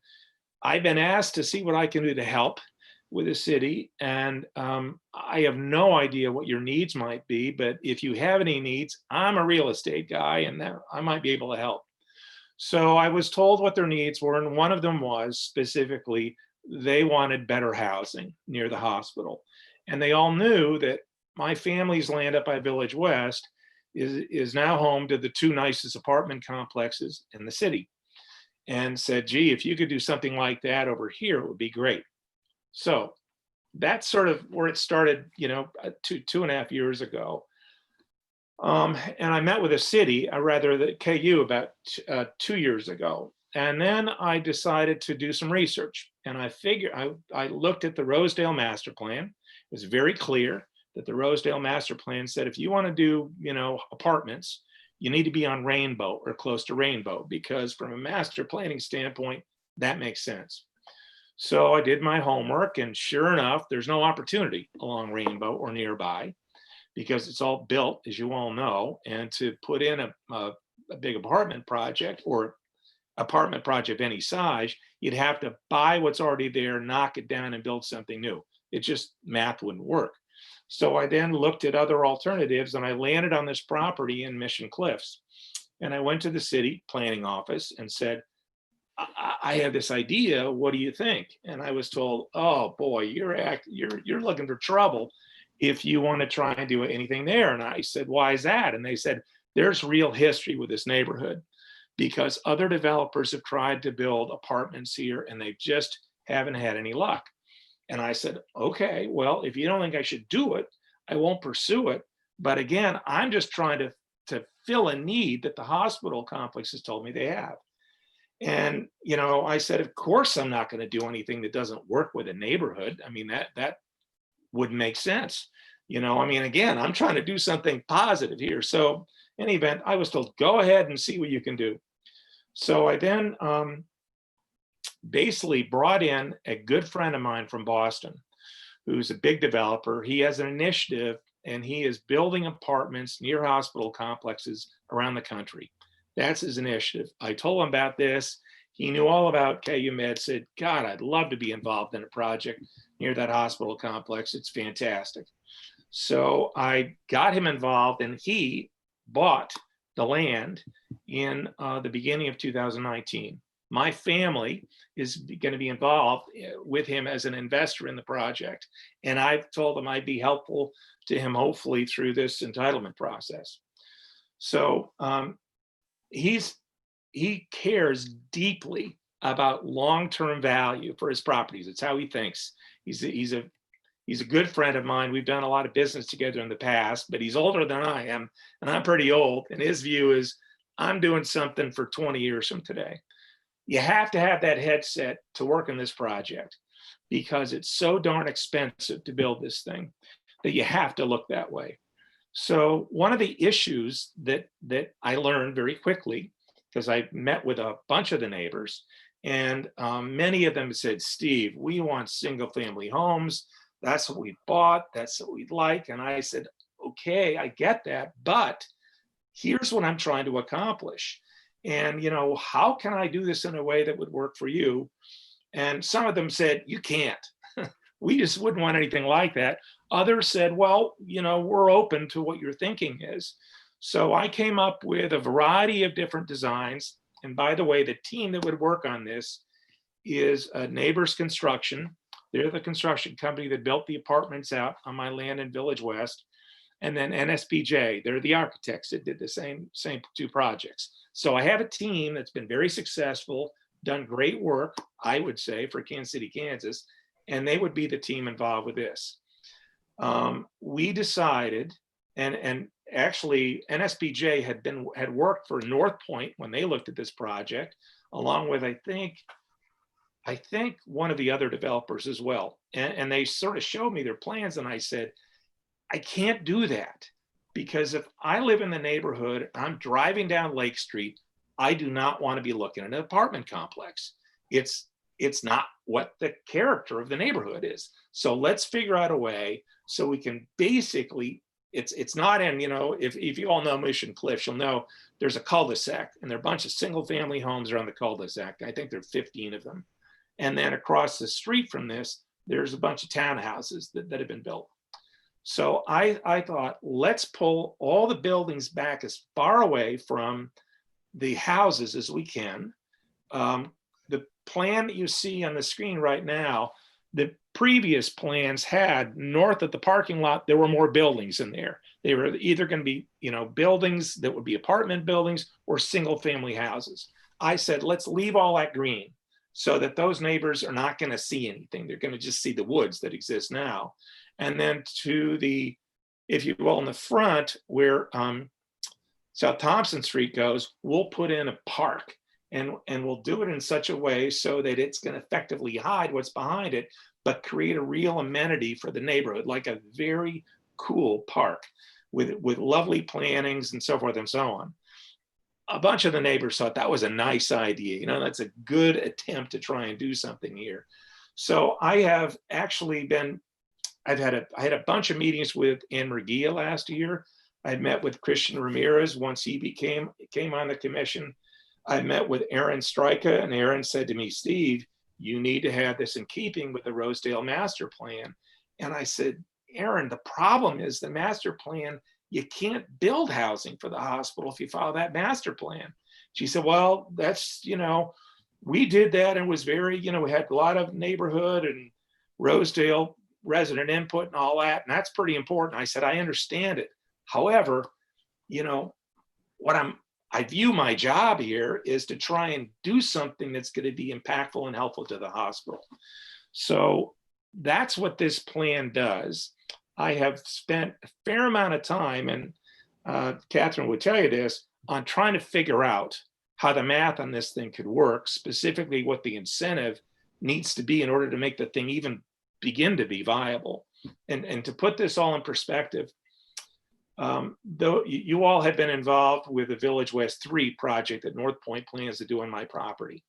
I've been asked to see what I can do to help with the city, and I have no idea what your needs might be, but if you have any needs, I'm a real estate guy and I might be able to help. So I was told what their needs were, and one of them was specifically they wanted better housing near the hospital. And they all knew that my family's land up by Village West is now home to the 2 nicest apartment complexes in the city. and said, gee, if you could do something like that over here, it would be great. So that's sort of where it started, you know, 2.5 years ago. And I met with the city, rather the KU, about 2 years ago. And then I decided to do some research. And I looked at the Rosedale master plan. It was very clear that the Rosedale master plan said, if you want to do, you know, apartments, you need to be on Rainbow or close to Rainbow, because from a master planning standpoint, that makes sense. So I did my homework, and sure enough, there's no opportunity along Rainbow or nearby, because it's all built, as you all know. And to put in a big apartment project, or apartment project of any size, you'd have to buy what's already there, knock it down, and build something new. It just, math wouldn't work. So I then looked at other alternatives, and I landed on this property in Mission Cliffs. And I went to the city planning office and said, I have this idea, what do you think? And I was told, oh boy, you're looking for trouble if you want to try and do anything there. And I said, why is that? And they said, there's real history with this neighborhood, because other developers have tried to build apartments here and they just haven't had any luck. And I said, okay, well, if you don't think I should do it, I won't pursue it. But again, I'm just trying to fill a need that the hospital complex has told me they have. And, you know, I said, of course, I'm not going to do anything that doesn't work with a neighborhood. I mean, that wouldn't make sense. You know, I mean, again, I'm trying to do something positive here. So in any event, I was told, go ahead and see what you can do. So I then basically brought in a good friend of mine from Boston, who's a big developer. He has an initiative, and he is building apartments near hospital complexes around the country. That's his initiative. I told him about this. He knew all about KU Med, said, God, I'd love to be involved in a project near that hospital complex. It's fantastic. So I got him involved, and he bought the land in the beginning of 2019. My family is going to be involved with him as an investor in the project. And I've told him I'd be helpful to him, hopefully, through this entitlement process. So he cares deeply about long-term value for his properties. It's how he thinks. He's a good friend of mine. We've done a lot of business together in the past, but he's older than I am, and I'm pretty old. And his view is, I'm doing something for 20 years from today. You have to have that headset to work in this project, because it's so darn expensive to build this thing that you have to look that way. So one of the issues that I learned very quickly, because I met with a bunch of the neighbors, and many of them said, Steve, we want single family homes. That's what we bought. That's what we'd like. And I said, okay, I get that, but here's what I'm trying to accomplish. And, you know, how can I do this in a way that would work for you? And some of them said, you can't. We just wouldn't want anything like that. Others said, well, you know, we're open to what your thinking is. So I came up with a variety of different designs. And by the way, the team that would work on this is Neighbors Construction. They're the construction company that built the apartments out on my land in Village West. And then NSPJ, they're the architects that did the same two projects. So I have a team that's been very successful, done great work, I would say, for Kansas City, Kansas, and they would be the team involved with this. We decided, and actually NSPJ had worked for North Point when they looked at this project, along with I think one of the other developers as well. And they sort of showed me their plans, and I said, I can't do that, because if I live in the neighborhood, I'm driving down Lake Street, I do not want to be looking at an apartment complex. It's not what the character of the neighborhood is. So let's figure out a way so we can basically, it's not in, you know, if you all know Mission Cliffs, you'll know there's a cul-de-sac, and there are a bunch of single family homes around the cul-de-sac. I think there are 15 of them. And then across the street from this, there's a bunch of townhouses that have been built. So I thought, let's pull all the buildings back as far away from the houses as we can. The plan that you see on the screen right now, the previous plans had north of the parking lot, there were more buildings in there. They were either going to be, you know, buildings that would be apartment buildings or single family houses. I said, let's leave all that green so that those neighbors are not going to see anything. They're going to just see the woods that exist now. And then to the, if you will, in the front where South Thompson Street goes, we'll put in a park, and we'll do it in such a way so that it's going to effectively hide what's behind it, but create a real amenity for the neighborhood, like a very cool park with lovely plantings and so forth and so on. A bunch of the neighbors thought that was a nice idea. You know, that's a good attempt to try and do something here. So I have actually been, I had a bunch of meetings with Ann Murguia last year. I met with Christian Ramirez once he came on the commission. I met with Aaron Stryka, and Aaron said to me, Steve, you need to have this in keeping with the Rosedale master plan. And I said, Aaron, the problem is the master plan, you can't build housing for the hospital if you follow that master plan. She said, well, that's, you know, we did that and it was very, you know, we had a lot of neighborhood and Rosedale resident input and all that. And that's pretty important. I said, I understand it. However, you know, I view my job here is to try and do something that's going to be impactful and helpful to the hospital. So that's what this plan does. I have spent a fair amount of time, and Catherine would tell you this, on trying to figure out how the math on this thing could work, specifically what the incentive needs to be in order to make the thing even begin to be viable. And to put this all in perspective, though you all have been involved with the Village West 3 project that North Point plans to do on my property.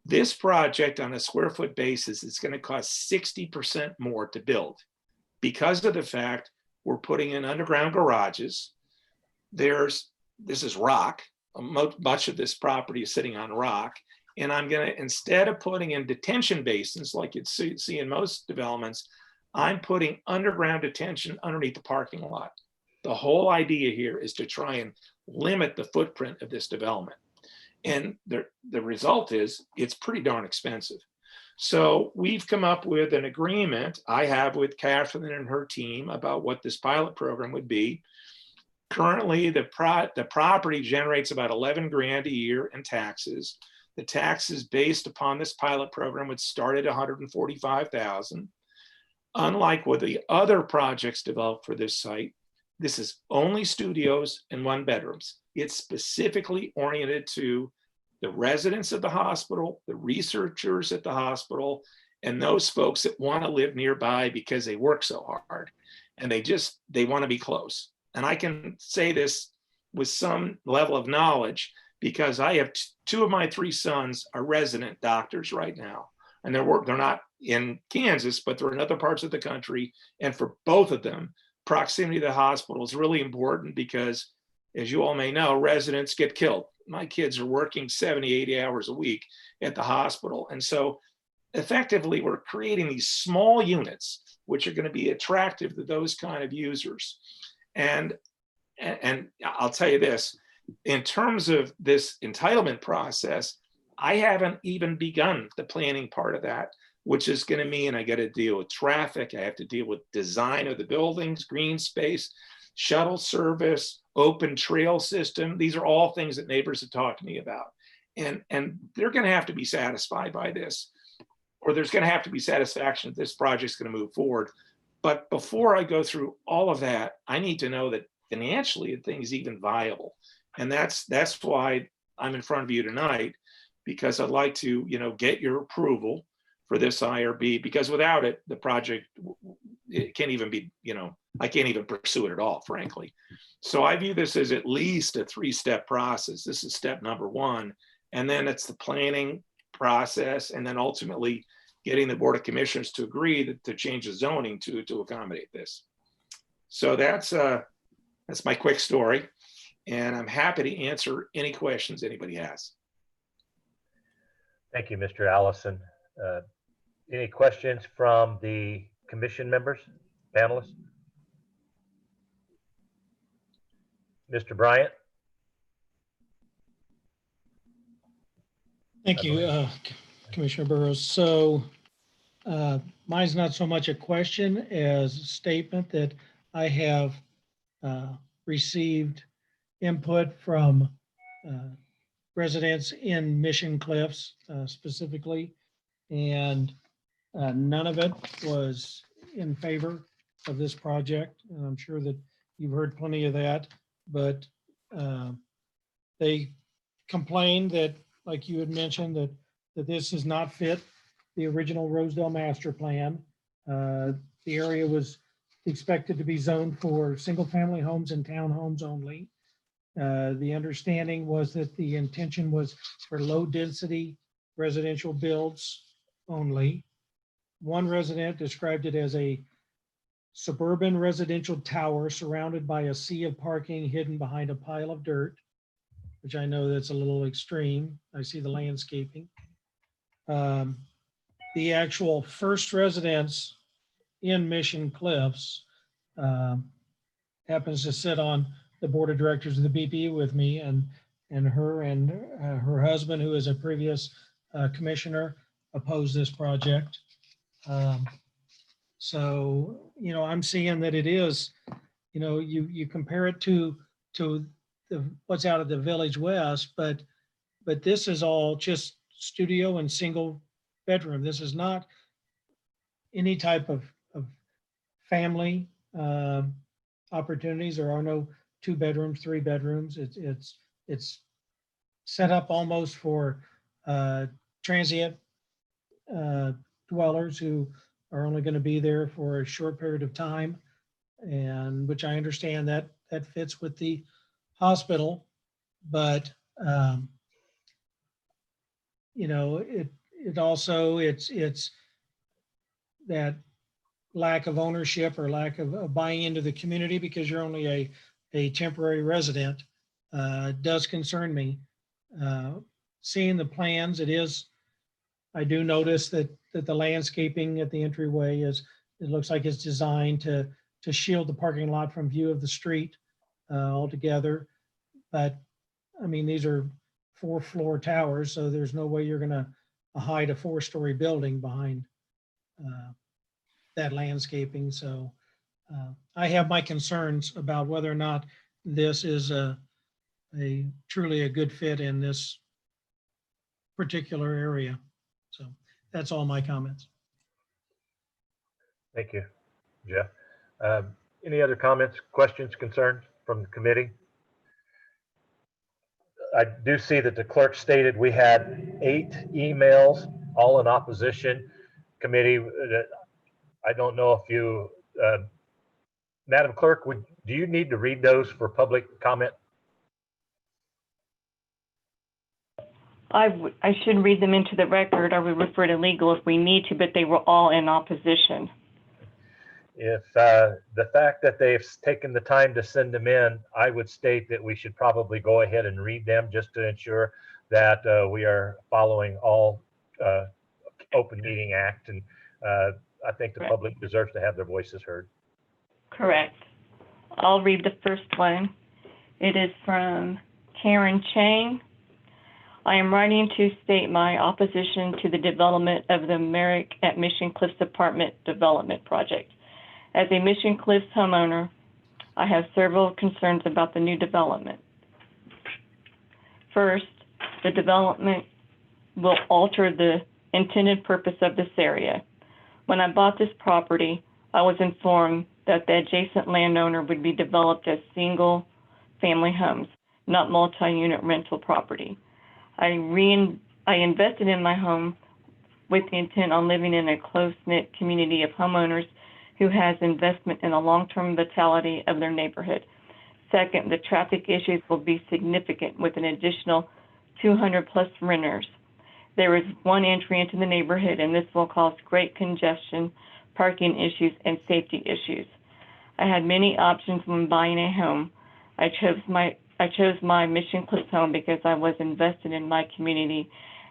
This project on a square foot basis is going to cost 60% more to build because of the fact we're putting in underground garages. This is rock. Much of this property is sitting on rock. And I'm going to, instead of putting in detention basins like you'd see in most developments, I'm putting underground detention underneath the parking lot. The whole idea here is to try and limit the footprint of this development. And the result is it's pretty darn expensive. So we've come up with an agreement I have with Catherine and her team about what this pilot program would be. Currently, the property generates about 11 grand a year in taxes. The taxes based upon this pilot program would start at 145,000. Unlike with the other projects developed for this site, this is only studios and 1 bedrooms. It's specifically oriented to the residents of the hospital, the researchers at the hospital, and those folks that want to live nearby because they work so hard and they want to be close. And I can say this with some level of knowledge because I have 2 of my 3 sons are resident doctors right now. And they're not in Kansas, but they're in other parts of the country. And for both of them, proximity to the hospital is really important because, as you all may know, residents get killed. My kids are working 70, 80 hours a week at the hospital. And so effectively, we're creating these small units, which are going to be attractive to those kind of users. And I'll tell you this, in terms of this entitlement process, I haven't even begun the planning part of that, which is going to mean I got to deal with traffic. I have to deal with design of the buildings, green space, shuttle service, open trail system. These are all things that neighbors have talked to me about. And they're going to have to be satisfied by this, or there's going to have to be satisfaction that this project's going to move forward. But before I go through all of that, I need to know that financially the thing is even viable. And that's why I'm in front of you tonight, because I'd like to, get your approval for this IRB, because without it, the project, it can't even be, I can't even pursue it at all, frankly. So I view this as at least a 3-step process. This is step number 1. And then it's the planning process. And then ultimately getting the Board of Commissioners to agree to change the zoning to accommodate this. So that's my quick story. And I'm happy to answer any questions anybody has. Thank you, Mr. Allison. Any questions from the commission members, panelists? Mr. Bryant? Thank you, Commissioner Burrows. So mine's not so much a question as a statement that I have received input from residents in Mission Cliffs specifically, and none of it was in favor of this project. And I'm sure that you've heard plenty of that, but they complained that, like you had mentioned, that this does not fit the original Rosedale master plan. The area was expected to be zoned for single-family homes and townhomes only. The understanding was that the intention was for low-density residential builds only. One resident described it as a suburban residential tower surrounded by a sea of parking hidden behind a pile of dirt, which I know that's a little extreme. I see the landscaping. The actual first residence in Mission Cliffs happens to sit on the board of directors of the BPU with me, and her husband, who is a previous commissioner, opposed this project. So, you know, I'm seeing that it is, you know, you compare it to what's out of the Village West, but this is all just studio and single bedroom. This is not any type of family opportunities. There are no 2 bedrooms, 3 bedrooms. It's set up almost for transient dwellers who are only going to be there for a short period of time, and which I understand that fits with the hospital, but you know, it also it's that lack of ownership or lack of buying into the community because you're only a temporary resident does concern me. Seeing the plans, I do notice that the landscaping at the entryway it looks like it's designed to shield the parking lot from view of the street altogether. But I mean, these are 4-floor towers, so there's no way you're gonna hide a 4-story building behind that landscaping. So I have my concerns about whether or not this is a truly a good fit in this particular area. So that's all my comments. Thank you, Jeff. Any other comments, questions, concerns from the committee? I do see that the clerk stated we had 8 emails, all in opposition. Committee, I don't know if you, Madam Clerk, do you need to read those for public comment? I should read them into the record, or we refer to legal if we need to, but they were all in opposition. If the fact that they've taken the time to send them in, I would state that we should probably go ahead and read them just to ensure that we are following all Open Meeting Act, and I think the Correct. public deserves to have their voices heard. Correct. I'll read the first one. It is from Karen Chang. I am writing to state my opposition to the development of the Merrick at Mission Cliffs Apartment Development Project. As a Mission Cliffs homeowner, I have several concerns about the new development. First, the development will alter the intended purpose of this area. When I bought this property, I was informed that the adjacent landowner would be developed as single family homes, not multi-unit rental property. I invested in my home with the intent on living in a close-knit community of homeowners who has investment in the long-term vitality of their neighborhood. Second, the traffic issues will be significant with an additional 200 plus renters. There is one entry into the neighborhood, and this will cause great congestion, parking issues, and safety issues. I had many options when buying a home. I chose my Mission Cliffs home because I was invested in my community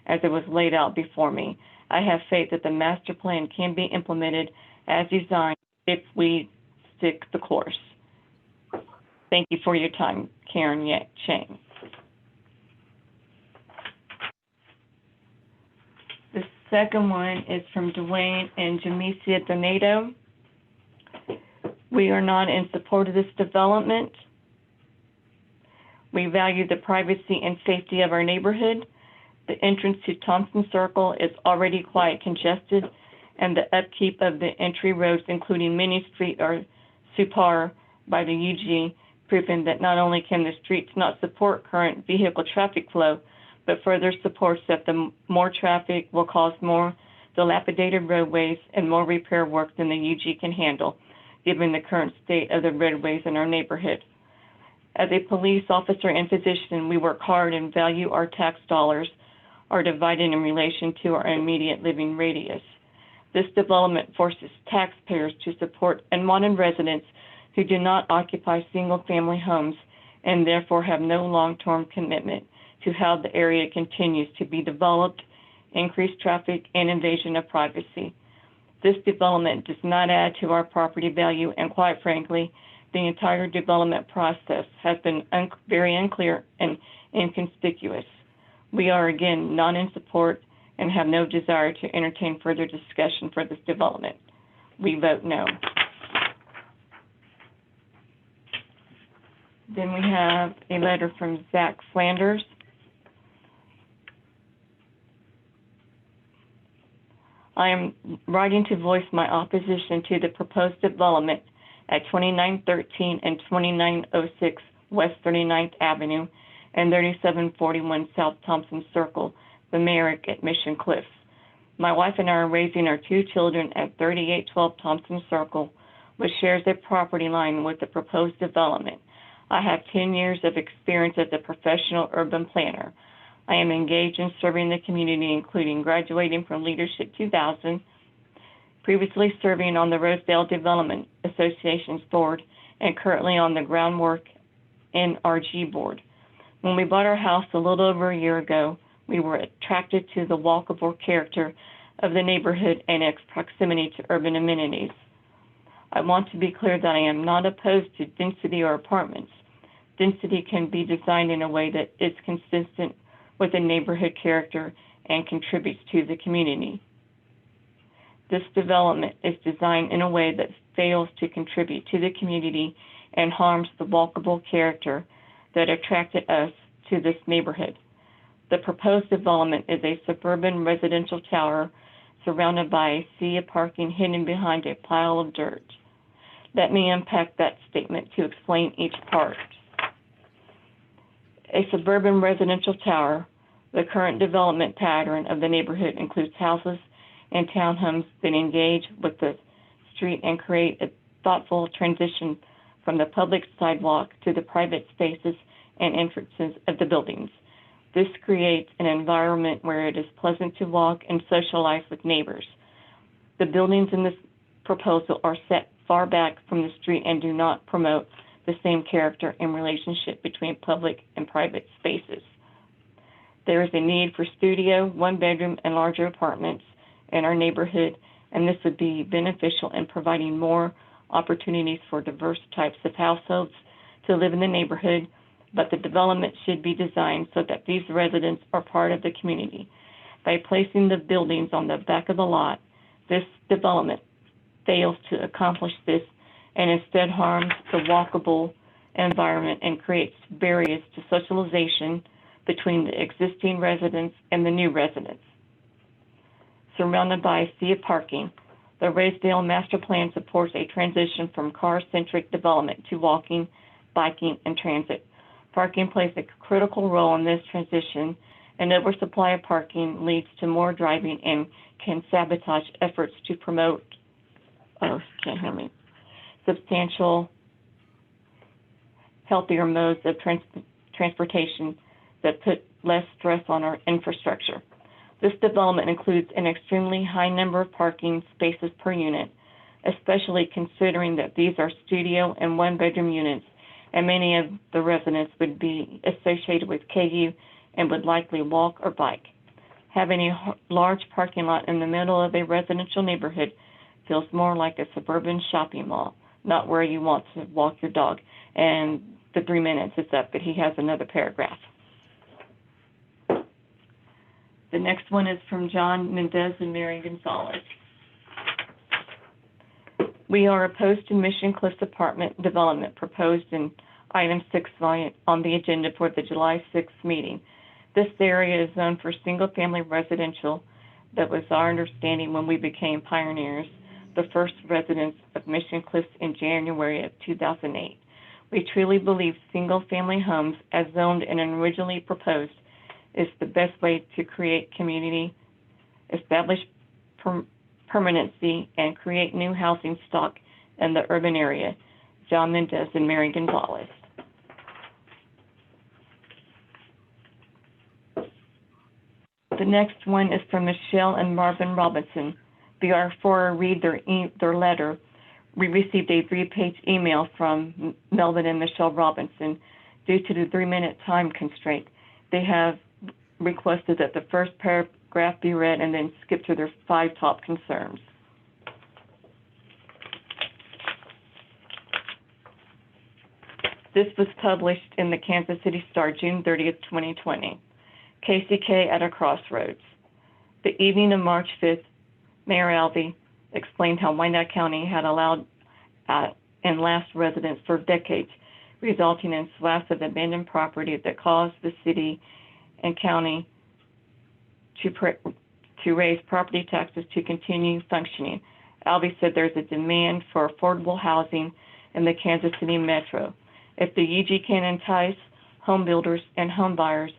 as it was laid out before me. I have faith that the master plan can be implemented as designed if we stick the course. Thank you for your time, Karen Chang. The second one is from Dwayne and Jamesia Donato. We are not in support of this development. We value the privacy and safety of our neighborhood. The entrance to Thompson Circle is already quite congested, and the upkeep of the entry roads, including Mini Street, are subpar by the UG, proving that not only can the streets not support current vehicle traffic flow, but further supports that the more traffic will cause more dilapidated roadways and more repair work than the UG can handle, given the current state of the roadways in our neighborhood. As a police officer and physician, we work hard and value our tax dollars are divided in relation to our immediate living radius. This development forces taxpayers to support unwanted residents who do not occupy single-family homes and therefore have no long-term commitment to how the area continues to be developed, increased traffic, and invasion of privacy. This development does not add to our property value, and quite frankly, the entire development process has been very unclear and inconspicuous. We are again not in support and have no desire to entertain further discussion for this development. We vote no. Then we have a letter from Zach Flanders. I am writing to voice my opposition to the proposed development at 2913 and 2906 West 39th Avenue and 3741 South Thompson Circle, the Merrick at Mission Cliffs. My wife and I are raising our 2 children at 3812 Thompson Circle, which shares a property line with the proposed development. I have 10 years of experience as a professional urban planner. I am engaged in serving the community, including graduating from Leadership 2000, previously serving on the Rosedale Development Association's board, and currently on the Groundwork NRG board. When we bought our house a little over a year ago, we were attracted to the walkable character of the neighborhood and its proximity to urban amenities. I want to be clear that I am not opposed to density or apartments. Density can be designed in a way that is consistent with the neighborhood character and contributes to the community. This development is designed in a way that fails to contribute to the community and harms the walkable character that attracted us to this neighborhood. The proposed development is a suburban residential tower surrounded by a sea of parking hidden behind a pile of dirt. Let me unpack that statement to explain each part. A suburban residential tower, the current development pattern of the neighborhood includes houses and townhomes that engage with the street and create a thoughtful transition from the public sidewalk to the private spaces and entrances of the buildings. This creates an environment where it is pleasant to walk and socialize with neighbors. The buildings in this proposal are set far back from the street and do not promote the same character and relationship between public and private spaces. There is a need for studio, 1-bedroom, and larger apartments in our neighborhood, and this would be beneficial in providing more opportunities for diverse types of households to live in the neighborhood, but the development should be designed so that these residents are part of the community. By placing the buildings on the back of the lot, this development fails to accomplish this and instead harms the walkable environment and creates barriers to socialization between the existing residents and the new residents. Surrounded by a sea of parking, the Rosedale Master Plan supports a transition from car-centric development to walking, biking, and transit. Parking plays a critical role in this transition. An oversupply of parking leads to more driving and can sabotage efforts to promote substantial, healthier modes of transportation that put less stress on our infrastructure. This development includes an extremely high number of parking spaces per unit, especially considering that these are studio and 1-bedroom units, and many of the residents would be associated with KU and would likely walk or bike. Having a large parking lot in the middle of a residential neighborhood feels more like a suburban shopping mall, not where you want to walk your dog. And the 3 minutes is up, but he has another paragraph. The next one is from John Mendez and Mary Gonzalez. We are opposed to Mission Cliffs apartment development proposed in item 6 on the agenda for the July 6th meeting. This area is zoned for single-family residential. That was our understanding when we became pioneers, the first residents of Mission Cliffs in January of 2008. We truly believe single-family homes, as zoned and originally proposed, is the best way to create community, establish permanency, and create new housing stock in the urban area. John Mendez and Mary Gonzalez. The next one is from Michelle and Marvin Robinson. Before I read their letter, we received a 3-page email from Melvin and Michelle Robinson. Due to the 3-minute time constraint, they have requested that the first paragraph be read and then skip to their 5 top concerns. This was published in the Kansas City Star, June 30th, 2020. KCK at a crossroads. The evening of March 5th, Mayor Alvey explained how Wyandotte County had allowed and last residents for decades, resulting in swaths of abandoned property that caused the city and county to raise property taxes to continue functioning. Alvey said there's a demand for affordable housing in the Kansas City metro. If the UG can entice home builders and home buyers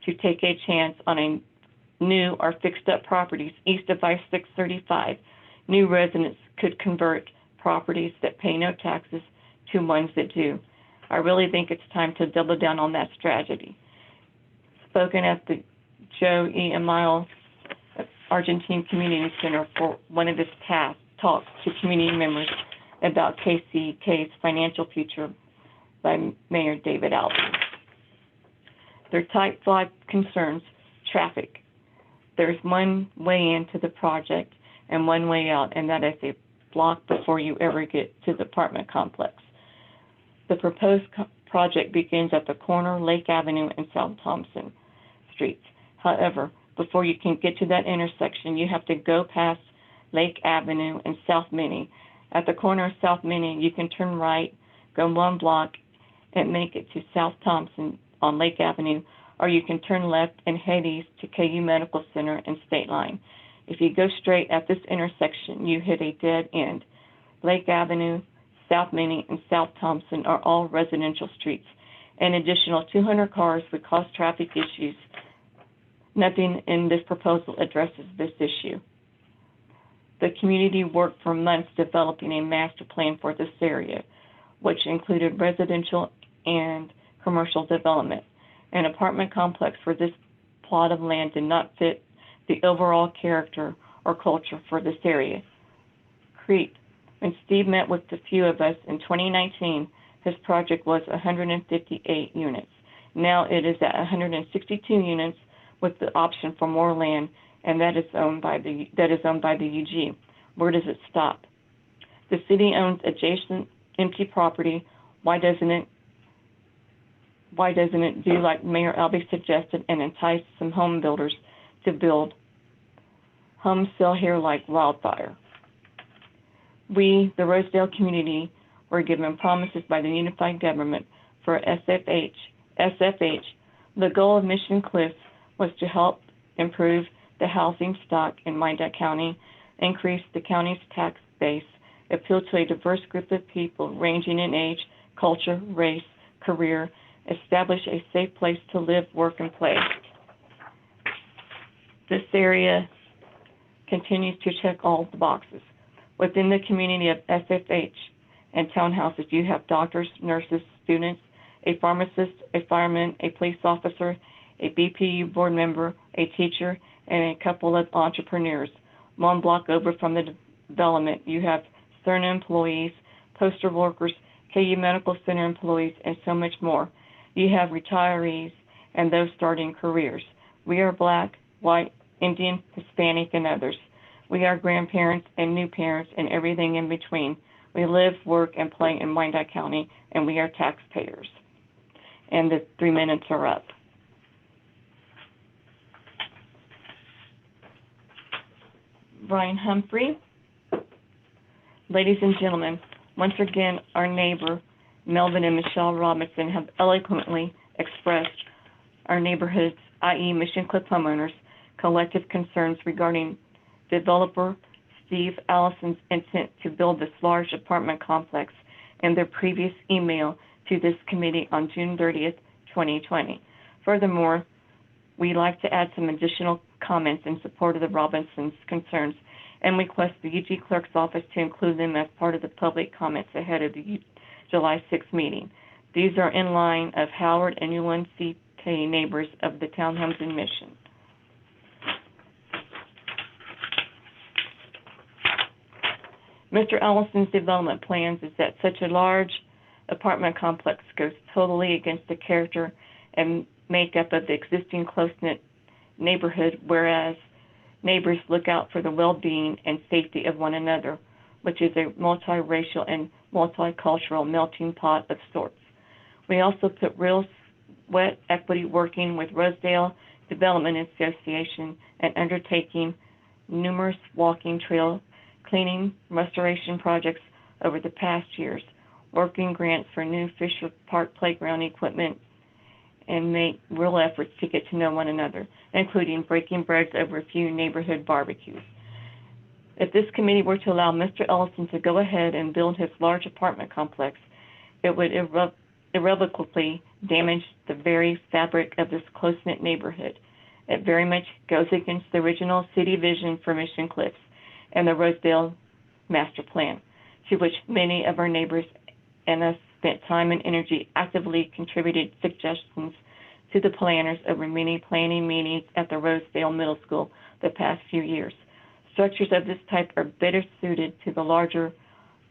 to take a chance on a new or fixed-up properties east of I-635, new residents could convert properties that pay no taxes to ones that do. I really think it's time to double down on that strategy. Spoken at the Joe E. Emile Argentine Community Center for one of his past talks to community members about KCK's financial future by Mayor David Alvey. Their type 5 concerns: traffic. There's one way into the project and one way out, and that is a block before you ever get to the apartment complex. The proposed project begins at the corner Lake Avenue and South Thompson Streets. However, before you can get to that intersection, you have to go past Lake Avenue and South Minnie. At the corner of South Minnie, you can turn right, go 1 block, and make it to South Thompson on Lake Avenue, or you can turn left and head east to KU Medical Center and State Line. If you go straight at this intersection, you hit a dead end. Lake Avenue, South Minnie, and South Thompson are all residential streets. An additional 200 cars would cause traffic issues. Nothing in this proposal addresses this issue. The community worked for months developing a master plan for this area, which included residential and commercial development. An apartment complex for this plot of land did not fit the overall character or culture for this area. Creep. When Steve met with a few of us in 2019, his project was 158 units. Now it is at 162 units with the option for more land, and that is owned by the UG. Where does it stop? The city owns adjacent empty property. Why doesn't it do like Mayor Alvey suggested and entice some home builders to build? Homes sell here like wildfire. We, the Rosedale community, were given promises by the unified government for SFH. The goal of Mission Cliffs was to help improve the housing stock in Wyandotte County, increase the county's tax base, appeal to a diverse group of people ranging in age, culture, race, career, establish a safe place to live, work, and play. This area continues to check all the boxes. Within the community of SFH and townhouses, you have doctors, nurses, students, a pharmacist, a fireman, a police officer, a BPU board member, a teacher, and a couple of entrepreneurs. 1 block over from the development, you have Cerna employees, postal workers, KU Medical Center employees, and so much more. You have retirees and those starting careers. We are Black, white, Indian, Hispanic, and others. We are grandparents and new parents and everything in between. We live, work, and play in Wyandotte County, and we are taxpayers. And the 3 minutes are up. Brian Humphrey. Ladies and gentlemen, once again, our neighbor Melvin and Michelle Robinson, have eloquently expressed our neighborhoods, i.e. Mission Cliff homeowners, collective concerns regarding developer Steve Allison's intent to build this large apartment complex in their previous email to this committee on June 30th, 2020. Furthermore, we'd like to add some additional comments in support of the Robinsons' concerns and request the UG Clerk's Office to include them as part of the public comments ahead of the July 6th meeting. These are in line of Howard and UNCK neighbors of the townhomes in Mission. Mr. Allison's development plans is that such a large apartment complex goes totally against the character and makeup of the existing close-knit neighborhood, whereas neighbors look out for the well-being and safety of one another, which is a multiracial and multicultural melting pot of sorts. We also put real sweat equity working with Rosedale Development Association and undertaking numerous walking trail cleaning restoration projects over the past years, working grants for new Fisher Park playground equipment, and make real efforts to get to know one another, including breaking bread over a few neighborhood barbecues. If this committee were to allow Mr. Ellison to go ahead and build his large apartment complex, it would irrevocably damage the very fabric of this close-knit neighborhood. It very much goes against the original city vision for Mission Cliffs and the Rosedale Master Plan, to which many of our neighbors and us spent time and energy actively contributed suggestions to the planners over many planning meetings at the Rosedale Middle School the past few years. Structures of this type are better suited to the larger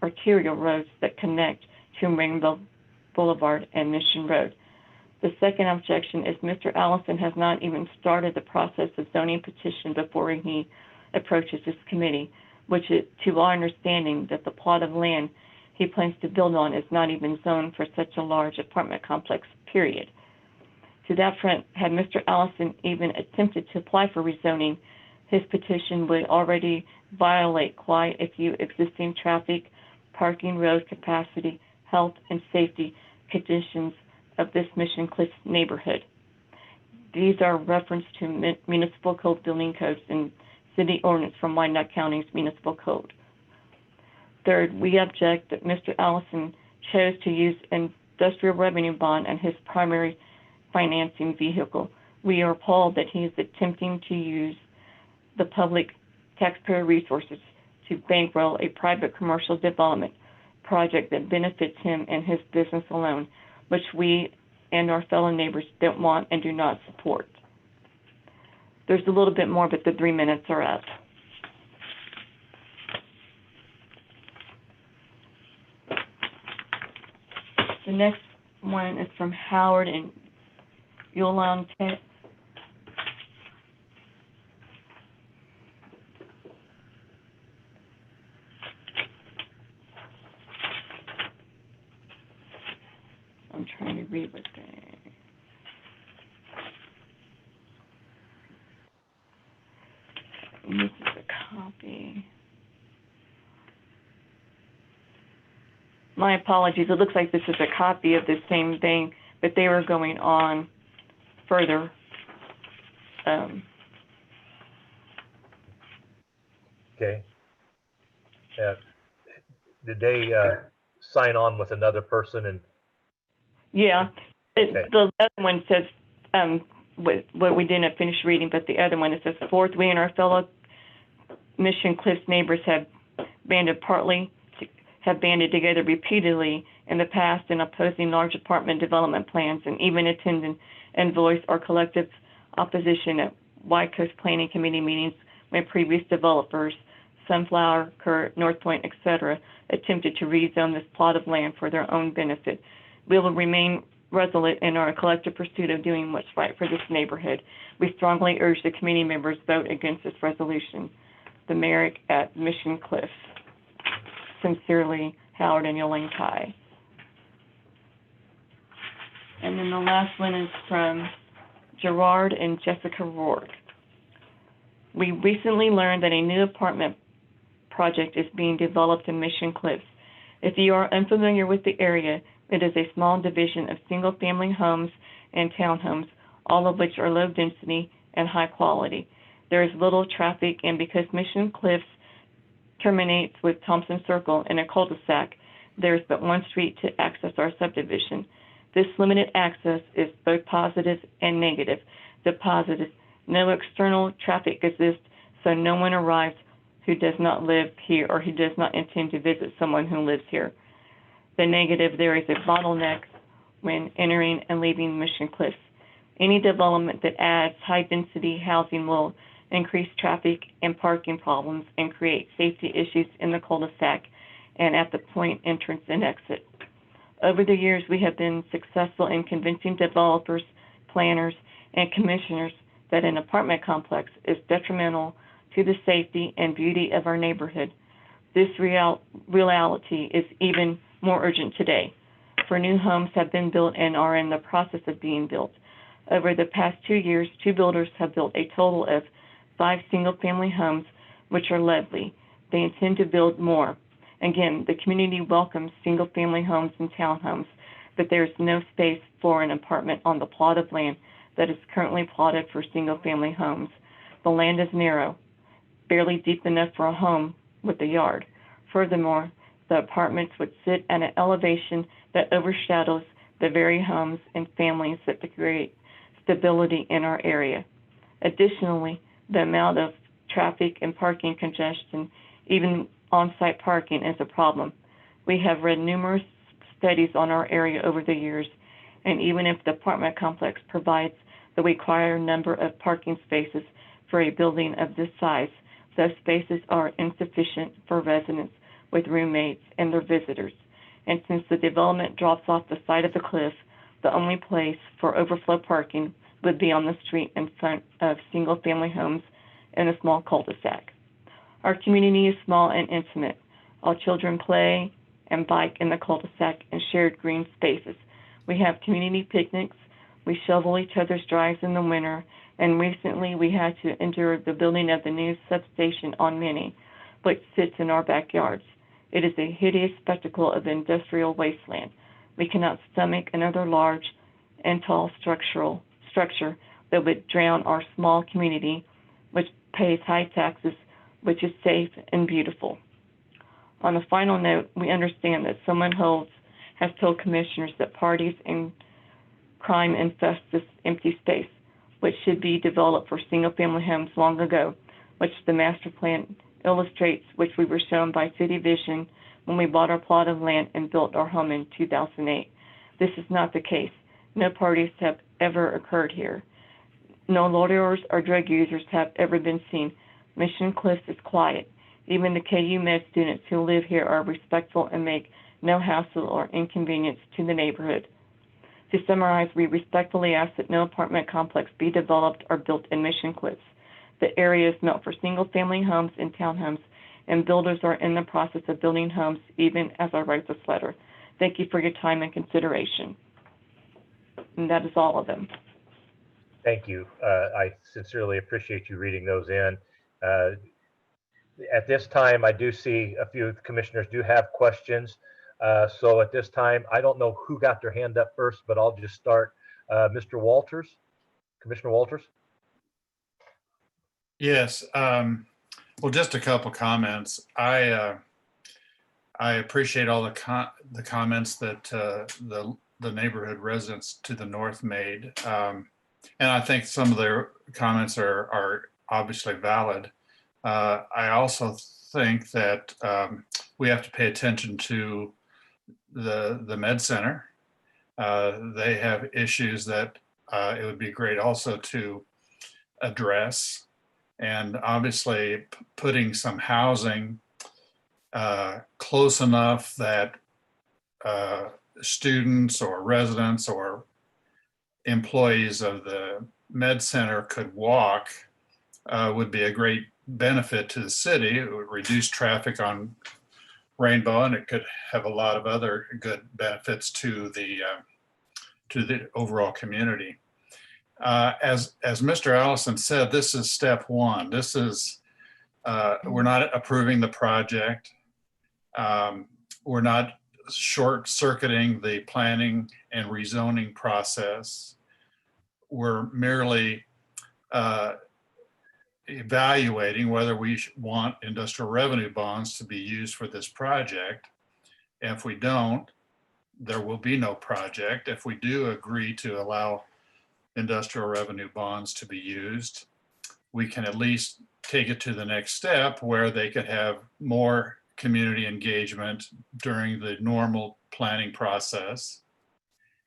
arterial roads that connect to Rainbow Boulevard and Mission Road. The second objection is Mr. Allison has not even started the process of zoning petition before he approaches this committee, which is to our understanding that the plot of land he plans to build on is not even zoned for such a large apartment complex, period. To that front, had Mr. Allison even attempted to apply for rezoning, his petition would already violate quite a few existing traffic, parking, road capacity, health, and safety conditions of this Mission Cliffs neighborhood. These are referenced to municipal code building codes and city ordinance from Wyandotte County's municipal code. Third, we object that Mr. Allison chose to use industrial revenue bond as his primary financing vehicle. We are appalled that he is attempting to use the public taxpayer resources to bankroll a private commercial development project that benefits him and his business alone, which we and our fellow neighbors don't want and do not support. There's a little bit more, but the 3 minutes are up. The next one is from Howard and Yolande. I'm trying to read what they... And this is a copy. My apologies. It looks like this is a copy of the same thing, but they were going on further. Okay. Did they sign on with another person? And Yeah. Okay. The other one says, what we didn't finish reading, but the other one, it says, fourth, we and our fellow Mission Cliffs neighbors have banded together repeatedly in the past in opposing large apartment development plans and even attended and voiced our collective opposition at White Coast Planning Committee meetings when previous developers, Sunflower, Kurt, North Point, etc., attempted to rezone this plot of land for their own benefit. We will remain resolute in our collective pursuit of doing what's right for this neighborhood. We strongly urge the committee members vote against this resolution. The Merrick at Mission Cliffs. Sincerely, Howard and Yolande Kai. And then the last one is from Gerard and Jessica Rourke. We recently learned that a new apartment project is being developed in Mission Cliffs. If you are unfamiliar with the area, It is a small division of single-family homes and townhomes, all of which are low density and high quality. There is little traffic, and because Mission Cliffs terminates with Thompson Circle in a cul-de-sac, there is but one street to access our subdivision. This limited access is both positive and negative. The positive, no external traffic exists, so no one arrives who does not live here or who does not intend to visit someone who lives here. The negative, there is a bottleneck when entering and leaving Mission Cliffs. Any development that adds high-density housing will increase traffic and parking problems and create safety issues in the cul-de-sac and at the point entrance and exit. Over the years, we have been successful in convincing developers, planners, and commissioners that an apartment complex is detrimental to the safety and beauty of our neighborhood. This reality is even more urgent today, for new homes have been built and are in the process of being built. Over the past 2 years, 2 builders have built a total of 5 single-family homes, which are lovely. They intend to build more. Again, the community welcomes single-family homes and townhomes, but there is no space for an apartment on the plot of land that is currently plotted for single-family homes. The land is narrow, barely deep enough for a home with a yard. Furthermore, the apartments would sit at an elevation that overshadows the very homes and families that create stability in our area. Additionally, the amount of traffic and parking congestion, even on-site parking, is a problem. We have read numerous studies on our area over the years, and even if the apartment complex provides the required number of parking spaces for a building of this size, those spaces are insufficient for residents with roommates and their visitors. And since the development drops off the side of the cliff, the only place for overflow parking would be on the street in front of single-family homes in a small cul-de-sac. Our community is small and intimate. All children play and bike in the cul-de-sac and shared green spaces. We have community picnics. We shovel each other's drives in the winter, and recently we had to endure the building of the new substation on Minnie, which sits in our backyards. It is a hideous spectacle of industrial wasteland. We cannot stomach another large and tall structure that would drown our small community, which pays high taxes, which is safe and beautiful. On a final note, we understand that someone has told commissioners that parties and crime infest this empty space, which should be developed for single-family homes long ago, which the master plan illustrates, which we were shown by City Vision when we bought our plot of land and built our home in 2008. This is not the case. No parties have ever occurred here. No lawyers or drug users have ever been seen. Mission Cliffs is quiet. Even the KU Med students who live here are respectful and make no hassle or inconvenience to the neighborhood. To summarize, we respectfully ask that no apartment complex be developed or built in Mission Cliffs. The area is meant for single-family homes and townhomes, and builders are in the process of building homes even as I write this letter. Thank you for your time and consideration. And that is all of them. Thank you. I sincerely appreciate you reading those in. At this time, I do see a few commissioners do have questions. So at this time, I don't know who got their hand up first, but I'll just start. Mr. Walters, Commissioner Walters. Yes. Well, just a couple comments. I appreciate all the comments that the neighborhood residents to the north made. And I think some of their comments are obviously valid. I also think that we have to pay attention to the Med Center. They have issues that it would be great also to address. And obviously putting some housing close enough that students or residents or employees of the Med Center could walk would be a great benefit to the city. It would reduce traffic on Rainbow, and it could have a lot of other good benefits to the overall community. As Mr. Allison said, this is step one. This is we're not approving the project. We're not short circuiting the planning and rezoning process. We're merely evaluating whether we want industrial revenue bonds to be used for this project. If we don't, there will be no project. If we do agree to allow industrial revenue bonds to be used, we can at least take it to the next step where they could have more community engagement during the normal planning process,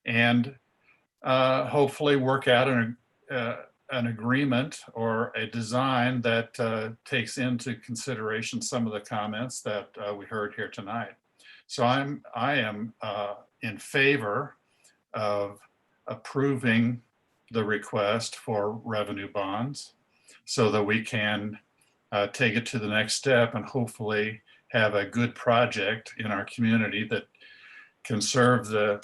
and hopefully work out an agreement or a design that takes into consideration some of the comments that we heard here tonight. So I am in favor of approving the request for revenue bonds so that we can take it to the next step and hopefully have a good project in our community that can serve the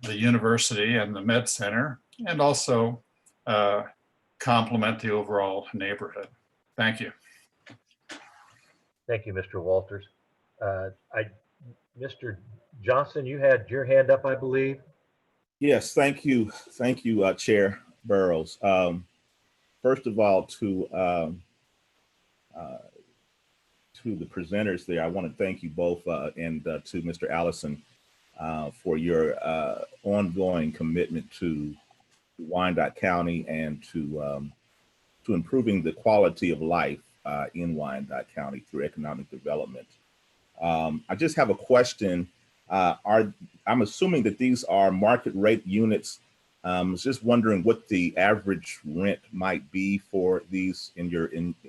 university and the med center, and also complement the overall neighborhood. Thank you. Thank you, Mr. Walters. Mr. Johnson, you had your hand up, I believe. Yes, thank you. Thank you, Chair Burrows. First of all, to the presenters there, I want to thank you both and to Mr. Allison for your ongoing commitment to Wyandotte County and to improving the quality of life in Wyandotte County through economic development. I just have a question. I'm assuming that these are market rate units. I was just wondering what the average rent might be for these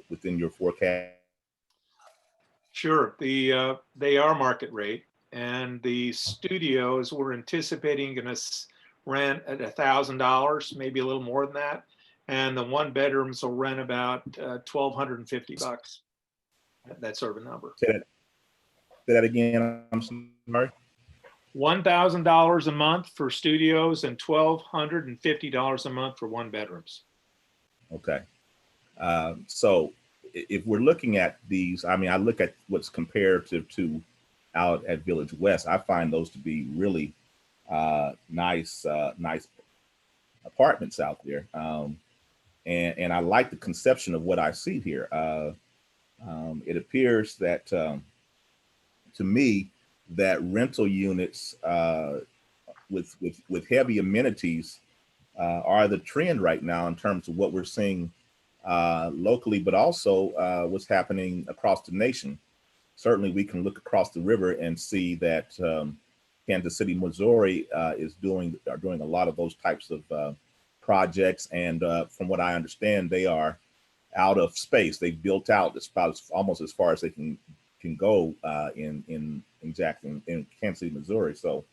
within your forecast. Sure, they are market rate, and the studios we're anticipating going to rent at $1,000, maybe a little more than that, and the one bedrooms will rent about $1,250. That sort of a number. Say that again. I'm sorry. $1,000 a month for studios and $1,250 a month for one bedrooms. Okay. So if we're looking at these, I mean, I look at what's comparative to out at Village West. I find those to be really nice apartments out there. And I like the conception of what I see here. It appears that to me that rental units with heavy amenities are the trend right now in terms of what we're seeing locally, but also what's happening across the nation. Certainly, we can look across the river and see that Kansas City, Missouri are doing a lot of those types of projects. And from what I understand, they are out of space. They've built out almost as far as they can go in Jackson, in Kansas City, Missouri. So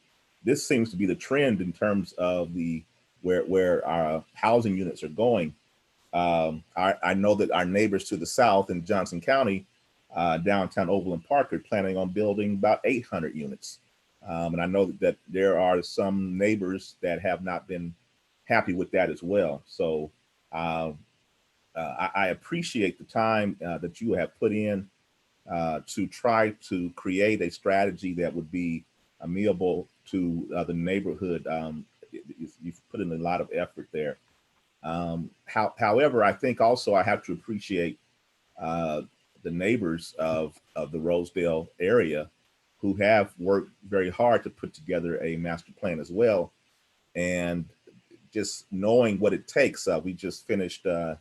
this seems to be the trend in terms of where our housing units are going. I know that our neighbors to the south in Johnson County, downtown Overland Park, are planning on building about 800 units. And I know that there are some neighbors that have not been happy with that as well. So I appreciate the time that you have put in to try to create a strategy that would be amenable to the neighborhood. You've put in a lot of effort there. However, I think also I have to appreciate the neighbors of the Rosedale area who have worked very hard to put together a master plan as well. And just knowing what it takes, we just finished, I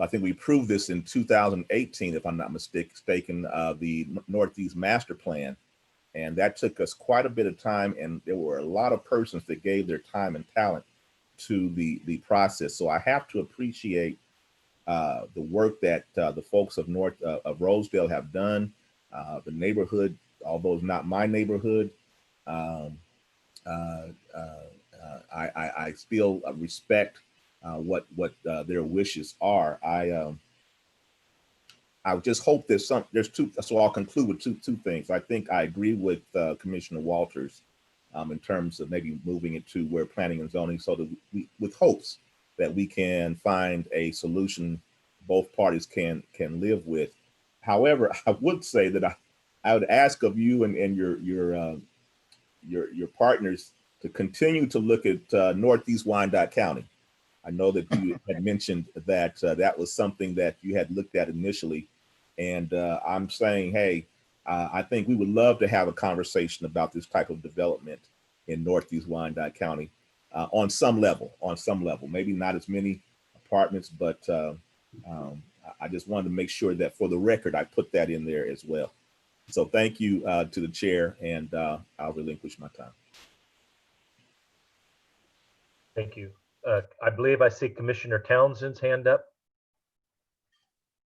think we approved this in 2018, if I'm not mistaken, the Northeast Master Plan. And that took us quite a bit of time. And there were a lot of persons that gave their time and talent to the process. So I have to appreciate the work that the folks of Rosedale have done. The neighborhood, although it's not my neighborhood, I still respect what their wishes are. I just hope there's two. So I'll conclude with two things. I think I agree with Commissioner Walters in terms of maybe moving it to where planning and zoning, so that with hopes that we can find a solution both parties can live with. However, I would say that I would ask of you and your partners to continue to look at Northeast Wyandotte County. I know that you had mentioned that that was something that you had looked at initially, and I'm saying, hey, I think we would love to have a conversation about this type of development in Northeast Wyandotte County on some level, maybe not as many apartments, but I just wanted to make sure that for the record, I put that in there as well. So thank you to the chair, and I'll relinquish my time. Thank you. I believe I see Commissioner Townsend's hand up.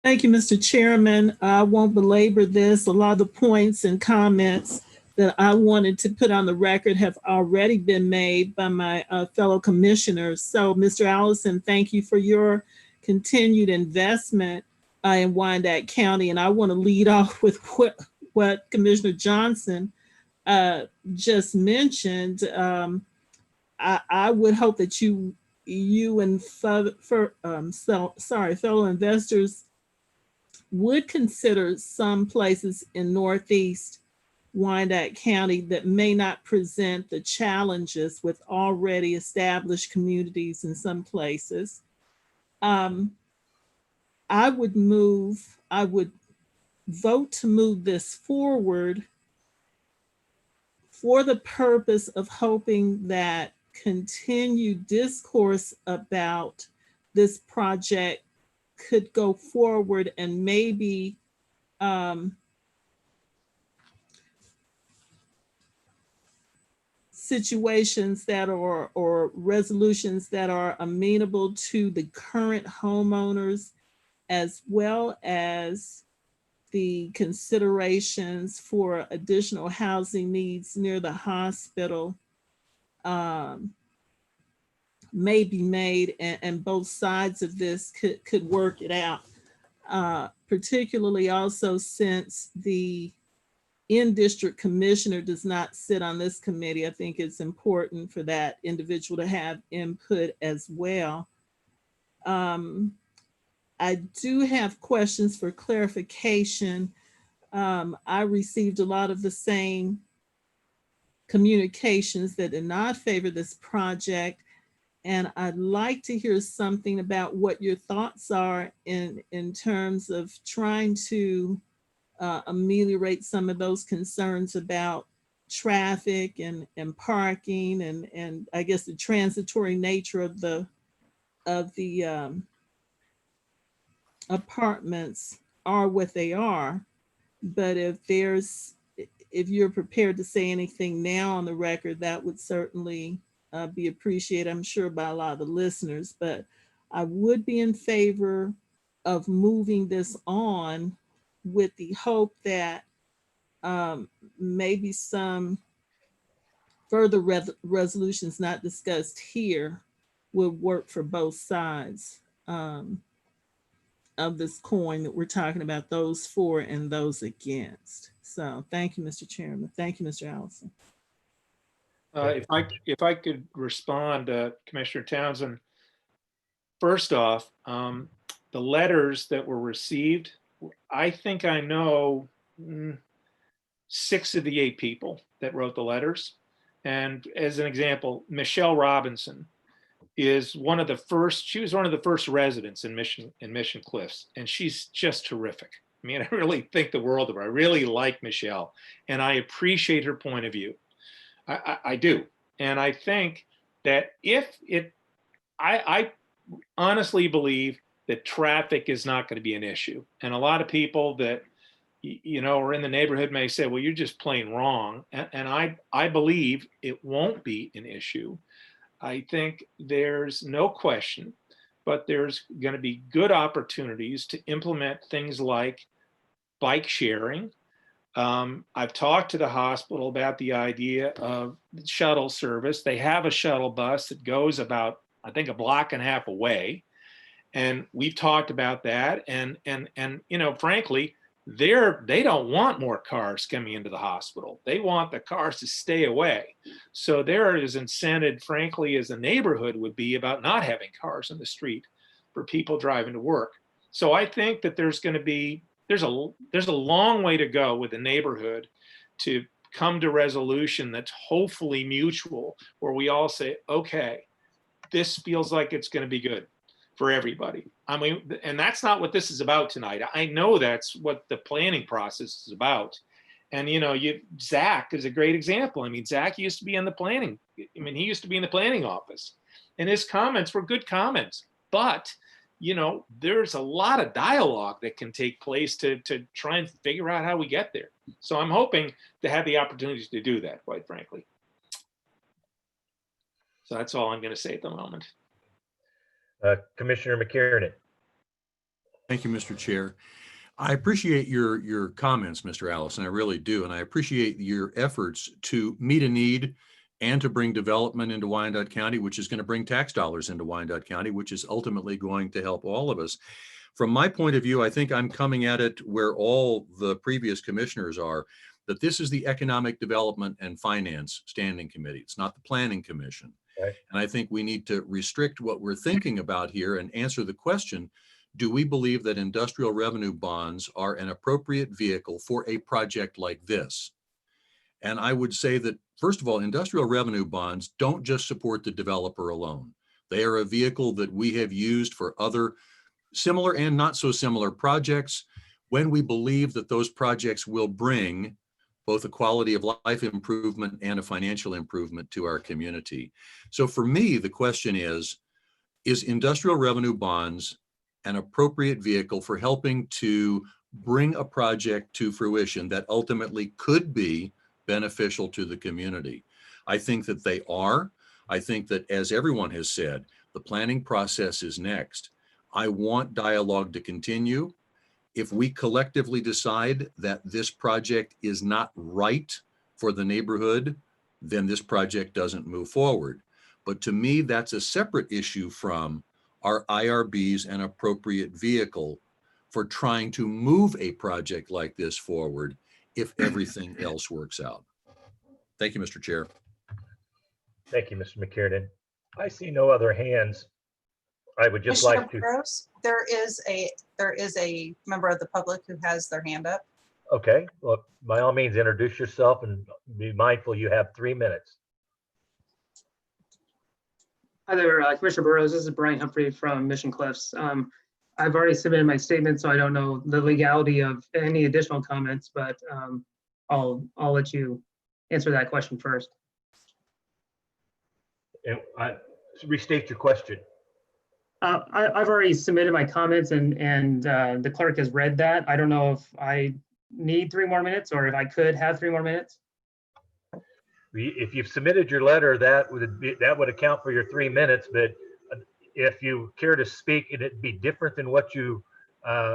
Thank you, Mr. Chairman. I won't belabor this. A lot of the points and comments that I wanted to put on the record have already been made by my fellow commissioners. So, Mr. Allison, thank you for your continued investment in Wyandotte County. And I want to lead off with what Commissioner Johnson just mentioned. I would hope that you and fellow investors would consider some places in Northeast Wyandotte County that may not present the challenges with already established communities in some places. I would vote to move this forward for the purpose of hoping that continued discourse about this project could go forward, and maybe situations that are, or resolutions that are amenable to the current homeowners, as well as the considerations for additional housing needs near the hospital may be made, and both sides of this could work it out. Particularly also since the in-district commissioner does not sit on this committee, I think it's important for that individual to have input as well. I do have questions for clarification. I received a lot of the same communications that did not favor this project, and I'd like to hear something about what your thoughts are in terms of trying to ameliorate some of those concerns about traffic and parking, and I guess the transitory nature of the apartments are what they are. But if you're prepared to say anything now on the record, that would certainly be appreciated, I'm sure, by a lot of the listeners. But I would be in favor of moving this on with the hope that maybe some further resolutions not discussed here would work for both sides of this coin that we're talking about, those for and those against. So thank you, Mr. Chairman. Thank you, Mr. Allison. If I could respond, Commissioner Townsend. First off, the letters that were received, I think I know 6 of the 8 people that wrote the letters. And as an example, Michelle Robinson is one of the first, she was one of the first residents in Mission Cliffs, and she's just terrific. I mean, I really think the world of her. I really like Michelle, and I appreciate her point of view. I do. And I think that I honestly believe that traffic is not going to be an issue. And a lot of people that, are in the neighborhood may say, well, you're just plain wrong. And I believe it won't be an issue. I think there's no question, but there's going to be good opportunities to implement things like bike sharing. I've talked to the hospital about the idea of shuttle service. They have a shuttle bus that goes about, I think, 1.5 blocks away. And we've talked about that. And frankly, they don't want more cars coming into the hospital. They want the cars to stay away. So there is incentive, frankly, as a neighborhood would be about not having cars in the street for people driving to work. So I think that there's going to be there's a long way to go with the neighborhood to come to resolution that's hopefully mutual, where we all say, okay, this feels like it's going to be good for everybody. I mean, and that's not what this is about tonight. I know that's what the planning process is about. And, you know, Zach is a great example. I mean, Zach used to be in the planning. I mean, he used to be in the planning office, and his comments were good comments. But, you know, there's a lot of dialogue that can take place to try and figure out how we get there. So I'm hoping to have the opportunities to do that, quite frankly. So that's all I'm going to say at the moment. Commissioner McKiernan. Thank you, Mr. Chair. I appreciate your comments, Mr. Allison. I really do. And I appreciate your efforts to meet a need and to bring development into Wyandotte County, which is going to bring tax dollars into Wyandotte County, which is ultimately going to help all of us. From my point of view, I think I'm coming at it where all the previous commissioners are, that this is the Economic Development and Finance Standing Committee. It's not the Planning Commission. Right. And I think we need to restrict what we're thinking about here and answer the question, do we believe that industrial revenue bonds are an appropriate vehicle for a project like this? And I would say that, first of all, industrial revenue bonds don't just support the developer alone. They are a vehicle that we have used for other similar and not so similar projects when we believe that those projects will bring both a quality of life improvement and a financial improvement to our community. So for me, the question is industrial revenue bonds an appropriate vehicle for helping to bring a project to fruition that ultimately could be beneficial to the community? I think that they are. I think that, as everyone has said, the planning process is next. I want dialogue to continue. If we collectively decide that this project is not right for the neighborhood, then this project doesn't move forward. But to me, that's a separate issue from our IRBs an appropriate vehicle for trying to move a project like this forward if everything else works out. Thank you, Mr. Chair. Thank you, Mr. McKiernan. I see no other hands. I would just like to. Burrows, there is a member of the public who has their hand up. Okay, well, by all means, introduce yourself and be mindful you have 3 minutes. Hi there, Commissioner Burrows. This is Brian Humphrey from Mission Cliffs. I've already submitted my statement, so I don't know the legality of any additional comments, but I'll let you answer that question first. And restate your question. I've already submitted my comments, and the clerk has read that. I don't know if I need 3 more minutes or if I could have 3 more minutes. If you've submitted your letter, that would account for your 3 minutes. But if you care to speak, it'd be different than what you,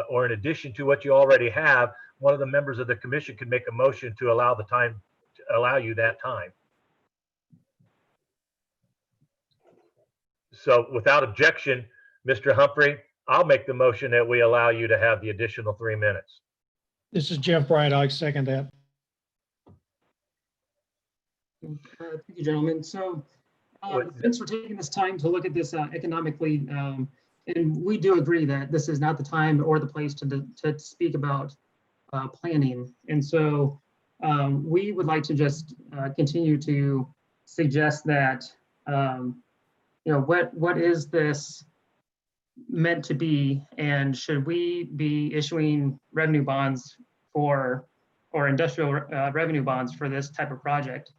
or in addition to what you already have, one of the members of the commission could make a motion to allow you that time. So without objection, Mr. Humphrey, I'll make the motion that we allow you to have the additional 3 minutes. This is Jeff Bright. I second that. Thank you, gentlemen. So thanks for taking this time to look at this economically. And we do agree that this is not the time or the place to speak about planning. And so we would like to just continue to suggest that, what is this meant to be, and should we be issuing revenue bonds or industrial revenue bonds for this type of project?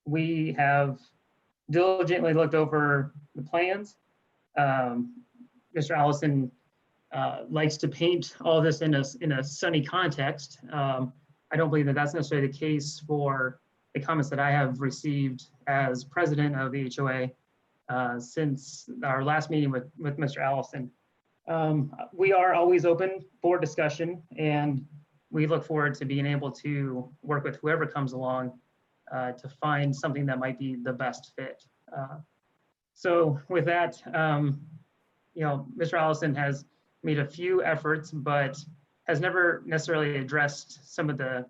We have diligently looked over the plans. Mr. Allison likes to paint all this in a sunny context. I don't believe that that's necessarily the case for the comments that I have received as president of the HOA since our last meeting with Mr. Allison. We are always open for discussion, and we look forward to being able to work with whoever comes along to find something that might be the best fit. So with that, Mr. Allison has made a few efforts, but has never necessarily addressed some of the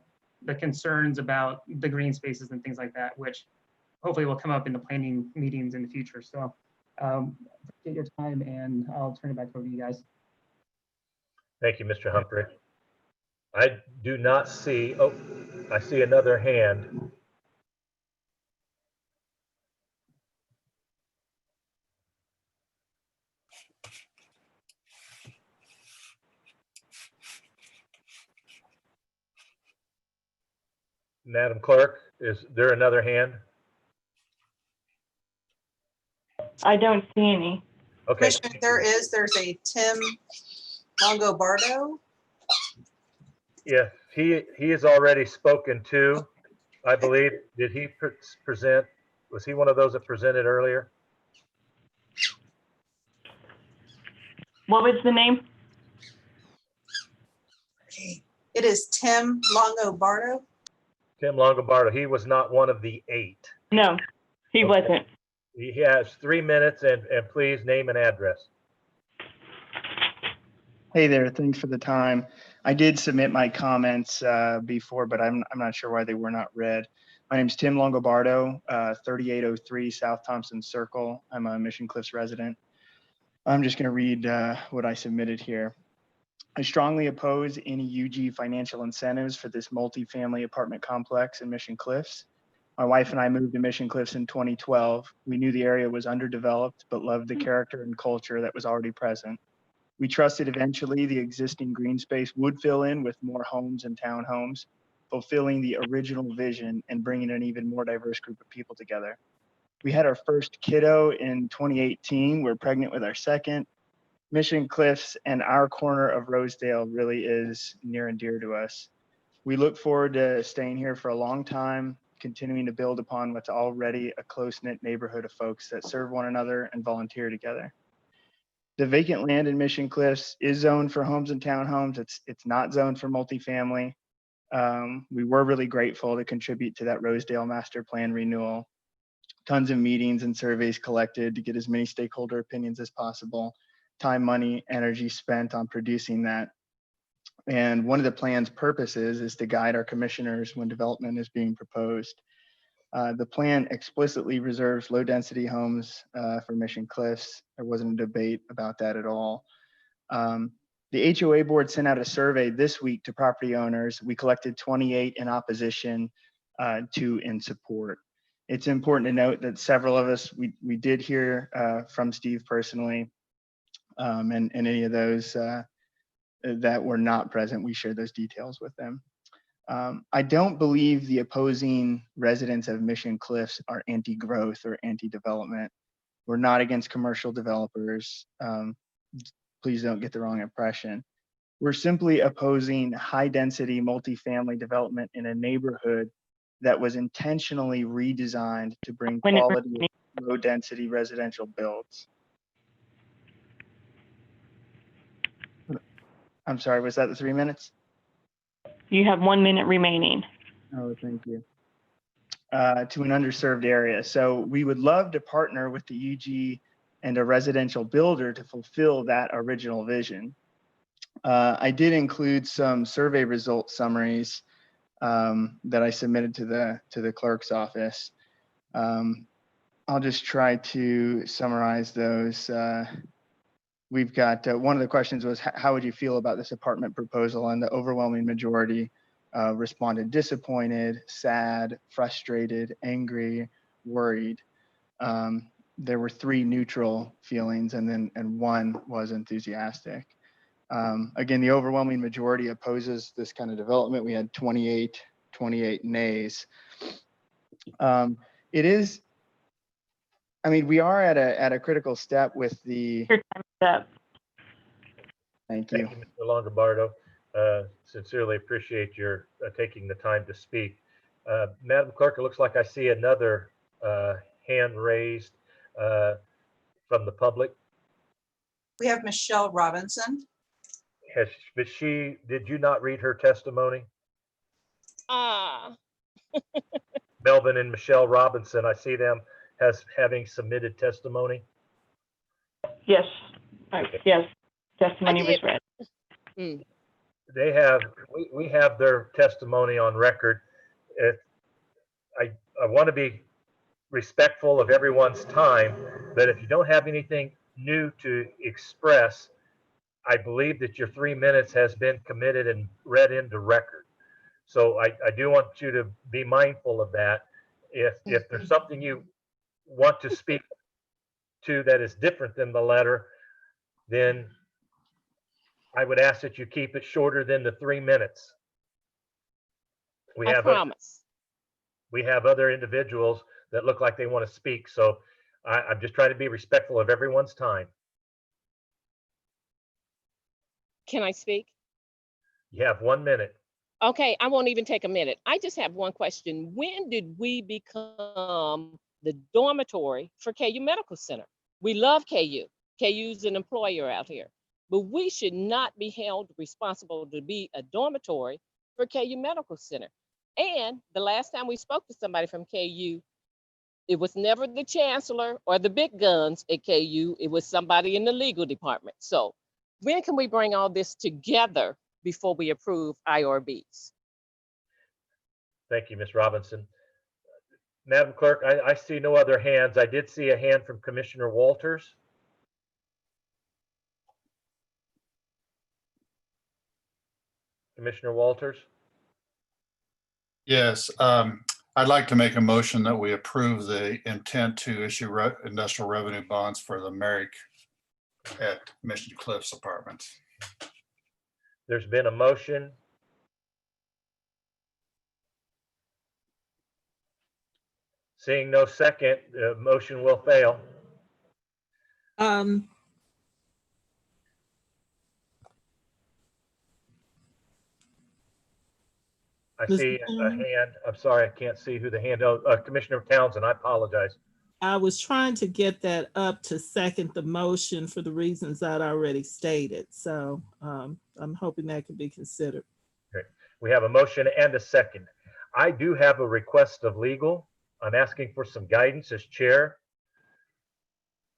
concerns about the green spaces and things like that, which hopefully will come up in the planning meetings in the future. So appreciate your time, and I'll turn it back over to you guys. Thank you, Mr. Humphrey. I do not see, oh, I see another hand. Madam Clerk, is there another hand? I don't see any. Okay, Commissioner, there's a Tim Longobardo. yes, he is already spoken to, I believe. Did he present, was he one of those that presented earlier? What was the name? It is Tim Longobardo. Tim Longobardo, he was not one of the 8. No, he Okay. wasn't. He has 3 minutes and please name and address. Hey there, thanks for the time. I did submit my comments before, but I'm not sure why they were not read. My name's Tim Longobardo, 3803 South Thompson Circle. I'm a Mission Cliffs resident. I'm just gonna read what I submitted here. I strongly oppose any UG financial incentives for this multifamily apartment complex in Mission Cliffs. My wife and I moved to Mission Cliffs in 2012. We knew the area was underdeveloped, but loved the character and culture that was already present. We trusted eventually the existing green space would fill in with more homes and townhomes, fulfilling the original vision and bringing an even more diverse group of people together. We had our first kiddo in 2018. We're pregnant with our second. Mission Cliffs and our corner of Rosedale really is near and dear to us. We look forward to staying here for a long time, continuing to build upon what's already a close-knit neighborhood of folks that serve one another and volunteer together. The vacant land in Mission Cliffs is zoned for homes and townhomes. It's not zoned for multifamily. We were really grateful to contribute to that Rosedale master plan renewal. Tons of meetings and surveys collected to get as many stakeholder opinions as possible. Time, money, energy spent on producing that. And one of the plan's purposes is to guide our commissioners when development is being proposed. The plan explicitly reserves low density homes for Mission Cliffs. There wasn't a debate about that at all. The HOA board sent out a survey this week to property owners. We collected 28 in opposition, 2 in support. It's important to note that several of us, we did hear from Steve personally, and any of those that were not present, we shared those details with them. I don't believe the opposing residents of Mission Cliffs are anti-growth or anti-development. We're not against commercial developers. Please don't get the wrong impression. We're simply opposing high-density multifamily development in a neighborhood that was intentionally redesigned to bring quality, low-density residential builds. I'm sorry, was that the 3 minutes? You have 1 minute remaining. Oh, thank you. To an underserved area. So we would love to partner with the UG and a residential builder to fulfill that original vision. I did include some survey result summaries that I submitted to the clerk's office. I'll just try to summarize those. We've got one of the questions was, how would you feel about this apartment proposal? And the overwhelming majority responded disappointed, sad, frustrated, angry, worried. There were 3 neutral feelings, and 1 was enthusiastic. Again, the overwhelming majority opposes this kind of development. We had 28 nays. It is, I mean, we are at a critical step with the. Your time's up. Thank you. Thank you, Mr. Longobardo. Sincerely appreciate your taking the time to speak. Madam Clerk, it looks like I see another hand raised from the public. We have Michelle Robinson. Did you not read her testimony? Melvin and Michelle Robinson, I see them as having submitted testimony. Yes. Okay. Yes. Testimony was read. They have, we have their testimony on record. I want to be respectful of everyone's time, but if you don't have anything new to express, I believe that your 3 minutes has been committed and read into record. So I do want you to be mindful of that. If there's something you want to speak to that is different than the letter, then I would ask that you keep it shorter than the 3 minutes. I promise. We have other individuals that look like they want to speak. So I'm just trying to be respectful of everyone's time. Can I speak? You have 1 minute. Okay, I won't even take a minute. I just have one question. When did we become the dormitory for KU Medical Center? We love KU. KU's an employer out here, but we should not be held responsible to be a dormitory for KU Medical Center. And the last time we spoke to somebody from KU, it was never the chancellor or the big guns at KU. It was somebody in the legal department. So when can we bring all this together before we approve IRBs? Thank you, Ms. Robinson. Madam Clerk, I see no other hands. I did see a hand from Commissioner Walters. Commissioner Walters? Yes, I'd like to make a motion that we approve the intent to issue industrial revenue bonds for the Merrick at Mission Cliffs Apartments. There's been a motion. Seeing no second, the motion will fail. I see a hand. I'm sorry, I can't see who the hand. Oh, Commissioner Townsend, I apologize. I was trying to get that up to second the motion for the reasons I'd already stated. So I'm hoping that could be considered. Okay. We have a motion and a second. I do have a request of legal. I'm asking for some guidance as chair.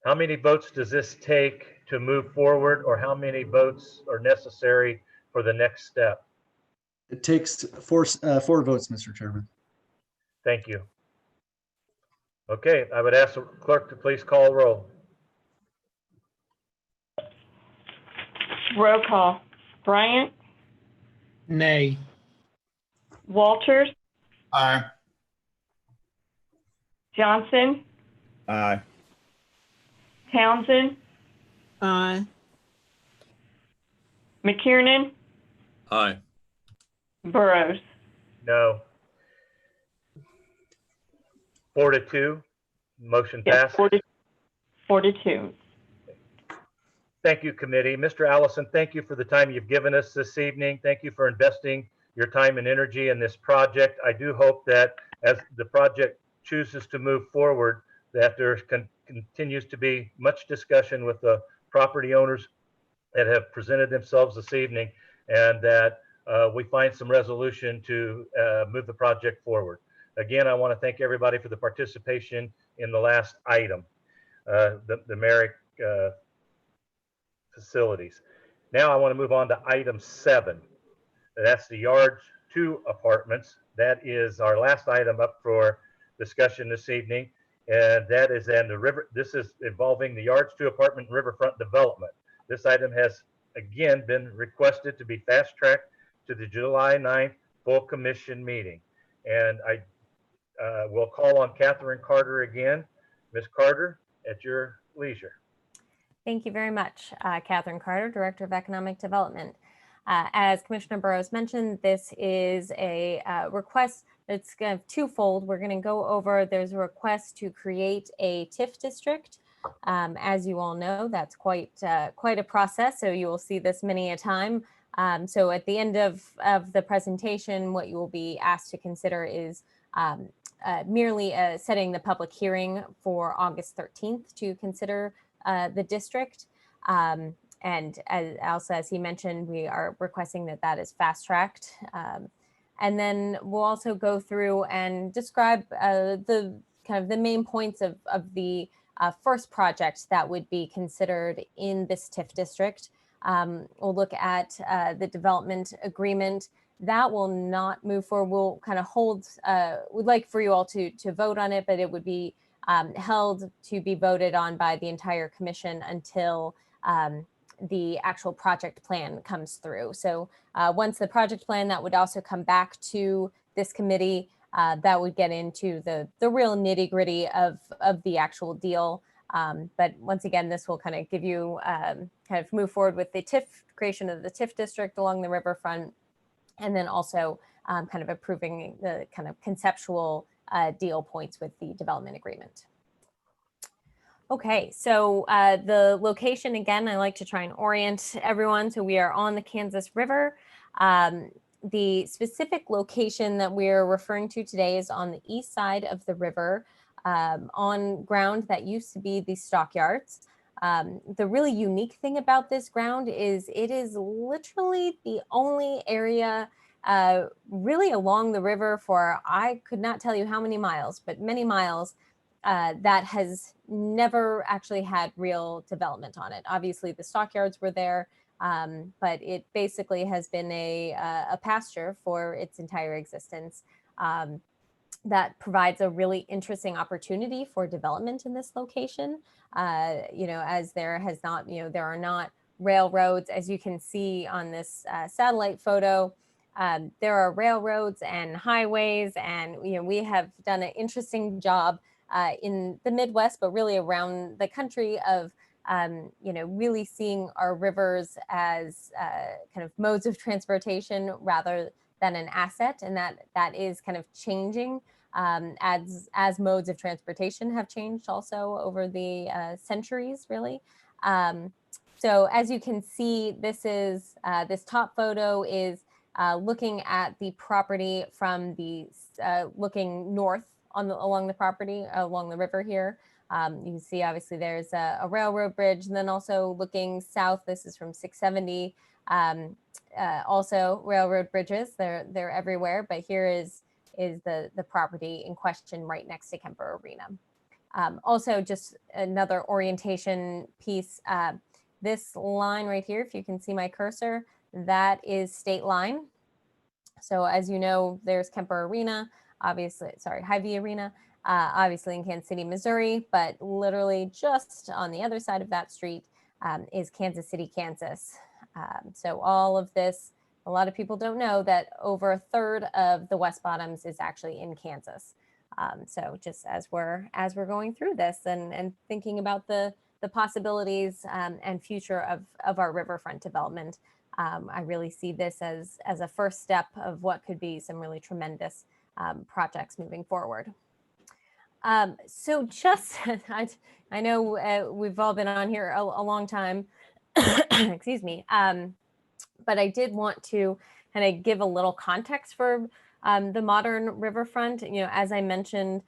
How many votes does this take to move forward, or how many votes are necessary for the next step? It takes four votes, Mr. Chairman. Thank you. Okay, I would ask the clerk to please call roll. Roll call. Bryant, Nay. Walters, Aye. Johnson, Aye. Townsend, Aye. McKiernan, Aye. Burrows. No. 4-2, motion Yes, passed. 4-2. Thank you, committee. Mr. Allison, thank you for the time you've given us this evening. Thank you for investing your time and energy in this project. I do hope that as the project chooses to move forward, that there continues to be much discussion with the property owners that have presented themselves this evening, and that we find some resolution to move the project forward. Again, I want to thank everybody for the participation in the last item, the Merrick facilities. Now I want to move on to item 7. That's the Yards 2 apartments. That is our last item up for discussion this evening, and that is in the river. This is involving the Yards 2 apartment riverfront development. This item has again been requested to be fast-tracked to the July 9th full commission meeting, and I will call on Catherine Carter again. Ms. Carter, at your leisure. Thank you very much, Catherine Carter, Director of Economic Development. As Commissioner Burrows mentioned, this is a request that's kind of twofold. We're going to go over, there's a request to create a TIF district. As you all know, that's quite a process, so you will see this many a time. So at the end of the presentation, what you will be asked to consider is merely setting the public hearing for August 13th to consider the district. And also, as he mentioned, we are requesting that that is fast-tracked. And then we'll also go through and describe the kind of the main points of the first project that would be considered in this TIF district. We'll look at the development agreement. That will not move forward. We'll kind of hold, we'd like for you all to vote on it, but it would be held to be voted on by the entire commission until the actual project plan comes through. So once the project plan, that would also come back to this committee. That would get into the real nitty gritty of the actual deal. But once again, this will kind of give you kind of move forward with the TIF creation of the TIF district along the riverfront, and then also kind of approving the kind of conceptual deal points with the development agreement. Okay, so the location, again, I like to try and orient everyone. So we are on the Kansas River. The specific location that we're referring to today is on the east side of the river, on ground that used to be the stockyards. The really unique thing about this ground is it is literally the only area really along the river for, I could not tell you how many miles, but many miles, that has never actually had real development on it. Obviously, the stockyards were there, but it basically has been a pasture for its entire existence. That provides a really interesting opportunity for development in this location. As there has not, there are not railroads, as you can see on this satellite photo. There are railroads and highways, and we have done an interesting job in the Midwest, but really around the country of really seeing our rivers as kind of modes of transportation rather than an asset, and that is kind of changing as modes of transportation have changed also over the centuries, really. So as you can see, this top photo is looking at the property from the looking north along the property along the river here. You can see obviously there's a railroad bridge, and then also looking south, this is from 670. Also railroad bridges, they're everywhere, but here is the property in question right next to Kemper Arena. Also just another orientation piece, this line right here, if you can see my cursor, that is state line. So as you know, there's Kemper Arena, obviously, sorry, Hy-Vee Arena, obviously in Kansas City, Missouri, but literally just on the other side of that street is Kansas City, Kansas. So all of this, a lot of people don't know that over a third of the West Bottoms is actually in Kansas. So just as we're going through this and thinking about the possibilities and future of our riverfront development, I really see this as a first step of what could be some really tremendous projects moving forward. So just, I know we've all been on here a long time, excuse me, but I did want to kind of give a little context for the modern riverfront. As I mentioned,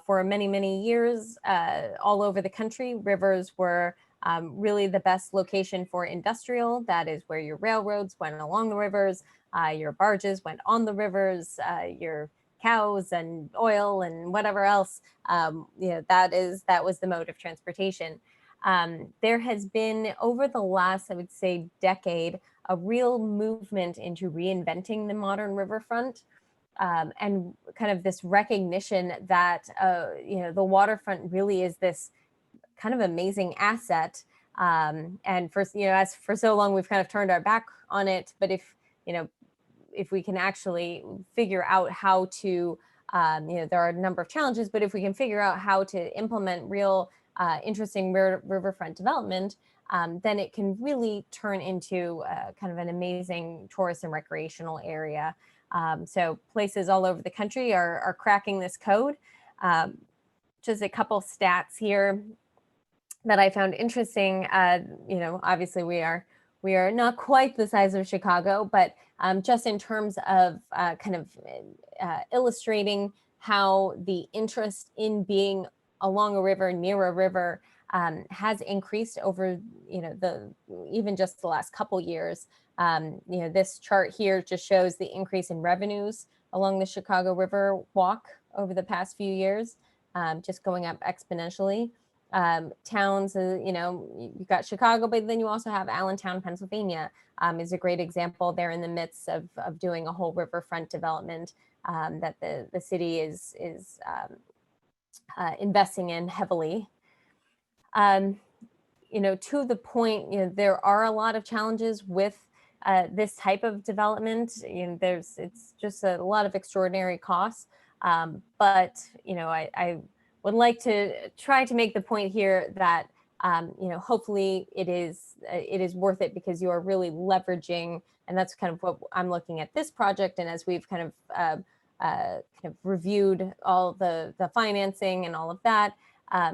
for many, many years, all over the country, rivers were really the best location for industrial. That is where your railroads went along the rivers, your barges went on the rivers, your cows and oil and whatever else, that was the mode of transportation. There has been, over the last, I would say, decade, a real movement into reinventing the modern riverfront, and kind of this recognition that the waterfront really is this kind of amazing asset. And as for so long we've kind of turned our back on it, but if we can actually figure out how to, there are a number of challenges, but if we can figure out how to implement real interesting riverfront development, then it can really turn into kind of an amazing tourist and recreational area. So places all over the country are cracking this code. Just a couple stats here that I found interesting. Obviously we are not quite the size of Chicago, but just in terms of kind of illustrating how the interest in being along a river, near a river, has increased over, even just the last couple years. This chart here just shows the increase in revenues along the Chicago River walk over the past few years, just going up exponentially. Towns, you've got Chicago, but then you also have Allentown, Pennsylvania, is a great example. They're in the midst of doing a whole riverfront development that the city is investing in heavily. to the point, there are a lot of challenges with this type of development. It's just a lot of extraordinary costs. But I would like to try to make the point here that hopefully it is worth it, because you are really leveraging, and that's kind of what I'm looking at this project. And as we've kind of reviewed all the financing and all of that,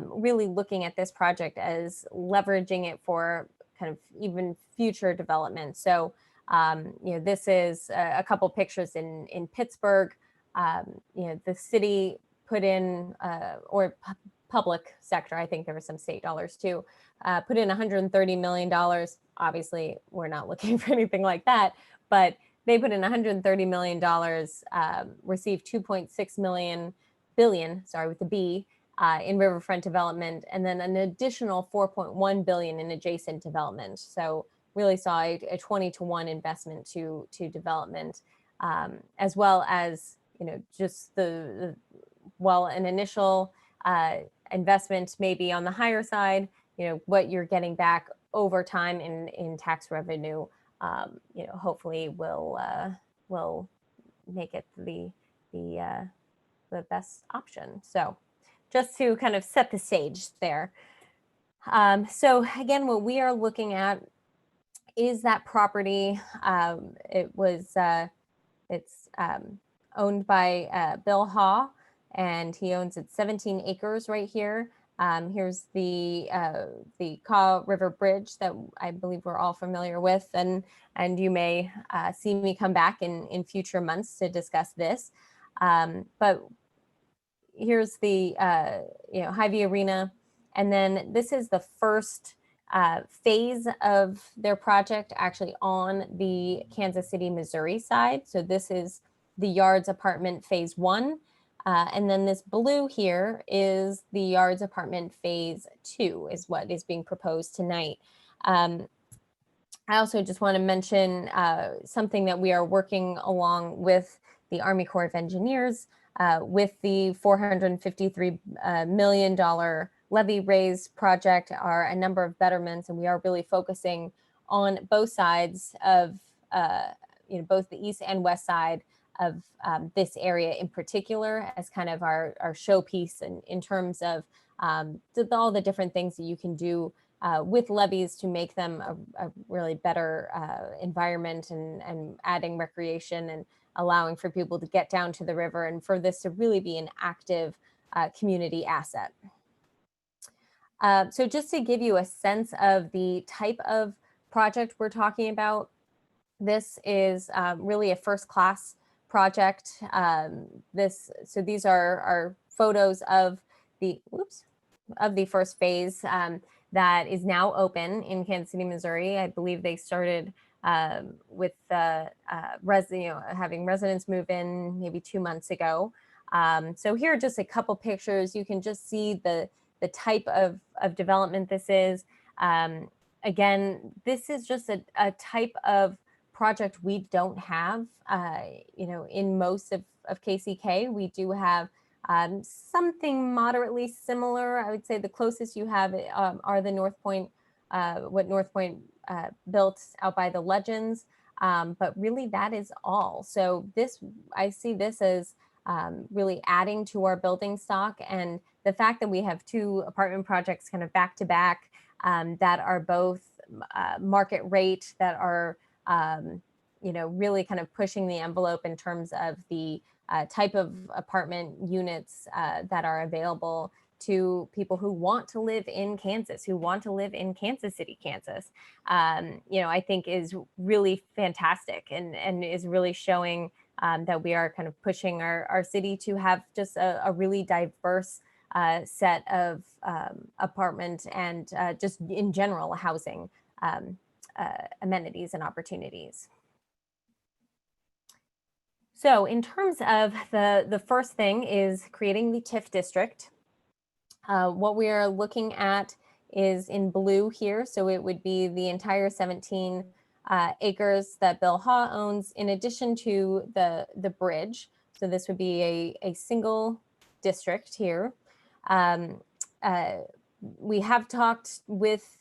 really looking at this project as leveraging it for kind of even future development. So, this is a couple pictures in Pittsburgh. The city put in, or public sector, I think there were some state dollars too, put in $130 million. Obviously, we're not looking for anything like that, but they put in $130 million, received 2.6 billion, sorry, with the B, in riverfront development, and then an additional 4.1 billion in adjacent development. So really saw a 20-to-1 investment to development, as well as just while an initial investment may be on the higher side, what you're getting back over time in tax revenue, hopefully will make it the best option. So just to kind of set the stage there. So again, what we are looking at is that property. It's owned by Bill Haw, and he owns it 17 acres right here. Here's the Kaw River Bridge that I believe we're all familiar with, and you may see me come back in future months to discuss this. But here's the Hy-Vee Arena, and then this is the first phase of their project actually on the Kansas City, Missouri side. So this is the Yards Apartment Phase 1. And then this blue here is the Yards Apartment Phase 2 is what is being proposed tonight. I also just want to mention something that we are working along with the Army Corps of Engineers with the $453 million levy raise project are a number of betterments, and we are really focusing on both sides of, both the east and west side of this area in particular as kind of our showpiece in terms of all the different things that you can do with levees to make them a really better environment, and adding recreation and allowing for people to get down to the river, and for this to really be an active community asset. So just to give you a sense of the type of project we're talking about, this is really a first-class project. So these are photos of the first phase that is now open in Kansas City, Missouri. I believe they started with having residents move in maybe 2 months ago. So here are just a couple pictures. You can just see the type of development this is. Again, this is just a type of project we don't have, in most of KCK. We do have something moderately similar. I would say the closest you have are the North Point, what North Point built out by the Legends, but really that is all. So I see this as really adding to our building stock, and the fact that we have 2 apartment projects kind of back to back that are both market rate, that are really kind of pushing the envelope in terms of the type of apartment units that are available to people who want to live in Kansas, who want to live in Kansas City, Kansas, I think is really fantastic, and is really showing that we are kind of pushing our city to have just a really diverse set of apartment and just in general housing amenities and opportunities. So in terms of the first thing is creating the TIF district. What we are looking at is in blue here. So it would be the entire 17 acres that Bill Haw owns, in addition to the bridge. So this would be a single district here. We have talked with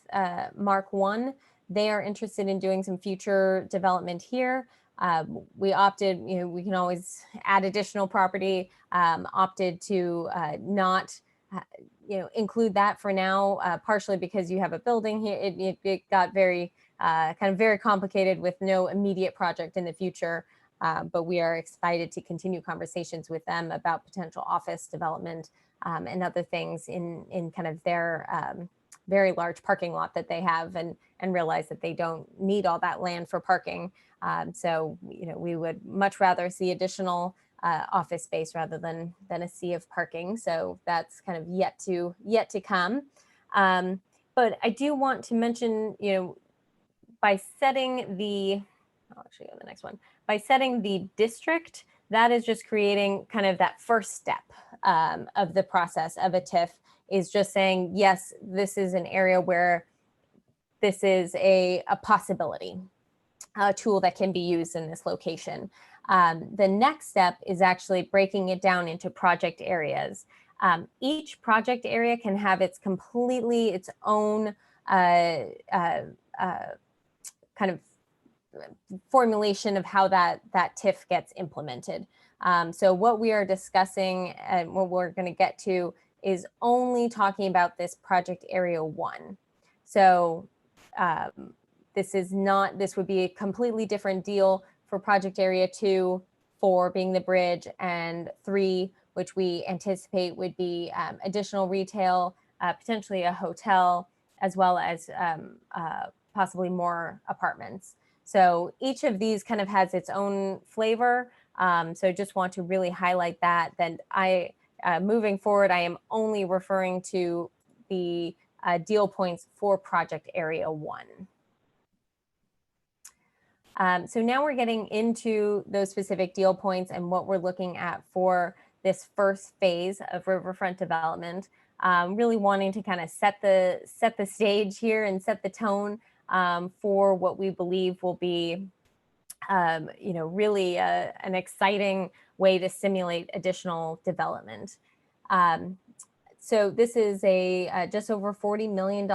Mark One. They are interested in doing some future development here. We opted, we can always add additional property, opted to not, include that for now, partially because you have a building here. It got very, kind of very complicated with no immediate project in the future. But we are excited to continue conversations with them about potential office development and other things in kind of their very large parking lot that they have, and realize that they don't need all that land for parking. So, we would much rather see additional office space rather than a sea of parking. So that's kind of yet to come. But I do want to mention, by setting the, I'll actually go to the next one. By setting the district, that is just creating kind of that first step of the process of a TIF, is just saying, yes, this is an area where this is a possibility, a tool that can be used in this location. The next step is actually breaking it down into project areas. Each project area can have its own kind of formulation of how that TIF gets implemented. So what we are discussing and what we're going to get to is only talking about this project area 1. So this would be a completely different deal for project area 2, 4 being the bridge, and 3, which we anticipate would be additional retail, potentially a hotel, as well as possibly more apartments. So each of these kind of has its own flavor. So just want to really highlight that. Then moving forward, I am only referring to the deal points for project area 1. So now we're getting into those specific deal points and what we're looking at for this first phase of riverfront development. Really wanting to kind of set the stage here and set the tone for what we believe will be, really an exciting way to stimulate additional development. So this is a just over $40 million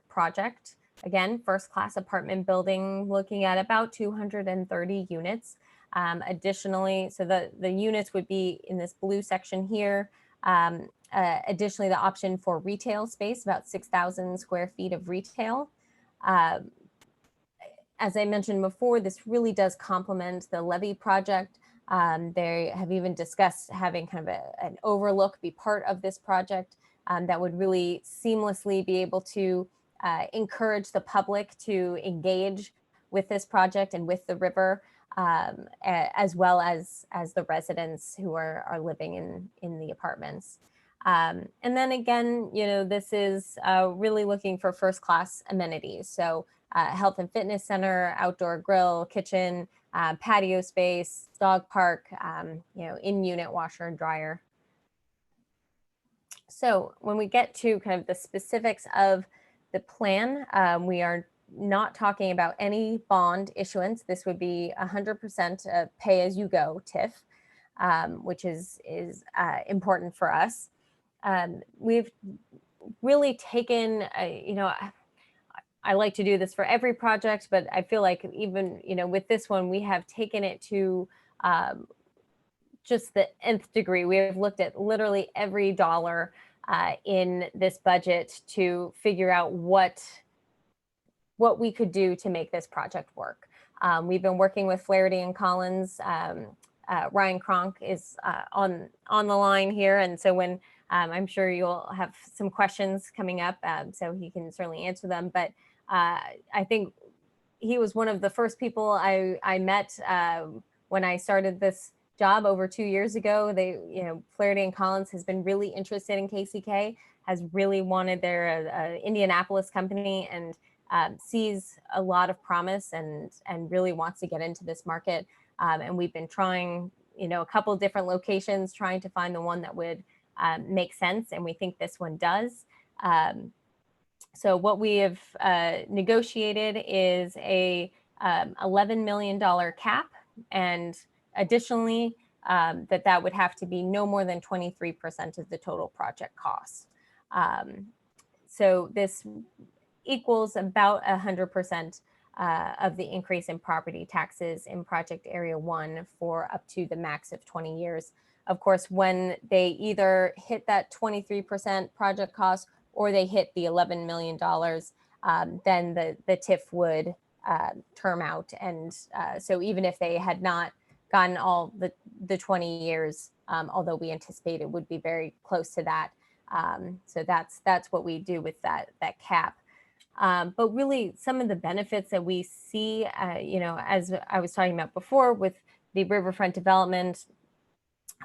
project. Again, first class apartment building, looking at about 230 units. Additionally, so the units would be in this blue section here. Additionally, the option for retail space, about 6,000 square feet of retail. As I mentioned before, this really does complement the Levy project. They have even discussed having kind of an overlook be part of this project that would really seamlessly be able to encourage the public to engage with this project and with the river, as well as the residents who are living in the apartments. And then again, this is really looking for first class amenities. So health and fitness center, outdoor grill, kitchen, patio space, dog park, in-unit washer and dryer. So when we get to kind of the specifics of the plan, we are not talking about any bond issuance. This would be 100% pay-as-you-go TIF, which is important for us. We've really taken, I like to do this for every project, but I feel like even, with this one, we have taken it to just the nth degree. We have looked at literally every dollar in this budget to figure out what we could do to make this project work. We've been working with Flaherty and Collins. Ryan Kronk is on the line here. And so when I'm sure you'll have some questions coming up, so he can certainly answer them. But I think he was one of the first people I met when I started this job over 2 years ago. Flaherty and Collins has been really interested in KCK, has really wanted their Indianapolis company, and sees a lot of promise and really wants to get into this market. And we've been trying, a couple of different locations, trying to find the one that would make sense. And we think this one does. So what we have negotiated is a $11 million cap, and additionally, that would have to be no more than 23% of the total project cost. So this equals about 100% of the increase in property taxes in project area 1 for up to the max of 20 years. Of course, when they either hit that 23% project cost or they hit the $11 million, then the TIF would term out. And so even if they had not gotten all the 20 years, although we anticipate it would be very close to that. So that's what we do with that cap. But really, some of the benefits that we see, as I was talking about before with the riverfront development,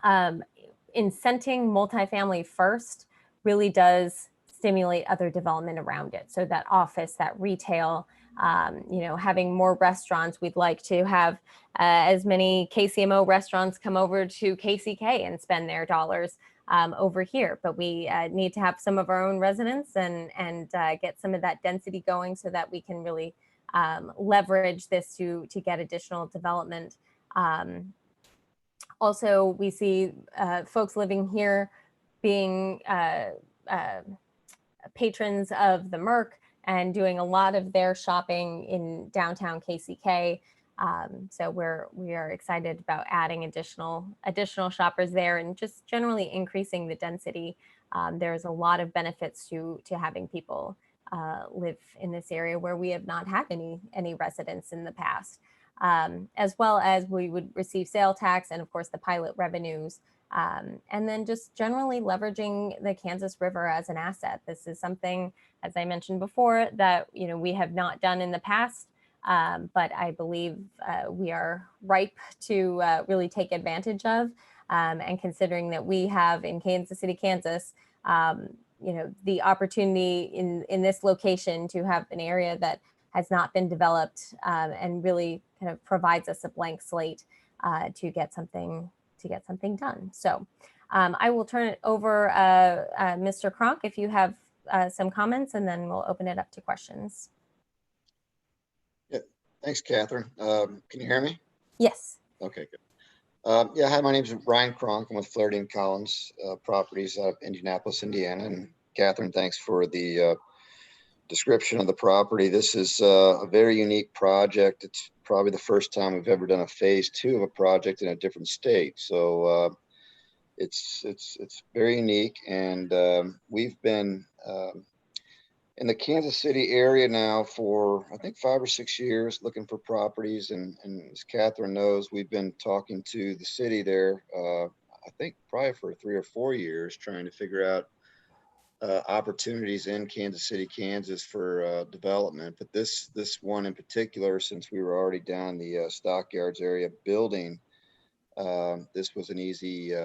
incenting multifamily first really does stimulate other development around it. So that office, that retail, having more restaurants. We'd like to have as many KCMO restaurants come over to KCK and spend their dollars over here, but we need to have some of our own residents and get some of that density going so that we can really leverage this to get additional development. Also, we see folks living here being patrons of the Merc and doing a lot of their shopping in downtown KCK. So we are excited about adding additional shoppers there and just generally increasing the density. There's a lot of benefits to having people live in this area where we have not had any residents in the past, as well as we would receive sale tax and of course the pilot revenues. And then just generally leveraging the Kansas River as an asset. This is something, as I mentioned before, that we have not done in the past. But I believe we are ripe to really take advantage of. And considering that we have in Kansas City, Kansas, the opportunity in this location to have an area that has not been developed and really kind of provides us a blank slate to get something done. So I will turn it over, Mr. Kronk, if you have some comments, and then we'll open it up to questions. Thanks, Catherine. Can you hear me? Yes. Okay, good. Yeah, hi, my name is Brian Kronk. I'm with Flaherty and Collins Properties out of Indianapolis, Indiana. And Catherine, thanks for the description of the property. This is a very unique project. It's probably the first time we've ever done a phase 2 of a project in a different state. So it's very unique. And we've been in the Kansas City area now for, I think, 5 or 6 years looking for properties. And as Catherine knows, we've been talking to the city there, I think probably for 3 or 4 years, trying to figure out opportunities in Kansas City, Kansas for development. But this one in particular, since we were already down the Stockyards area building, this was an easy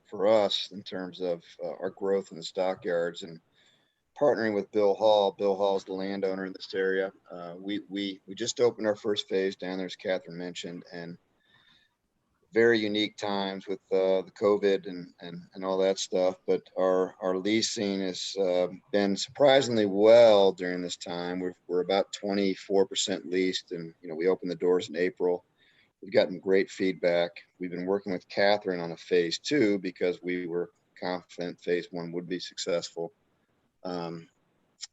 for us in terms of our growth in the Stockyards and partnering with Bill Hall. Bill Hall is the landowner in this area. We just opened our first phase down there, as Catherine mentioned, and very unique times with the COVID and all that stuff. But our leasing has been surprisingly well during this time. We're about 24% leased, and we opened the doors in April. We've gotten great feedback. We've been working with Catherine on a phase 2 because we were confident phase 1 would be successful. So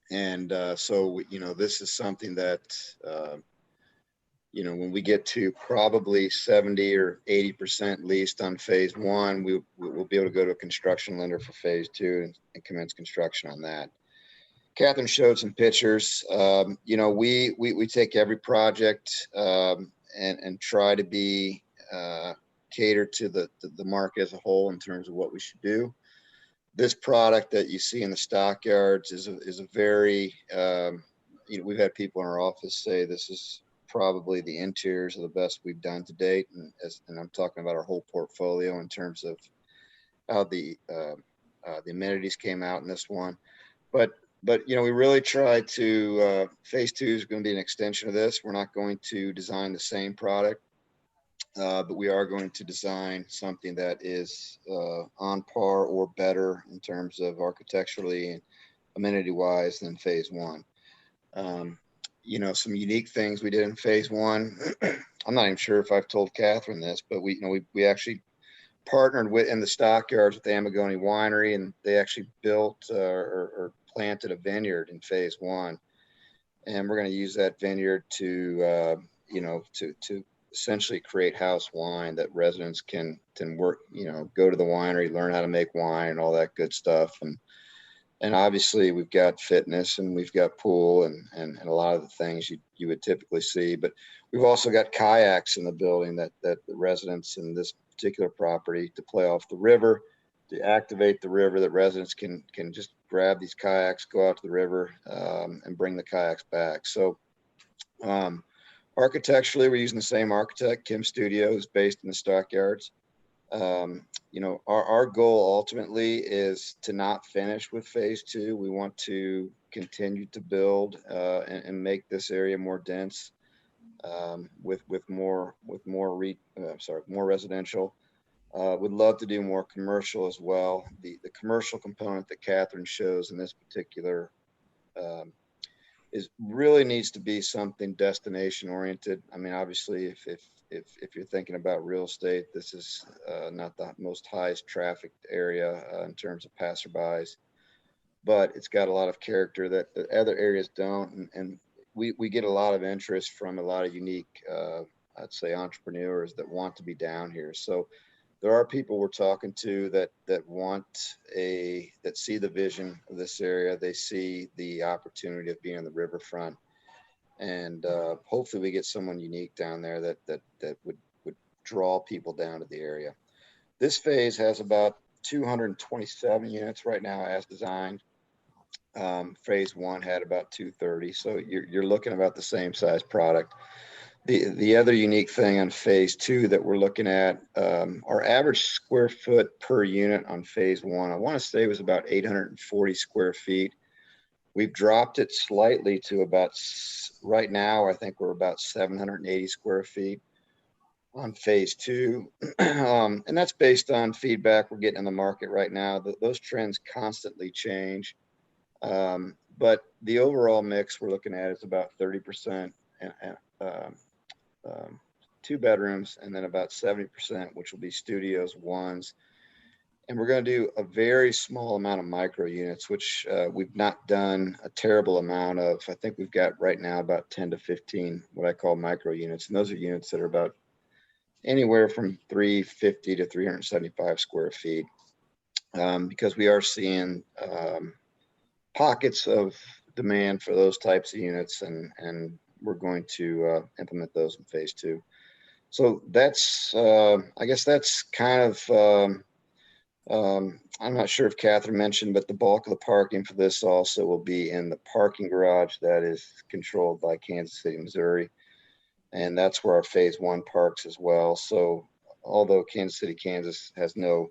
this is something that, when we get to probably 70 or 80% leased on phase 1, we'll be able to go to a construction lender for phase 2 and commence construction on that. Catherine showed some pictures. We take every project and try to be cater to the market as a whole in terms of what we should do. This product that you see in the Stockyards is a very, we've had people in our office say this is probably the interiors are the best we've done to date. And I'm talking about our whole portfolio in terms of how the amenities came out in this one. But we really try to, phase 2 is going to be an extension of this. We're not going to design the same product, but we are going to design something that is on par or better in terms of architecturally and amenity wise than phase 1. Some unique things we did in phase 1. I'm not even sure if I've told Catherine this, but we actually partnered with in the stockyards with the Amagoni Winery, and they actually built or planted a vineyard in phase 1. And we're going to use that vineyard to, to essentially create house wine that residents can work, go to the winery, learn how to make wine and all that good stuff. And obviously we've got fitness and we've got pool and a lot of the things you would typically see, but we've also got kayaks in the building that the residents in this particular property to play off the river, to activate the river, that residents can just grab these kayaks, go out to the river, and bring the kayaks back. So architecturally, we're using the same architect, Kim Studios, based in the stockyards. Our goal ultimately is to not finish with phase 2. We want to continue to build and make this area more dense with more residential. Would love to do more commercial as well. The commercial component that Catherine shows in this particular really needs to be something destination oriented. I mean, obviously, if you're thinking about real estate, this is not the most highest trafficked area in terms of passerbys, but it's got a lot of character that the other areas don't. And we get a lot of interest from a lot of unique, I'd say, entrepreneurs that want to be down here. So there are people we're talking to that see the vision of this area. They see the opportunity of being on the riverfront, and hopefully we get someone unique down there that would draw people down to the area. This phase has about 227 units right now as designed. Phase 1 had about 230, so you're looking about the same size product. The other unique thing on phase 2 that we're looking at, our average square foot per unit on phase 1, I want to say was about 840 square feet. We've dropped it slightly to about, right now, I think we're about 780 square feet on phase 2. And that's based on feedback we're getting in the market right now. Those trends constantly change. But the overall mix we're looking at is about 30% 2 bedrooms, and then about 70%, which will be studios, 1s. And we're going to do a very small amount of micro units, which we've not done a terrible amount of. I think we've got right now about 10 to 15 what I call micro units. And those are units that are about anywhere from 350 to 375 square feet, because we are seeing pockets of demand for those types of units, and we're going to implement those in phase 2. So that's, I guess that's kind of, I'm not sure if Catherine mentioned, but the bulk of the parking for this also will be in the parking garage that is controlled by Kansas City, Missouri. And that's where our phase 1 parks as well. So although Kansas City, Kansas has no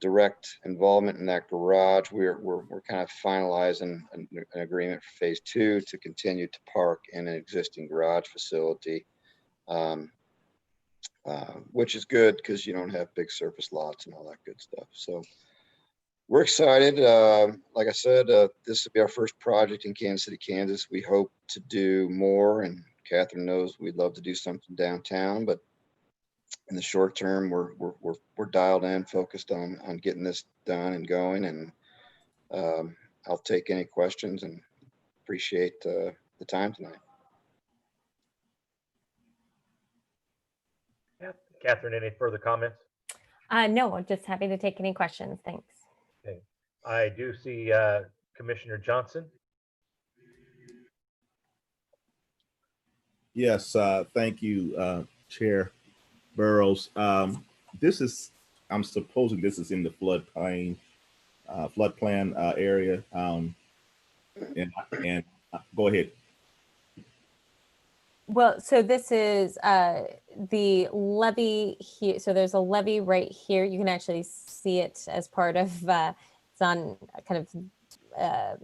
direct involvement in that garage, we're kind of finalizing an agreement for phase 2 to continue to park in an existing garage facility, which is good because you don't have big surface lots and all that good stuff. So we're excited. Like I said, this will be our first project in Kansas City, Kansas. We hope to do more, and Catherine knows we'd love to do something downtown, but in the short term, we're dialed in, focused on getting this done and going. And I'll take any questions and appreciate the time tonight. Yeah. Catherine, any further comments? No, I'm just happy to take any questions. Thanks. Okay. I do see Commissioner Johnson. Yes, thank you, Chair Burrows. I'm supposing this is in the floodplain area. And go ahead. Well, so this is the levee here. So there's a levee right here. You can actually see it as part of, it's on kind of, I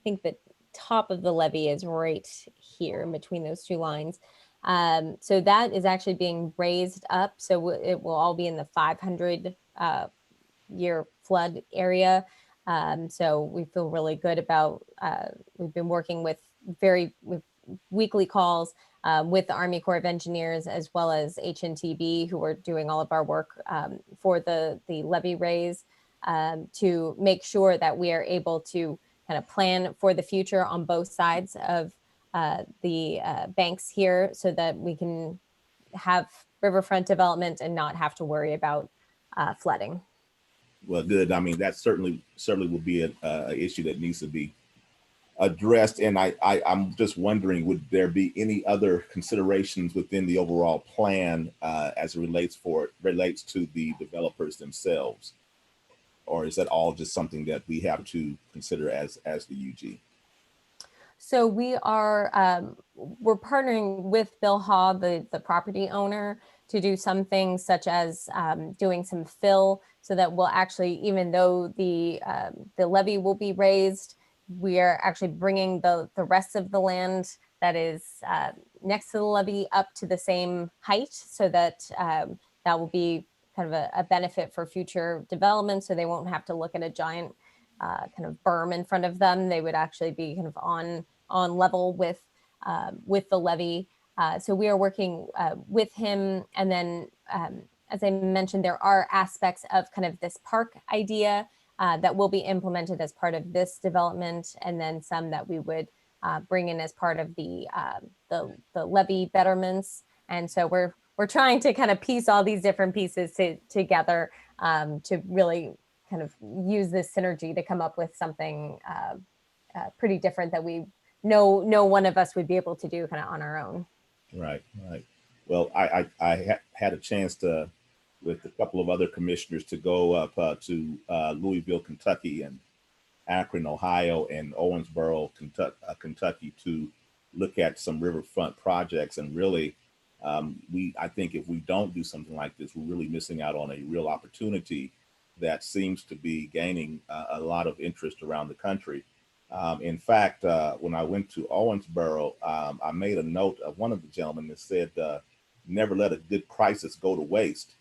think the top of the levee is right here in between those 2 lines. So that is actually being raised up. So it will all be in the 500 year flood area. So we feel really good about, we've been working with weekly calls with the Army Corps of Engineers as well as HNTB, who are doing all of our work for the levy raise, to make sure that we are able to kind of plan for the future on both sides of the banks here, so that we can have riverfront development and not have to worry about flooding. Well, good. I mean, that certainly will be an issue that needs to be addressed. And I'm just wondering, would there be any other considerations within the overall plan as it relates to the developers themselves? Or is that all just something that we have to consider as the UG? So we are we're partnering with Bill Haw, the property owner, to do some things such as doing some fill, so that we'll actually, even though the levy will be raised, we are actually bringing the rest of the land that is next to the levy up to the same height, so that that will be kind of a benefit for future development. So they won't have to look at a giant kind of berm in front of them. They would actually be kind of on level with the levy. So we are working with him. And then, as I mentioned, there are aspects of kind of this park idea that will be implemented as part of this development, and then some that we would bring in as part of the levy betterments. And so we're trying to kind of piece all these different pieces together to really kind of use this synergy to come up with something pretty different that we know no one of us would be able to do kind of on our own. Right. Well, I had a chance to, with a couple of other commissioners, to go up to Louisville, Kentucky, and Akron, Ohio, and Owensboro, Kentucky, to look at some riverfront projects. And really, I think if we don't do something like this, we're really missing out on a real opportunity that seems to be gaining a lot of interest around the country. In fact, when I went to Owensboro, I made a note of one of the gentlemen that said, never let a good crisis go to waste.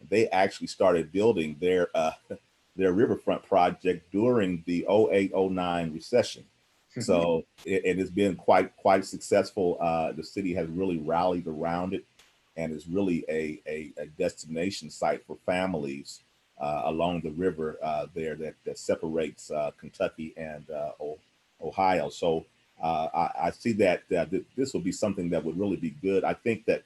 They actually started building their riverfront project during the 08-09 recession. So it has been quite successful. The city has really rallied around it, and is really a destination site for families along the river there that separates Kentucky and Ohio. So I see that this will be something that would really be good. I think that,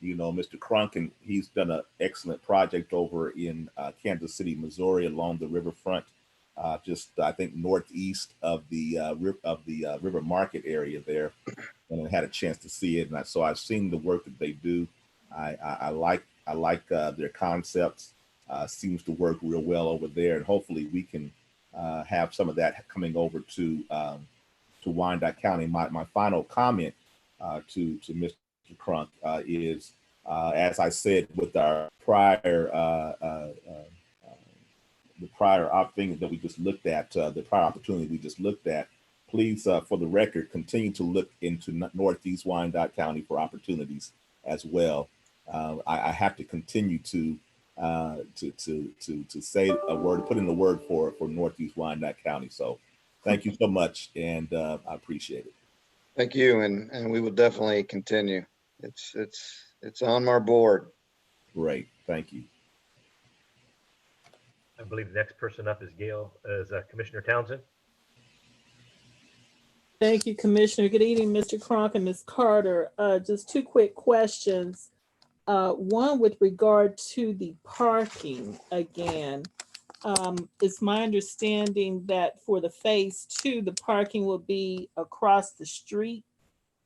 Mr. Crunkin, he's done an excellent project over in Kansas City, Missouri, along the riverfront, just I think northeast of the river market area there, and I had a chance to see it, and so I've seen the work that they do. I like their concepts. Seems to work real well over there, and hopefully we can have some of that coming over to Wyandotte County. My final comment to Mr. Crunk is, as I said with our prior thing that we just looked at, the prior opportunity we just looked at, please, for the record, continue to look into Northeast Wyandotte County for opportunities as well. I have to continue to say a word, put in the word for Northeast Wyandotte County. So thank you so much, and I appreciate it. Thank you, and we will definitely continue. It's on our board. Great, thank you. I believe the next person up is Commissioner Townsend. Thank you, Commissioner. Good evening, Mr. Cronk and Ms. Carter. Just two quick questions. One with regard to the parking again. It's my understanding that for the phase 2, the parking will be across the street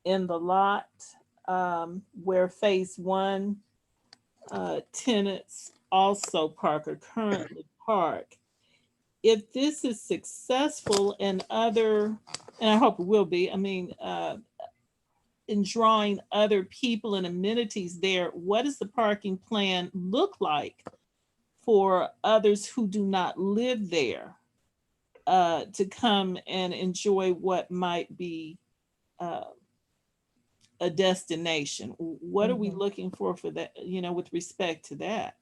in the lot where phase 1 tenants also park or currently park. If this is successful and I hope it will be, in drawing other people and amenities there, what does the parking plan look like for others who do not live there to come and enjoy what might be a destination? What are we looking for that, with respect to that?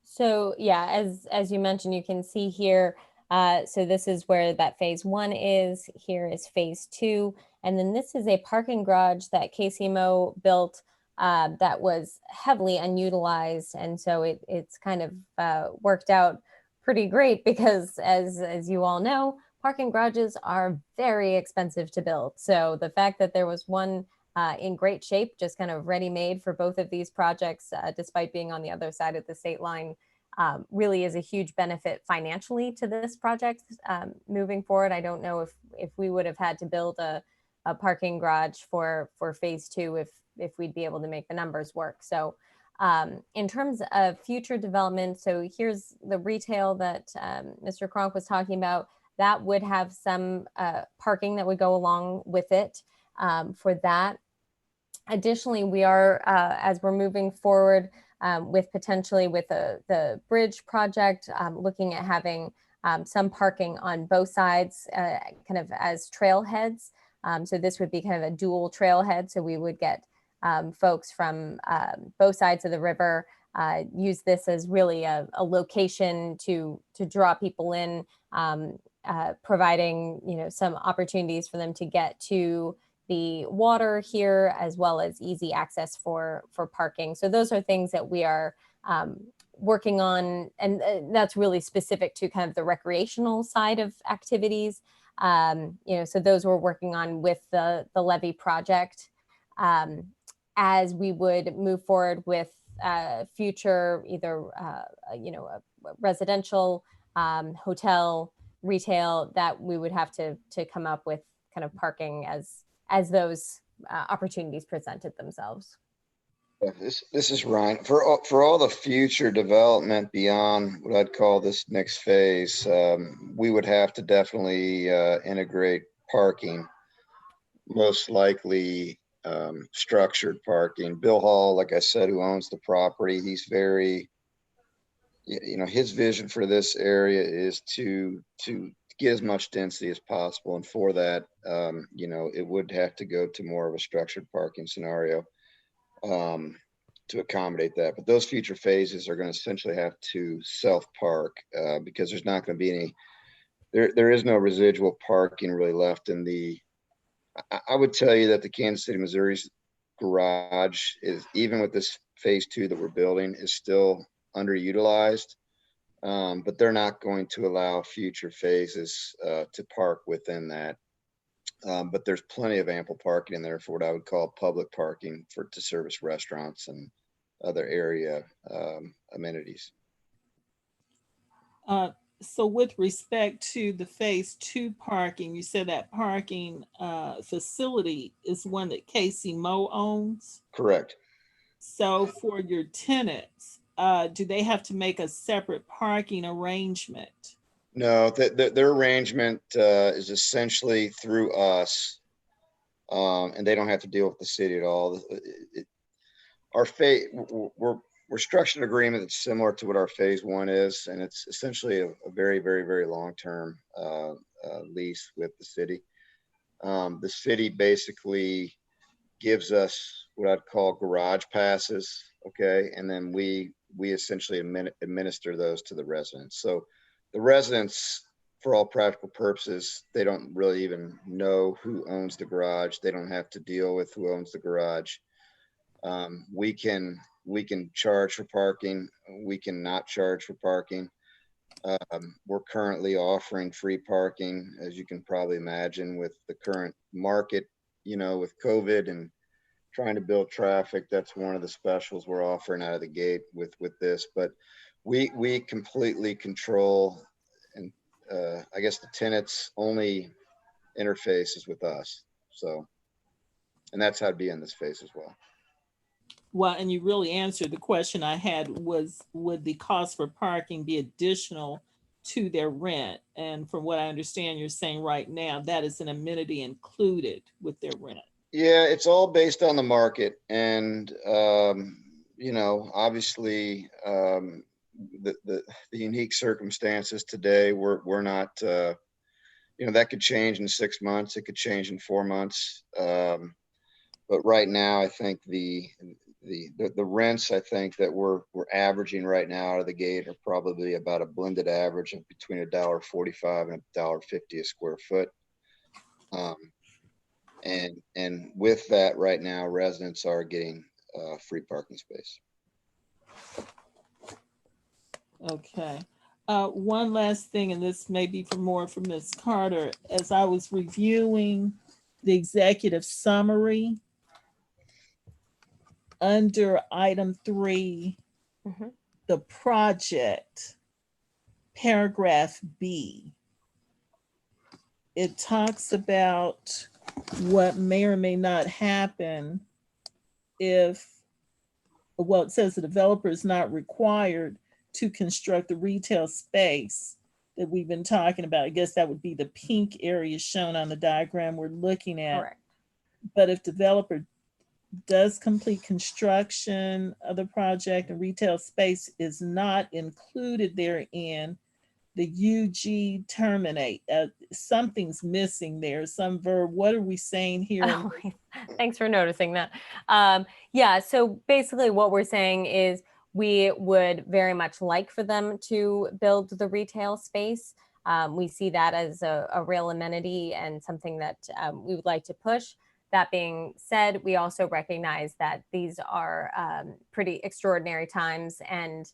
So yeah, as you mentioned, you can see here, so this is where that phase 1 is. Here is phase 2. And then this is a parking garage that KCMO built that was heavily unutilized. And so it's kind of worked out pretty great because as you all know, parking garages are very expensive to build. So the fact that there was one in great shape, just kind of ready-made for both of these projects, despite being on the other side of the state line, really is a huge benefit financially to this project moving forward. I don't know if we would have had to build a parking garage for phase 2 if we'd be able to make the numbers work. So in terms of future development, so here's the retail that Mr. Cronk was talking about. That would have some parking that would go along with it for that. Additionally, we are, as we're moving forward with potentially with the bridge project, looking at having some parking on both sides, kind of as trailheads. So this would be kind of a dual trailhead. So we would get folks from both sides of the river, use this as really a location to draw people in, providing some opportunities for them to get to the water here, as well as easy access for parking. So those are things that we are working on, and that's really specific to kind of the recreational side of activities. So those we're working on with the Levy project. As we would move forward with future either residential, hotel, retail, that we would have to come up with kind of parking as those opportunities presented themselves. This is Ryan. For all the future development beyond what I'd call this next phase, we would have to definitely integrate parking, most likely structured parking. Bill Hall, like I said, who owns the property, he's very, his vision for this area is to get as much density as possible. And for that, it would have to go to more of a structured parking scenario to accommodate that. But those future phases are going to essentially have to self-park because there's not going to be any, there is no residual parking really left in the, I would tell you that the Kansas City, Missouri's garage is, even with this phase 2 that we're building, is still underutilized. But they're not going to allow future phases to park within that. But there's plenty of ample parking in there for what I would call public parking to service restaurants and other area amenities. So with respect to the phase 2 parking, you said that parking facility is one that KCMO owns? Correct. So for your tenants, do they have to make a separate parking arrangement? No, their arrangement is essentially through us, and they don't have to deal with the city at all. We're structured an agreement that's similar to what our phase 1 is, and it's essentially a very, very, very long-term lease with the city. The city basically gives us what I'd call garage passes, okay, and then we essentially administer those to the residents. So the residents, for all practical purposes, they don't really even know who owns the garage. They don't have to deal with who owns the garage. We can charge for parking. We can not charge for parking. We're currently offering free parking, as you can probably imagine, with the current market, with COVID and trying to build traffic. That's one of the specials we're offering out of the gate with this. But we completely control, and I guess the tenants only interfaces with us. So, and that's how it'd be in this phase as well. Well, and you really answered the question I had was, would the cost for parking be additional to their rent? And from what I understand, you're saying right now that is an amenity included with their rent. Yeah, it's all based on the market. And, obviously the unique circumstances today, we're not, that could change in 6 months. It could change in 4 months. But right now, I think the rents, I think that we're averaging right now out of the gate are probably about a blended average of between $1.45 and $1.50 a square foot. And with that, right now, residents are getting free parking space. Okay. One last thing, and this may be more for Ms. Carter. As I was reviewing the executive summary, under item 3, Mhm. the project, paragraph B, it talks about what may or may not happen if, well, it says the developer is not required to construct the retail space that we've been talking about. I guess that would be the pink area shown on the diagram we're looking at. Correct. But if developer does complete construction of the project and retail space is not included therein, the UG terminate. Something's missing there, some verb. What are we saying here? Oh, thanks for noticing that. Yeah, so basically what we're saying is we would very much like for them to build the retail space. We see that as a real amenity and something that we would like to push. That being said, we also recognize that these are pretty extraordinary times, and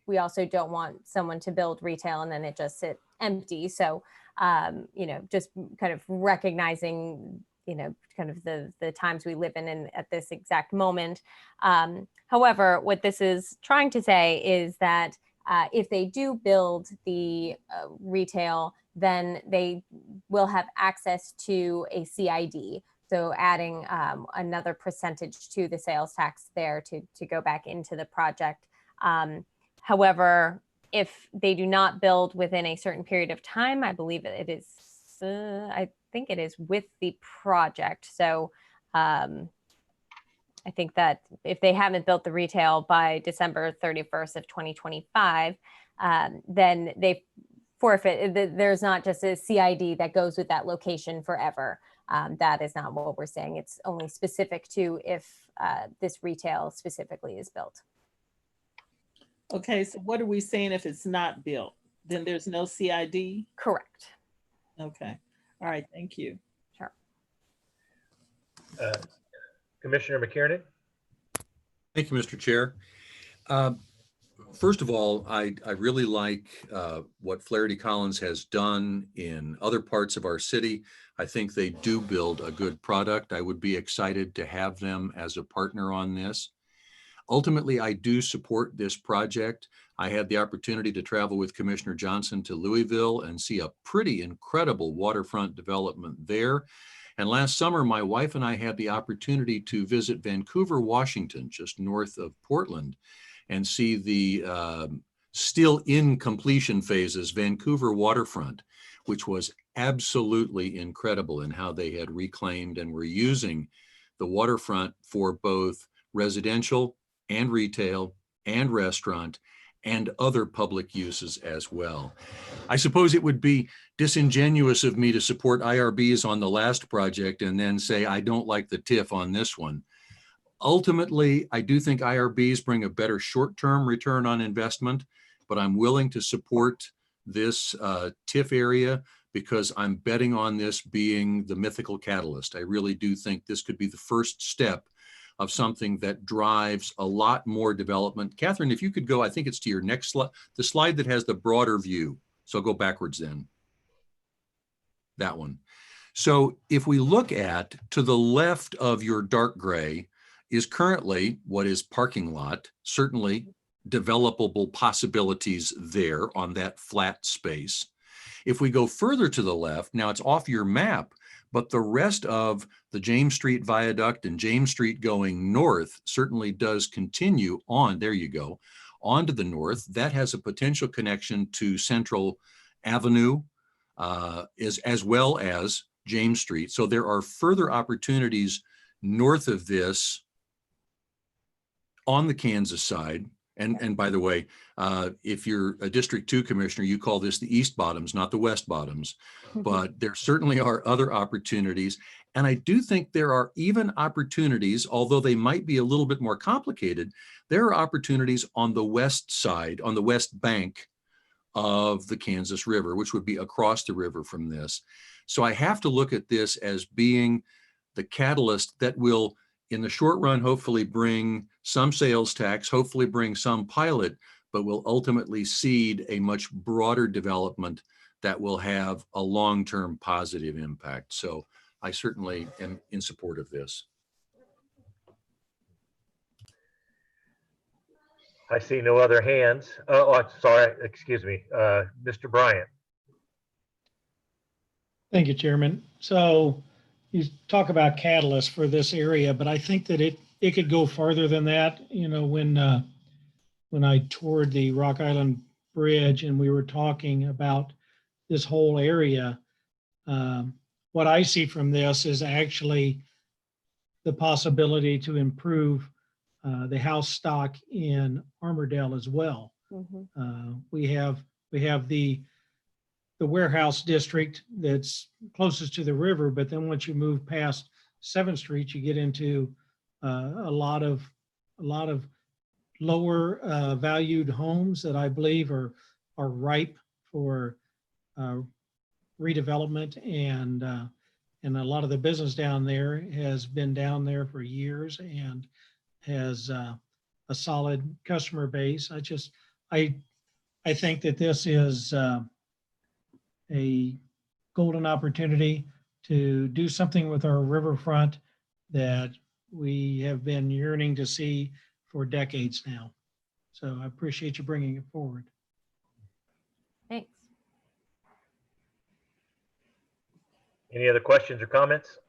we also don't want someone to build retail and then it just sit empty. So, just kind of recognizing, kind of the times we live in at this exact moment. However, what this is trying to say is that if they do build the retail, then they will have access to a CID. So adding another percentage to the sales tax there to go back into the project. However, if they do not build within a certain period of time, I believe it is, I think it is with the project. So I think that if they haven't built the retail by December 31st of 2025, then they forfeit. There's not just a CID that goes with that location forever. That is not what we're saying. It's only specific to if this retail specifically is built. Okay, so what are we saying if it's not built? Then there's no CID? Correct. Okay. All right, thank you. Sure. Commissioner McKiernan? Thank you, Mr. Chair. First of all, I really like what Flaherty Collins has done in other parts of our city. I think they do build a good product. I would be excited to have them as a partner on this. Ultimately, I do support this project. I had the opportunity to travel with Commissioner Johnson to Louisville and see a pretty incredible waterfront development there. And last summer, my wife and I had the opportunity to visit Vancouver, Washington, just north of Portland, and see the still in completion phases Vancouver waterfront, which was absolutely incredible in how they had reclaimed and were using the waterfront for both residential and retail and restaurant and other public uses as well. I suppose it would be disingenuous of me to support IRBs on the last project and then say I don't like the TIF on this one. Ultimately, I do think IRBs bring a better short-term return on investment, but I'm willing to support this TIF area because I'm betting on this being the mythical catalyst. I really do think this could be the first step of something that drives a lot more development. Catherine, if you could go, I think it's to your next slide, the slide that has the broader view. So go backwards then. That one. So if we look at to the left of your dark gray is currently what is parking lot, certainly developable possibilities there on that flat space. If we go further to the left, now it's off your map, but the rest of the James Street Viaduct and James Street going north certainly does continue on, there you go, on to the north. That has a potential connection to Central Avenue as well as James Street. So there are further opportunities north of this on the Kansas side. And by the way, if you're a District 2 commissioner, you call this the East Bottoms, not the West Bottoms. But there certainly are other opportunities. And I do think there are even opportunities, although they might be a little bit more complicated, there are opportunities on the west side, on the west bank of the Kansas River, which would be across the river from this. So I have to look at this as being the catalyst that will, in the short run, hopefully bring some sales tax, hopefully bring some pilot, but will ultimately seed a much broader development that will have a long-term positive impact. So I certainly am in support of this. I see no other hands. Oh, sorry, excuse me, Mr. Bryant. Thank you, Chairman. So you talk about catalysts for this area, but I think that it could go farther than that. You know, when I toured the Rock Island Bridge and we were talking about this whole area, what I see from this is actually the possibility to improve the house stock in Armourdale as well. We have the warehouse district that's closest to the river, but then once you move past 7th Street, you get into a lot of lower valued homes that I believe are ripe for redevelopment, and a lot of the business down there has been down there for years and has a solid customer base. I think that this is a golden opportunity to do something with our riverfront that we have been yearning to see for decades now. So I appreciate you bringing it forward. Thanks. Any other questions or comments?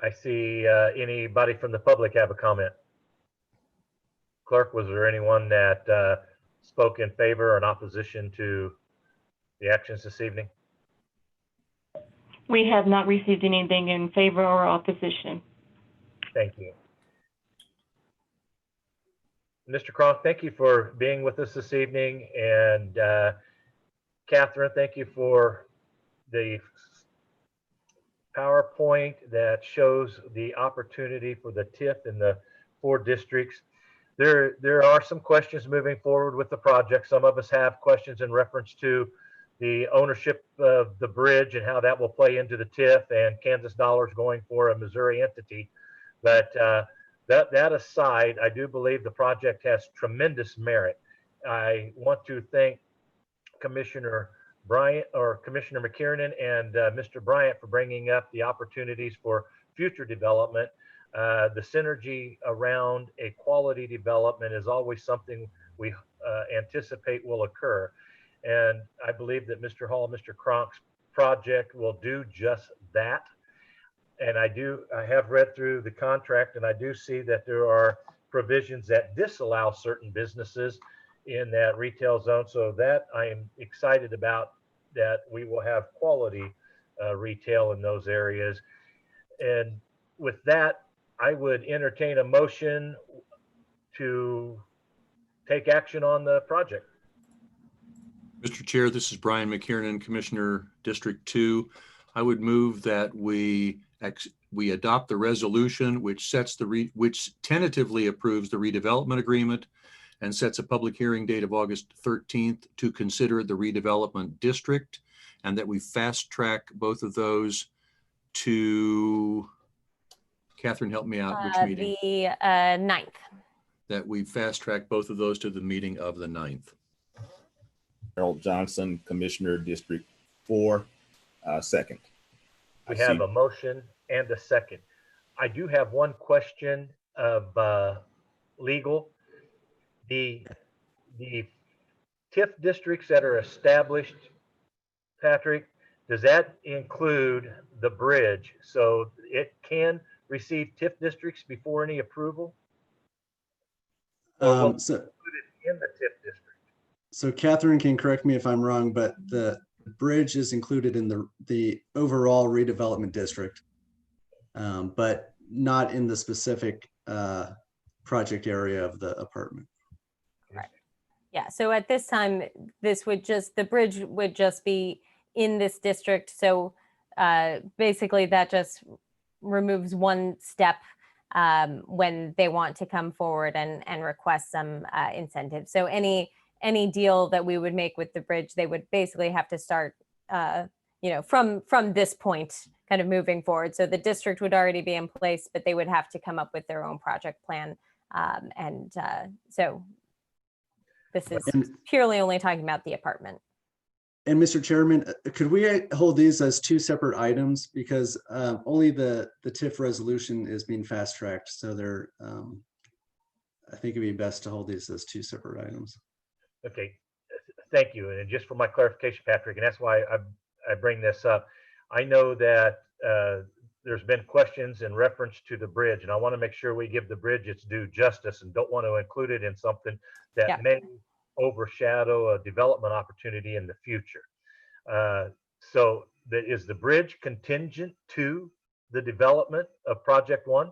I see anybody from the public have a comment. Clerk, was there anyone that spoke in favor or in opposition to the actions this evening? We have not received anything in favor or opposition. Thank you. Mr. Cronk, thank you for being with us this evening. And Catherine, thank you for the PowerPoint that shows the opportunity for the TIF in the 4 districts. There are some questions moving forward with the project. Some of us have questions in reference to the ownership of the bridge and how that will play into the TIF and Kansas dollars going for a Missouri entity. But that aside, I do believe the project has tremendous merit. I want to thank Commissioner Bryant or Commissioner McKiernan and Mr. Bryant for bringing up the opportunities for future development. The synergy around a quality development is always something we anticipate will occur. And I believe that Mr. Hall, Mr. Cronk's project will do just that. And I have read through the contract, and I do see that there are provisions that disallow certain businesses in that retail zone. So that I am excited about, that we will have quality retail in those areas. And with that, I would entertain a motion to take action on the project. Mr. Chair, this is Brian McKiernan, Commissioner District 2. I would move that we adopt the resolution which tentatively approves the redevelopment agreement and sets a public hearing date of August 13th to consider the redevelopment district, and that we fast track both of those to, Catherine, help me out, which meeting? The 9th. That we fast track both of those to the meeting of the 9th. Harold Johnson, Commissioner District 4, second. We have a motion and a second. I do have one question of legal. The TIF districts that are established, Patrick, does that include the bridge? So it can receive TIF districts before any approval? So, in the TIF district? So Catherine can correct me if I'm wrong, but the bridge is included in the overall redevelopment district, but not in the specific project area of the apartment. Right. Yeah. So at this time, the bridge would just be in this district. So basically, that just removes one step when they want to come forward and request some incentives. So any any deal that we would make with the bridge, they would basically have to start, from this point, kind of moving forward. So the district would already be in place, but they would have to come up with their own project plan. So this is purely only talking about the apartment. And Mr. Chairman, could we hold these as two separate items? Because only the TIF resolution is being fast tracked. So they're, I think it'd be best to hold these as two separate items. Okay, thank you. And just for my clarification, Patrick, and that's why I bring this up. I know that there's been questions in reference to the bridge, and I want to make sure we give the bridge its due justice and don't want to include it in something that may overshadow a development opportunity in the future. So is the bridge contingent to the development of Project One?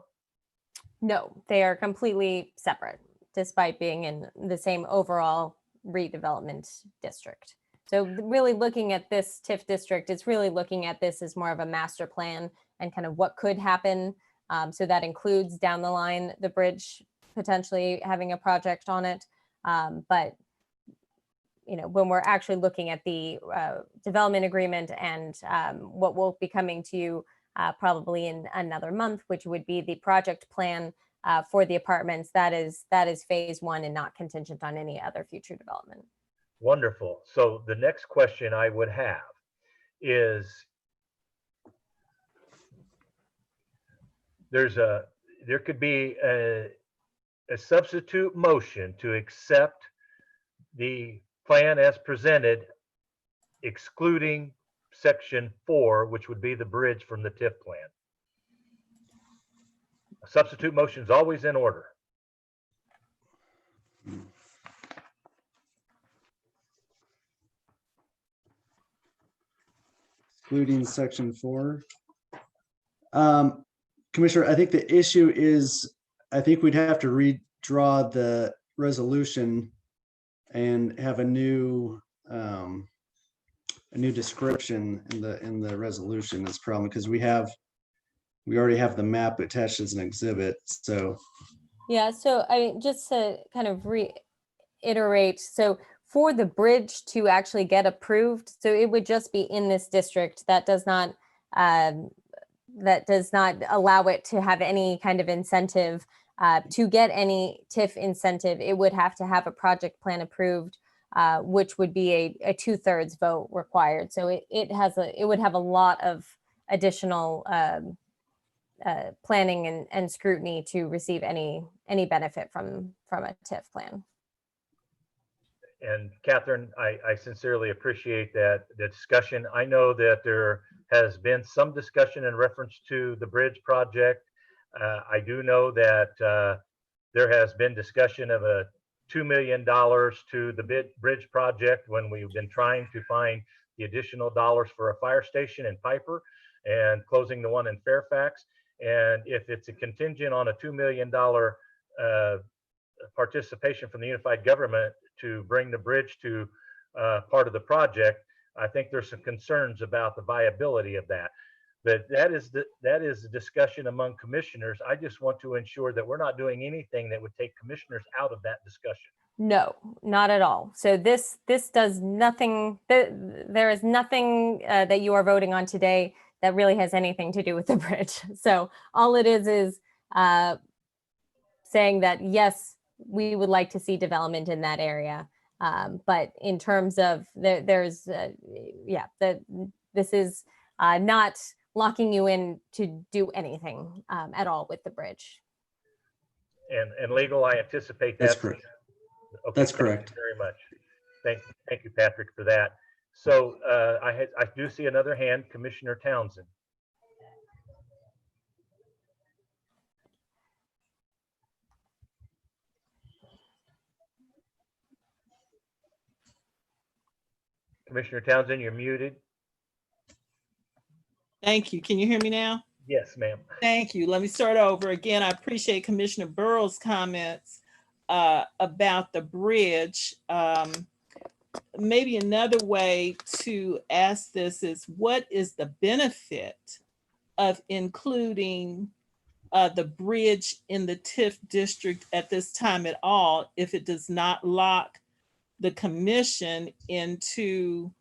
No, they are completely separate, despite being in the same overall redevelopment district. So really looking at this TIF district, it's really looking at this as more of a master plan and kind of what could happen. So that includes down the line, the bridge potentially having a project on it. But when we're actually looking at the development agreement and what will be coming to you probably in another month, which would be the project plan for the apartments, that is phase one and not contingent on any other future development. Wonderful. So the next question I would have is, there could be a substitute motion to accept the plan as presented, excluding section 4, which would be the bridge from the TIF plan. A substitute motion is always in order. Excluding section 4. Commissioner, I think the issue is, I think we'd have to redraw the resolution and have a new description in the resolution. That's problem because we already have the map attached as an exhibit. So yeah, so I mean, just to kind of reiterate, so for the bridge to actually get approved, so it would just be in this district. That does not allow it to have any kind of incentive. To get any TIF incentive, it would have to have a project plan approved, which would be a 2/3 vote required. So it would have a lot of additional planning and scrutiny to receive any benefit from a TIF plan. And Catherine, I sincerely appreciate that discussion. I know that there has been some discussion in reference to the bridge project. I do know that there has been discussion of a $2 million to the bridge project when we've been trying to find the additional dollars for a fire station in Piper and closing the one in Fairfax. And if it's a contingent on a $2 million participation from the unified government to bring the bridge to part of the project, I think there's some concerns about the viability of that. But that is the discussion among commissioners. I just want to ensure that we're not doing anything that would take commissioners out of that discussion. No, not at all. So this does nothing. There is nothing that you are voting on today that really has anything to do with the bridge. So all it is saying that, yes, we would like to see development in that area. But in terms of this is not locking you in to do anything at all with the bridge. And legal, I anticipate that's correct. Okay, that's correct. Thank you very much. Thank you, Patrick, for that. So I do see another hand, Commissioner Townsend. Commissioner Townsend, you're muted. Thank you. Can you hear me now? Yes, ma'am. Thank you. Let me start over again. I appreciate Commissioner Burrow's comments about the bridge. Maybe another way to ask this is, what is the benefit of including the bridge in the TIF district at this time at all, if it does not lock the commission into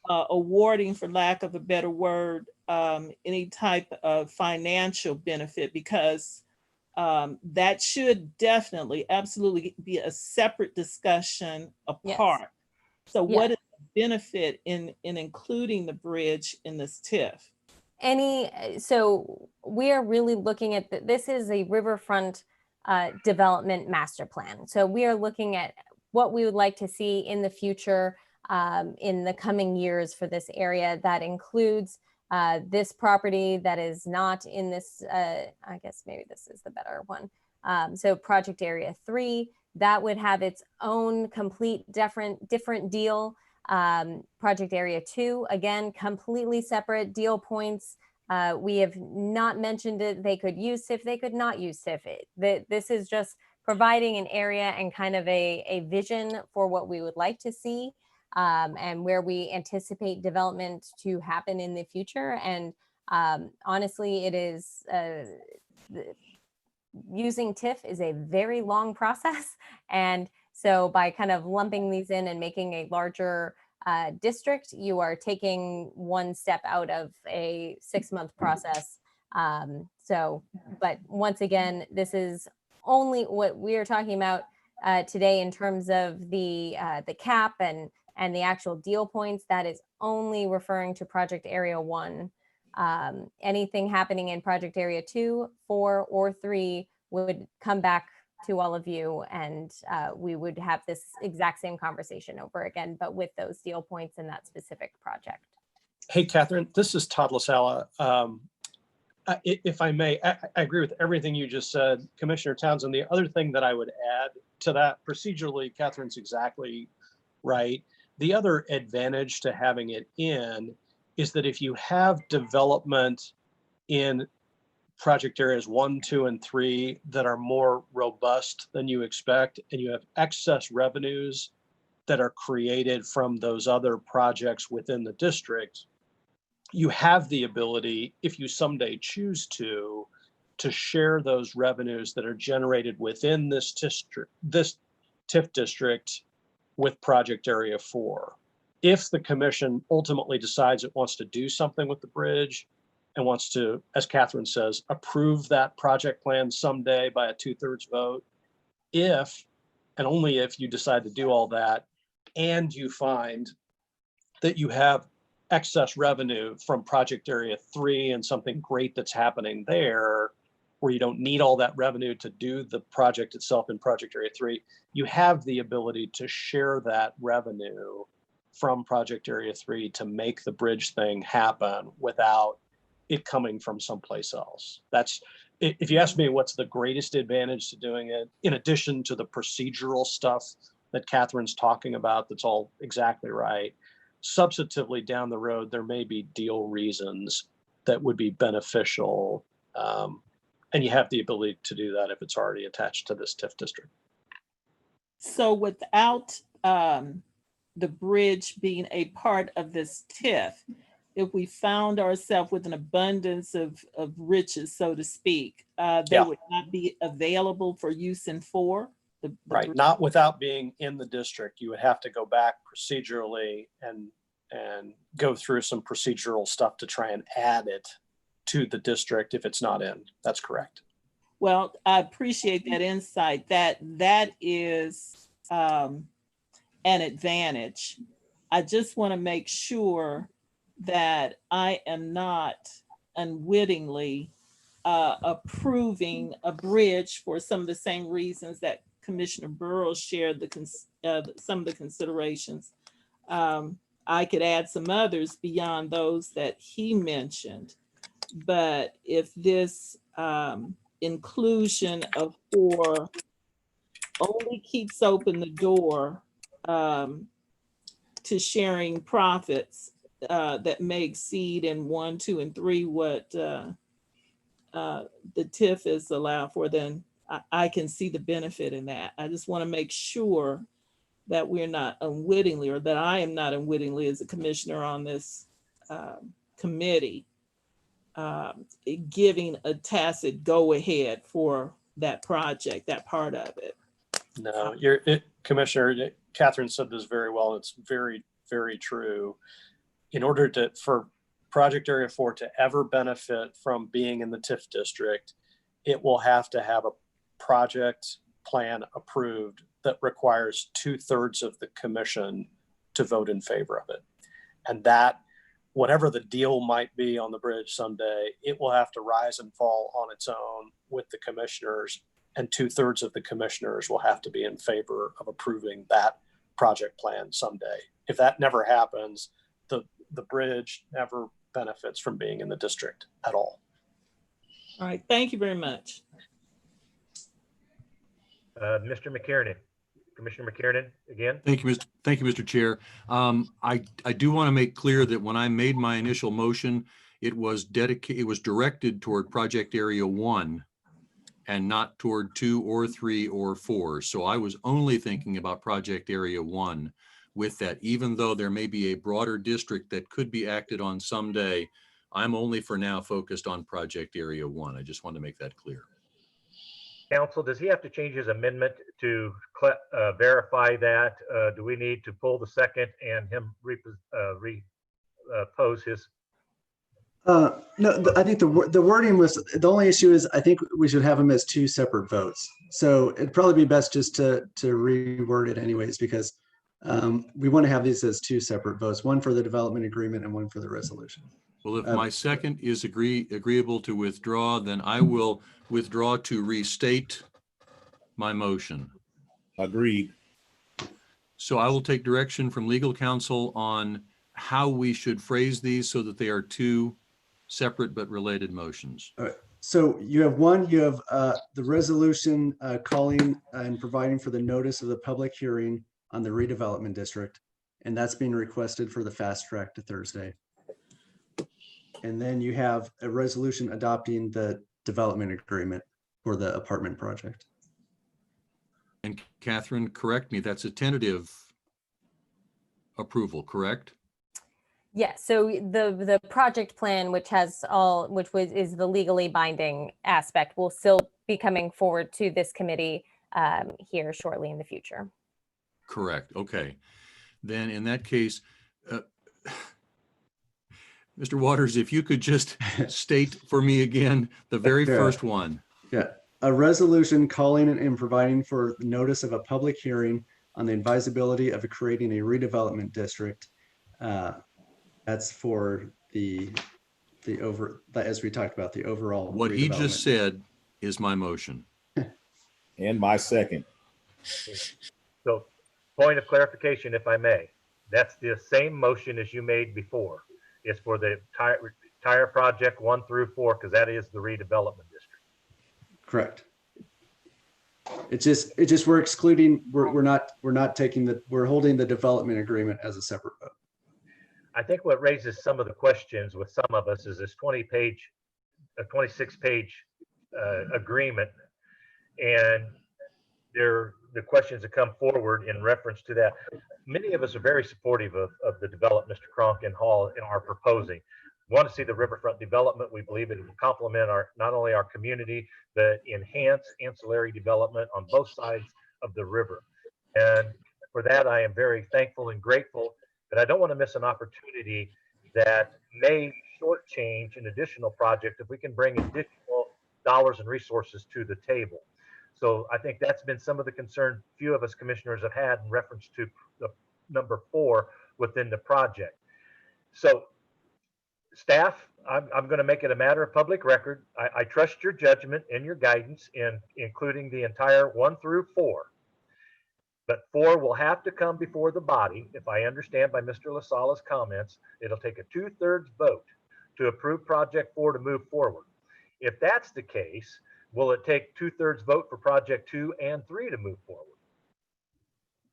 awarding, for lack of a better word, any type of financial benefit, because that should definitely, absolutely be a separate discussion apart. So what is the benefit in including the bridge in this TIF? So we are really looking at, this is a riverfront development master plan. So we are looking at what we would like to see in the future, in the coming years for this area. That includes this property that is not in this, I guess maybe this is the better one. So Project Area 3, that would have its own complete different deal. Project Area 2, again, completely separate deal points. We have not mentioned it. They could use TIF, they could not use TIF. This is just providing an area and kind of a vision for what we would like to see, and where we anticipate development to happen in the future. And honestly, it is using TIF is a very long process. And so by kind of lumping these in and making a larger district, you are taking one step out of a 6-month process. But once again, this is only what we are talking about today in terms of the cap and the actual deal points. That is only referring to Project Area 1. Anything happening in Project Area 2, 4, or 3 would come back to all of you, and we would have this exact same conversation over again, but with those deal points in that specific project. Hey, Catherine, this is Todd LaSala. If I may, I agree with everything you just said, Commissioner Townsend. The other thing that I would add to that, procedurally, Catherine's exactly right. The other advantage to having it in is that if you have development in project areas 1, 2, and 3 that are more robust than you expect, and you have excess revenues that are created from those other projects within the district, you have the ability, if you someday choose to share those revenues that are generated within this TIF district with project area 4. If the commission ultimately decides it wants to do something with the bridge and wants to, as Catherine says, approve that project plan someday by a 2/3 vote, if and only if you decide to do all that, and you find that you have excess revenue from project area 3 and something great that's happening there, where you don't need all that revenue to do the project itself in project area 3, you have the ability to share that revenue from project area 3 to make the bridge thing happen without it coming from someplace else. That's, if you ask me what's the greatest advantage to doing it, in addition to the procedural stuff that Catherine's talking about, that's all exactly right. Substantively down the road, there may be deal reasons that would be beneficial. And you have the ability to do that if it's already attached to this TIF district. So without the bridge being a part of this TIF, if we found ourselves with an abundance of riches, so to speak, they would not be available for use in 4? Right, not without being in the district. You would have to go back procedurally and go through some procedural stuff to try and add it to the district if it's not in. That's correct. Well, I appreciate that insight. That is an advantage. I just want to make sure that I am not unwittingly approving a bridge for some of the same reasons that Commissioner Burrows shared some of the considerations. I could add some others beyond those that he mentioned, but if this inclusion of 4 only keeps open the door to sharing profits that may exceed in 1, 2, and 3 what the TIF is allowed for, then I can see the benefit in that. I just want to make sure that we're not unwittingly, or that I am not unwittingly as a commissioner on this committee, giving a tacit go ahead for that project, that part of it. No, Commissioner, Catherine said this very well. It's very, very true. In order for Project Area 4 to ever benefit from being in the TIF district, it will have to have a project plan approved that requires 2/3 of the commission to vote in favor of it. And that, whatever the deal might be on the bridge someday, it will have to rise and fall on its own with the commissioners, and 2/3 of the commissioners will have to be in favor of approving that project plan someday. If that never happens, the bridge never benefits from being in the district at all. All right, thank you very much. Mr. McKiernan, Commissioner McKiernan, again. Thank you, Mr. Chair. I do want to make clear that when I made my initial motion, it was directed toward Project Area 1 and not toward 2 or 3 or 4. So I was only thinking about Project Area 1 with that, even though there may be a broader district that could be acted on someday. I'm only for now focused on Project Area 1. I just want to make that clear. Council, does he have to change his amendment to verify that? Do we need to pull the second and him repose his? No, I think the wording was, the only issue is I think we should have them as 2 separate votes. So it'd probably be best just to reword it anyways, because we want to have these as 2 separate votes, one for the development agreement and one for the resolution. Well, if my second is agreeable to withdraw, then I will withdraw to restate my motion. Agreed. So I will take direction from legal counsel on how we should phrase these so that they are 2 separate but related motions. All right. So you have the resolution calling and providing for the notice of the public hearing on the redevelopment district. And that's being requested for the fast track to Thursday. And then you have a resolution adopting the development agreement for the apartment project. And Catherine, correct me, that's a tentative approval, correct? Yes, so the project plan, which is the legally binding aspect, will still be coming forward to this committee here shortly in the future. Correct. Okay. Then in that case, Mr. Waters, if you could just state for me again the very first one. Yeah, a resolution calling and providing for notice of a public hearing on the advisability of creating a redevelopment district. That's for as we talked about, the overall. What he just said is my motion. And my second. So, point of clarification, if I may, that's the same motion as you made before. It's for the entire project 1 through 4, because that is the redevelopment district. Correct. It just we're excluding. We're not taking we're holding the development agreement as a separate vote. I think what raises some of the questions with some of us is this 26-page agreement, and the questions that come forward in reference to that. Many of us are very supportive of the development Mr. Cronk and Hall are proposing. We want to see the riverfront development. We believe it will complement not only our community, but enhance ancillary development on both sides of the river. And for that, I am very thankful and grateful, but I don't want to miss an opportunity that may shortchange an additional project if we can bring additional dollars and resources to the table. So I think that's been some of the concern few of us commissioners have had in reference to the number 4 within the project. So staff, I'm going to make it a matter of public record. I trust your judgment and your guidance in including the entire 1 through 4. But 4 will have to come before the body. If I understand by Mr. LaSala's comments, it'll take a 2/3 vote to approve project 4 to move forward. If that's the case, will it take 2/3 vote for project 2 and 3 to move forward?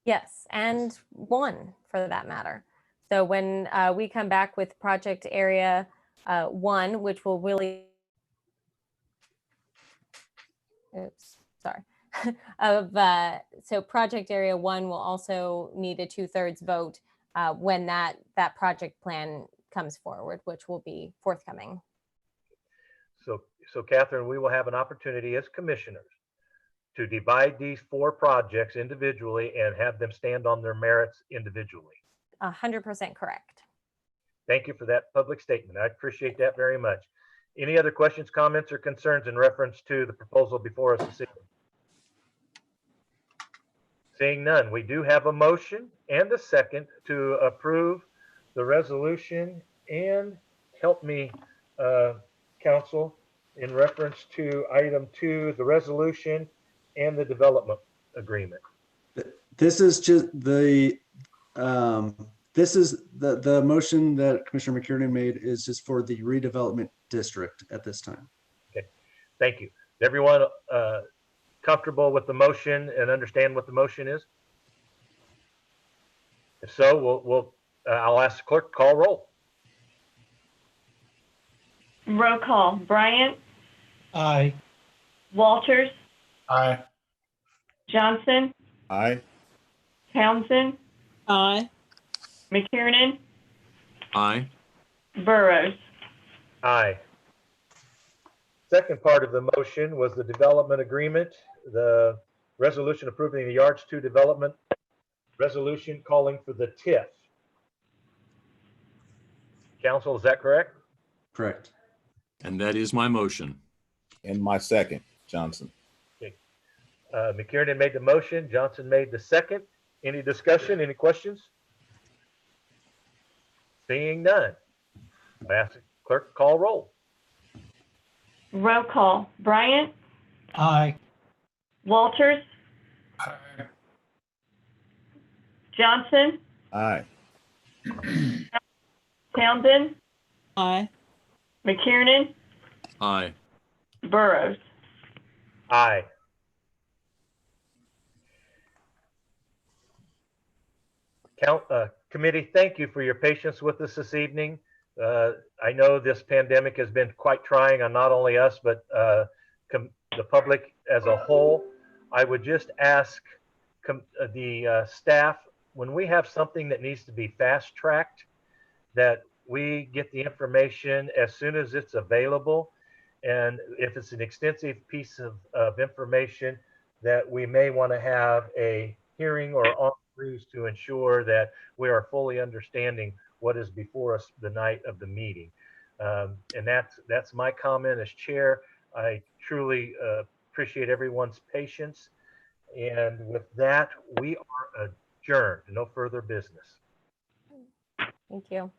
Yes, and 1 for that matter. So when we come back with project area 1, which will really, so project area 1 will also need a 2/3 vote when that project plan comes forward, which will be forthcoming. So Catherine, we will have an opportunity as commissioners to divide these 4 projects individually and have them stand on their merits individually. 100% correct. Thank you for that public statement. I appreciate that very much. Any other questions, comments, or concerns in reference to the proposal before us this evening? Seeing none, we do have a motion and a second to approve the resolution, and help me, council, in reference to item 2, the resolution and the development agreement. This is just the, this is the motion that Commissioner McKiernan made is just for the redevelopment district at this time. Okay, thank you. Is everyone comfortable with the motion and understand what the motion is? If so, I'll ask the clerk to call roll. Roll call. Bryant, Aye. Walters, Aye. Johnson, Aye. Townsend, Aye. McKiernan, Aye. Burrows. Aye. Second part of the motion was the development agreement, the resolution approving the Yards 2 development, resolution calling for the TIF. Council, is that correct? Correct. And that is my motion. And my second, Johnson. McKiernan made the motion, Johnson made the second. Any discussion, any questions? Seeing none. I ask the clerk to call roll. Roll call. Bryant, Aye. Walters, Aye. Johnson, Aye. Townsend, Aye. McKiernan, Aye. Burrows. Aye. Committee, thank you for your patience with us this evening. I know this pandemic has been quite trying on not only us, but the public as a whole. I would just ask the staff, when we have something that needs to be fast-tracked, that we get the information as soon as it's available. And if it's an extensive piece of information, that we may want to have a hearing or on cruise to ensure that we are fully understanding what is before us the night of the meeting. And that's my comment as chair. I truly appreciate everyone's patience. And with that, we are adjourned. No further business. Thank you.